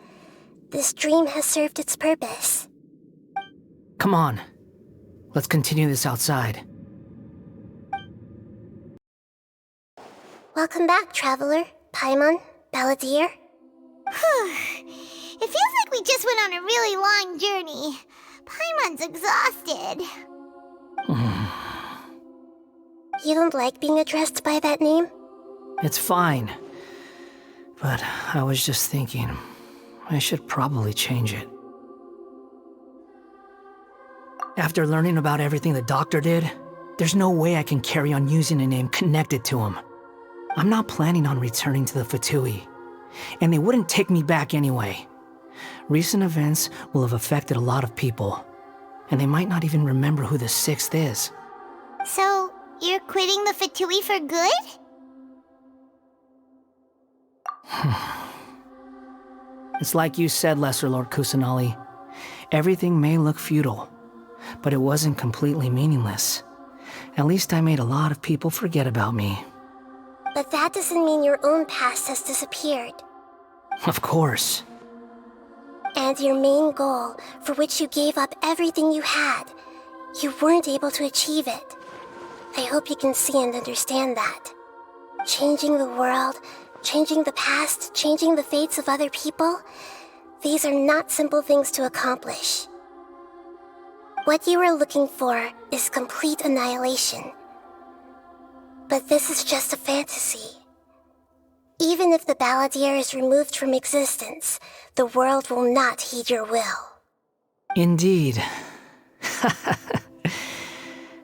Speaker 5: This dream has served its purpose.
Speaker 4: Come on. Let's continue this outside.
Speaker 5: Welcome back, Traveler, Paimon, Balladeer.
Speaker 3: It feels like we just went on a really long journey. Paimon's exhausted.
Speaker 5: You don't like being addressed by that name?
Speaker 4: It's fine. But I was just thinking, I should probably change it. After learning about everything the doctor did, there's no way I can carry on using a name connected to him. I'm not planning on returning to the Fatui, and they wouldn't take me back anyway. Recent events will have affected a lot of people, and they might not even remember who the Sixth is.
Speaker 3: So, you're quitting the Fatui for good?
Speaker 4: It's like you said, Lesser Lord Kusanali. Everything may look futile, but it wasn't completely meaningless. At least I made a lot of people forget about me.
Speaker 5: But that doesn't mean your own past has disappeared.
Speaker 4: Of course.
Speaker 5: And your main goal, for which you gave up everything you had, you weren't able to achieve it. I hope you can see and understand that. Changing the world, changing the past, changing the fates of other people, these are not simple things to accomplish. What you are looking for is complete annihilation. But this is just a fantasy. Even if the Balladeer is removed from existence, the world will not heed your will.
Speaker 4: Indeed.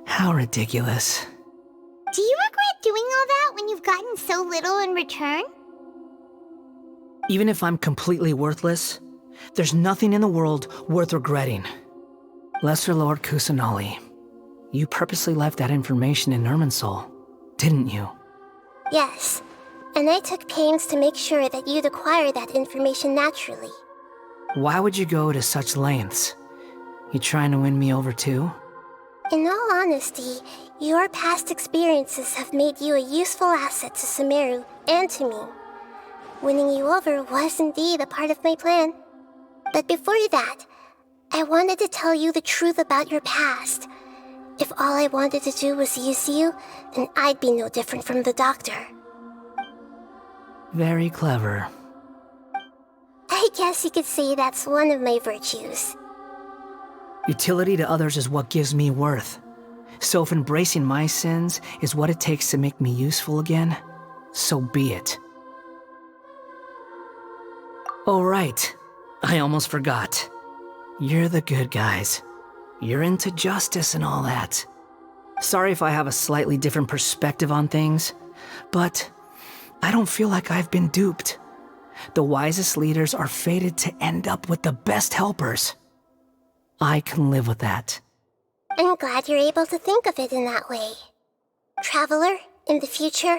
Speaker 4: How ridiculous.
Speaker 3: Do you regret doing all that when you've gotten so little in return?
Speaker 4: Even if I'm completely worthless, there's nothing in the world worth regretting. Lesser Lord Kusanali, you purposely left that information in Irminsul, didn't you?
Speaker 5: Yes, and I took pains to make sure that you'd acquire that information naturally.
Speaker 4: Why would you go to such lengths? You trying to win me over too?
Speaker 5: In all honesty, your past experiences have made you a useful asset to Sumeru and to me. Winning you over was indeed a part of my plan. But before that, I wanted to tell you the truth about your past. If all I wanted to do was use you, then I'd be no different from the doctor.
Speaker 4: Very clever.
Speaker 5: I guess you could say that's one of my virtues.
Speaker 4: Utility to others is what gives me worth. So if embracing my sins is what it takes to make me useful again, so be it. Oh right, I almost forgot. You're the good guys. You're into justice and all that. Sorry if I have a slightly different perspective on things, but I don't feel like I've been duped. The wisest leaders are fated to end up with the best helpers. I can live with that.
Speaker 5: I'm glad you're able to think of it in that way. Traveler, in the future,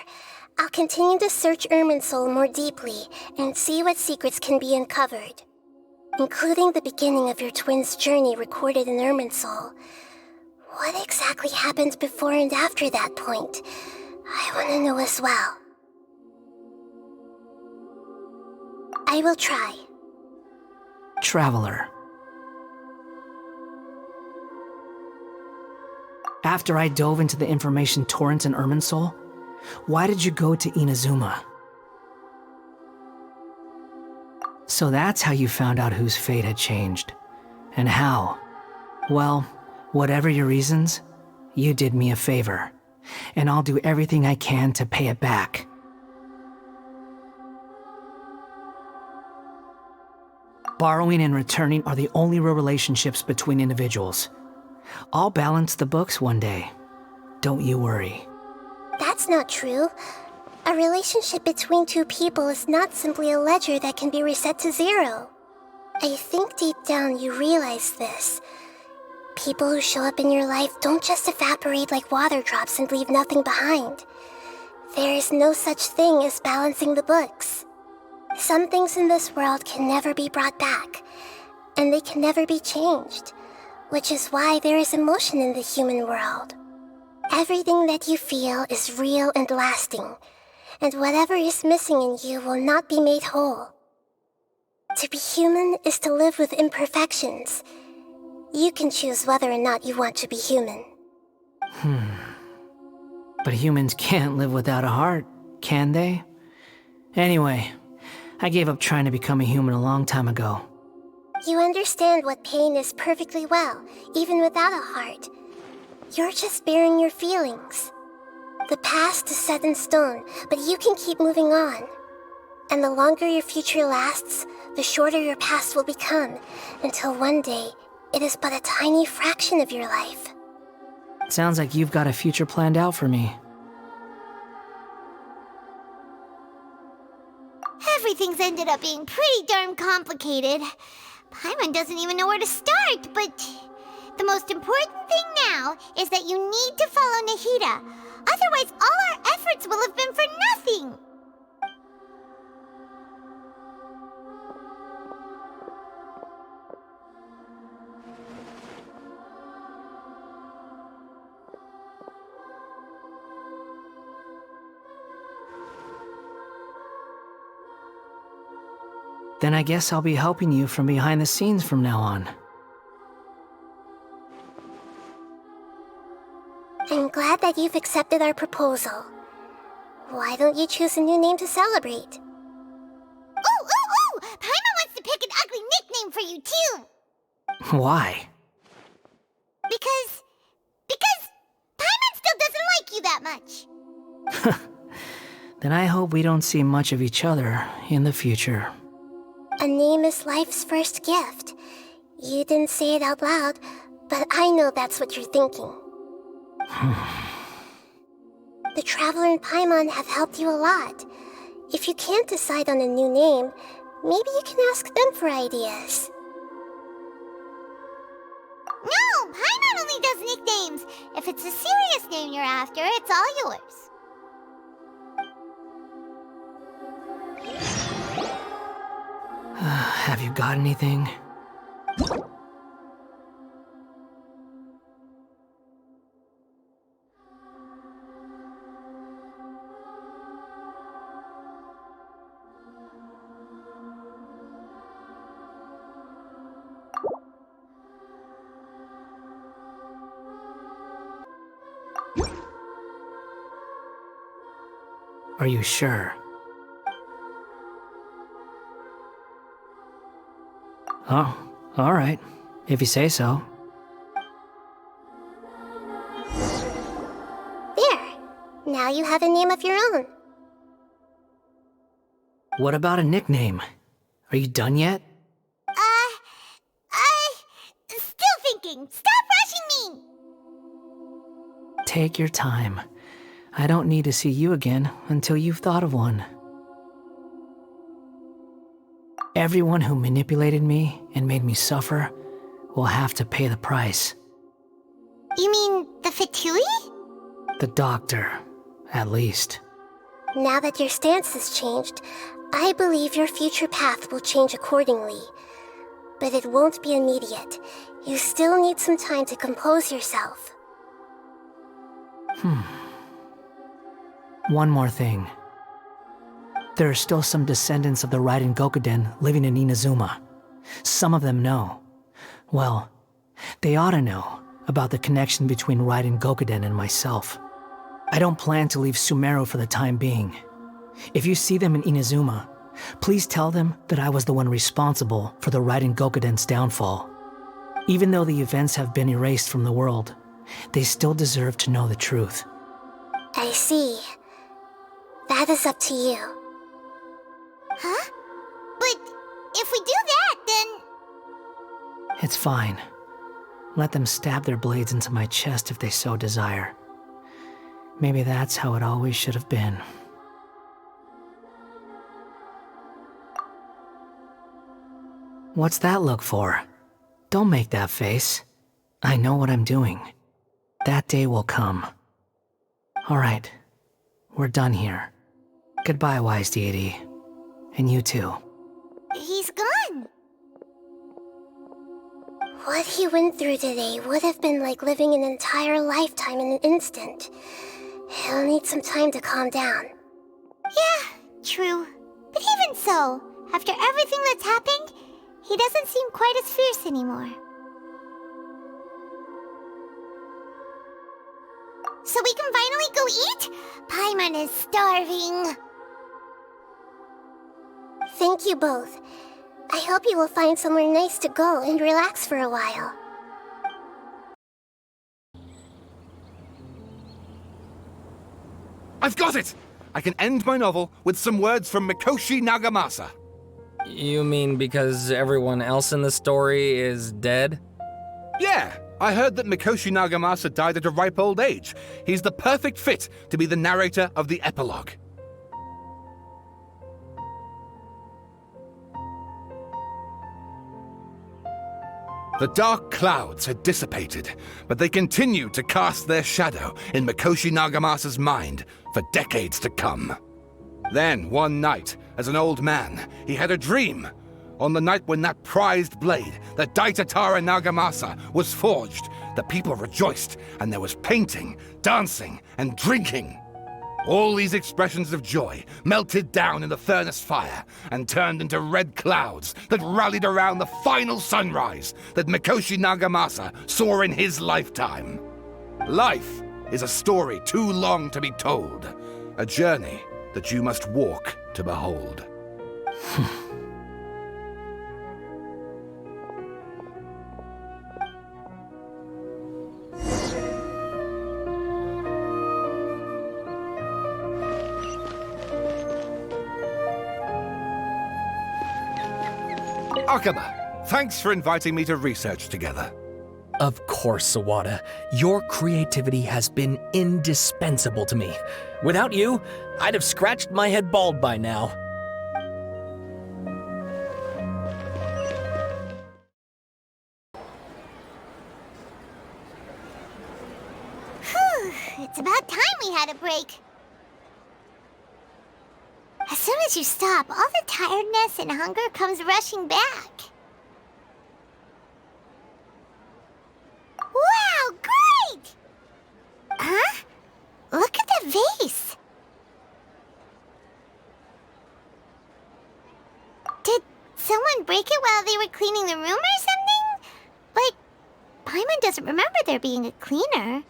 Speaker 5: I'll continue to search Irminsul more deeply and see what secrets can be uncovered, including the beginning of your twins' journey recorded in Irminsul. What exactly happened before and after that point? I want to know as well. I will try.
Speaker 4: Traveler. After I dove into the information torrent in Irminsul, why did you go to Inazuma? So that's how you found out whose fate had changed. And how? Well, whatever your reasons, you did me a favor. And I'll do everything I can to pay it back. Borrowing and returning are the only real relationships between individuals. I'll balance the books one day. Don't you worry.
Speaker 5: That's not true. A relationship between two people is not simply a ledger that can be reset to zero. I think deep down you realize this. People who show up in your life don't just evaporate like water drops and leave nothing behind. There is no such thing as balancing the books. Some things in this world can never be brought back, and they can never be changed, which is why there is emotion in the human world. Everything that you feel is real and lasting, and whatever is missing in you will not be made whole. To be human is to live with imperfections. You can choose whether or not you want to be human.
Speaker 4: But humans can't live without a heart, can they? Anyway, I gave up trying to become a human a long time ago.
Speaker 5: You understand what pain is perfectly well, even without a heart. You're just bearing your feelings. The past is set in stone, but you can keep moving on. And the longer your future lasts, the shorter your past will become, until one day, it is but a tiny fraction of your life.
Speaker 4: Sounds like you've got a future planned out for me.
Speaker 3: Everything's ended up being pretty darn complicated. Paimon doesn't even know where to start, but the most important thing now is that you need to follow Nahida. Otherwise, all our efforts will have been for nothing.
Speaker 4: Then I guess I'll be helping you from behind the scenes from now on.
Speaker 5: I'm glad that you've accepted our proposal. Why don't you choose a new name to celebrate?
Speaker 3: Ooh! Paimon wants to pick an ugly nickname for you, too!
Speaker 4: Why?
Speaker 3: Because Paimon still doesn't like you that much.
Speaker 4: Then I hope we don't see much of each other in the future.
Speaker 5: A name is life's first gift. You didn't say it out loud, but I know that's what you're thinking. The Traveler and Paimon have helped you a lot. If you can't decide on a new name, maybe you can ask them for ideas.
Speaker 3: No, Paimon only does nicknames. If it's a serious name you're after, it's all yours.
Speaker 4: Have you got anything? Are you sure? Oh, all right. If you say so.
Speaker 5: There. Now you have a name of your own.
Speaker 4: What about a nickname? Are you done yet?
Speaker 3: Still thinking. Stop rushing me!
Speaker 4: Take your time. I don't need to see you again until you've thought of one. Everyone who manipulated me and made me suffer will have to pay the price.
Speaker 3: You mean the Fatui?
Speaker 4: The doctor, at least.
Speaker 5: Now that your stance has changed, I believe your future path will change accordingly. But it won't be immediate. You still need some time to compose yourself.
Speaker 4: One more thing. There are still some descendants of the Raiden Gokuden living in Inazuma. Some of them know. Well, they ought to know about the connection between Raiden Gokuden and myself. I don't plan to leave Sumeru for the time being. If you see them in Inazuma, please tell them that I was the one responsible for the Raiden Gokuden's downfall. Even though the events have been erased from the world, they still deserve to know the truth.
Speaker 5: I see. That is up to you.
Speaker 3: Huh? But if we do that, then...
Speaker 4: It's fine. Let them stab their blades into my chest if they so desire. Maybe that's how it always should have been. What's that look for? Don't make that face. I know what I'm doing. That day will come. Alright, we're done here. Goodbye, wise deity. And you too.
Speaker 3: He's gone.
Speaker 5: What he went through today would have been like living an entire lifetime in an instant. He'll need some time to calm down.
Speaker 3: Yeah, true. But even so, after everything that's happened, he doesn't seem quite as fierce anymore. So we can finally go eat? Paimon is starving.
Speaker 5: Thank you both. I hope you will find somewhere nice to go and relax for a while.
Speaker 2: I've got it! I can end my novel with some words from Mikoshi Nagamasa.
Speaker 1: You mean because everyone else in the story is dead?
Speaker 2: Yeah, I heard that Mikoshi Nagamasa died at a ripe old age. He's the perfect fit to be the narrator of the epilogue. The dark clouds had dissipated, but they continued to cast their shadow in Mikoshi Nagamasa's mind for decades to come. Then, one night, as an old man, he had a dream. On the night when that prized blade, the Daitatara Nagamasa, was forged, the people rejoiced, and there was painting, dancing, and drinking. All these expressions of joy melted down in the furnace fire and turned into red clouds that rallied around the final sunrise that Mikoshi Nagamasa saw in his lifetime. Life is a story too long to be told, a journey that you must walk to behold. Akaba, thanks for inviting me to research together.
Speaker 1: Of course, Sawada. Your creativity has been indispensable to me. Without you, I'd have scratched my head bald by now.
Speaker 3: Whew, it's about time we had a break. As soon as you stop, all the tiredness and hunger comes rushing back. Wow, great! Huh? Look at the vase. Did someone break it while they were cleaning the room or something? But Paimon doesn't remember there being a cleaner.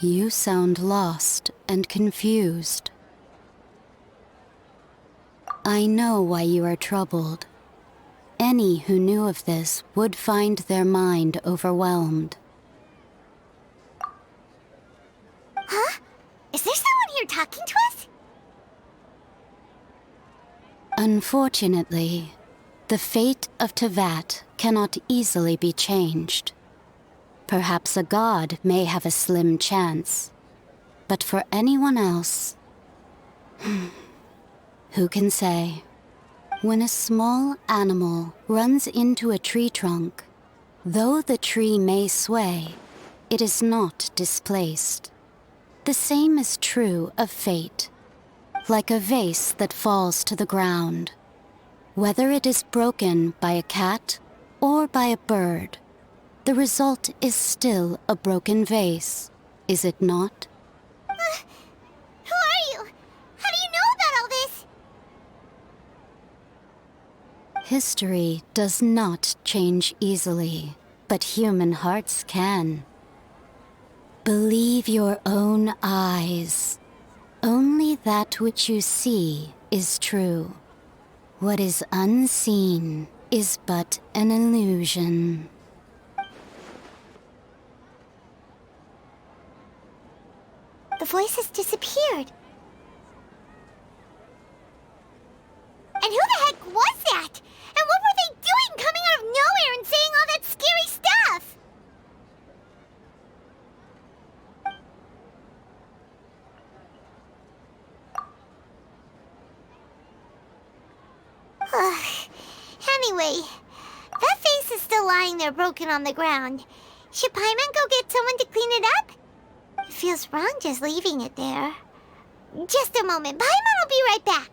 Speaker 19: You sound lost and confused. I know why you are troubled. Any who knew of this would find their mind overwhelmed.
Speaker 3: Huh? Is there someone here talking to us?
Speaker 19: Unfortunately, the fate of Tevat cannot easily be changed. Perhaps a god may have a slim chance, but for anyone else, who can say? When a small animal runs into a tree trunk, though the tree may sway, it is not displaced. The same is true of fate, like a vase that falls to the ground. Whether it is broken by a cat or by a bird, the result is still a broken vase, is it not?
Speaker 3: Who are you? How do you know about all this?
Speaker 19: History does not change easily, but human hearts can. Believe your own eyes. Only that which you see is true. What is unseen is but an illusion.
Speaker 3: The voice has disappeared. And who the heck was that? And what were they doing coming out of nowhere and saying Anyway, that face is still lying there broken on the ground. Should Paimon go get someone to clean it up? It feels wrong just leaving it there. Just a moment. Paimon will be right back.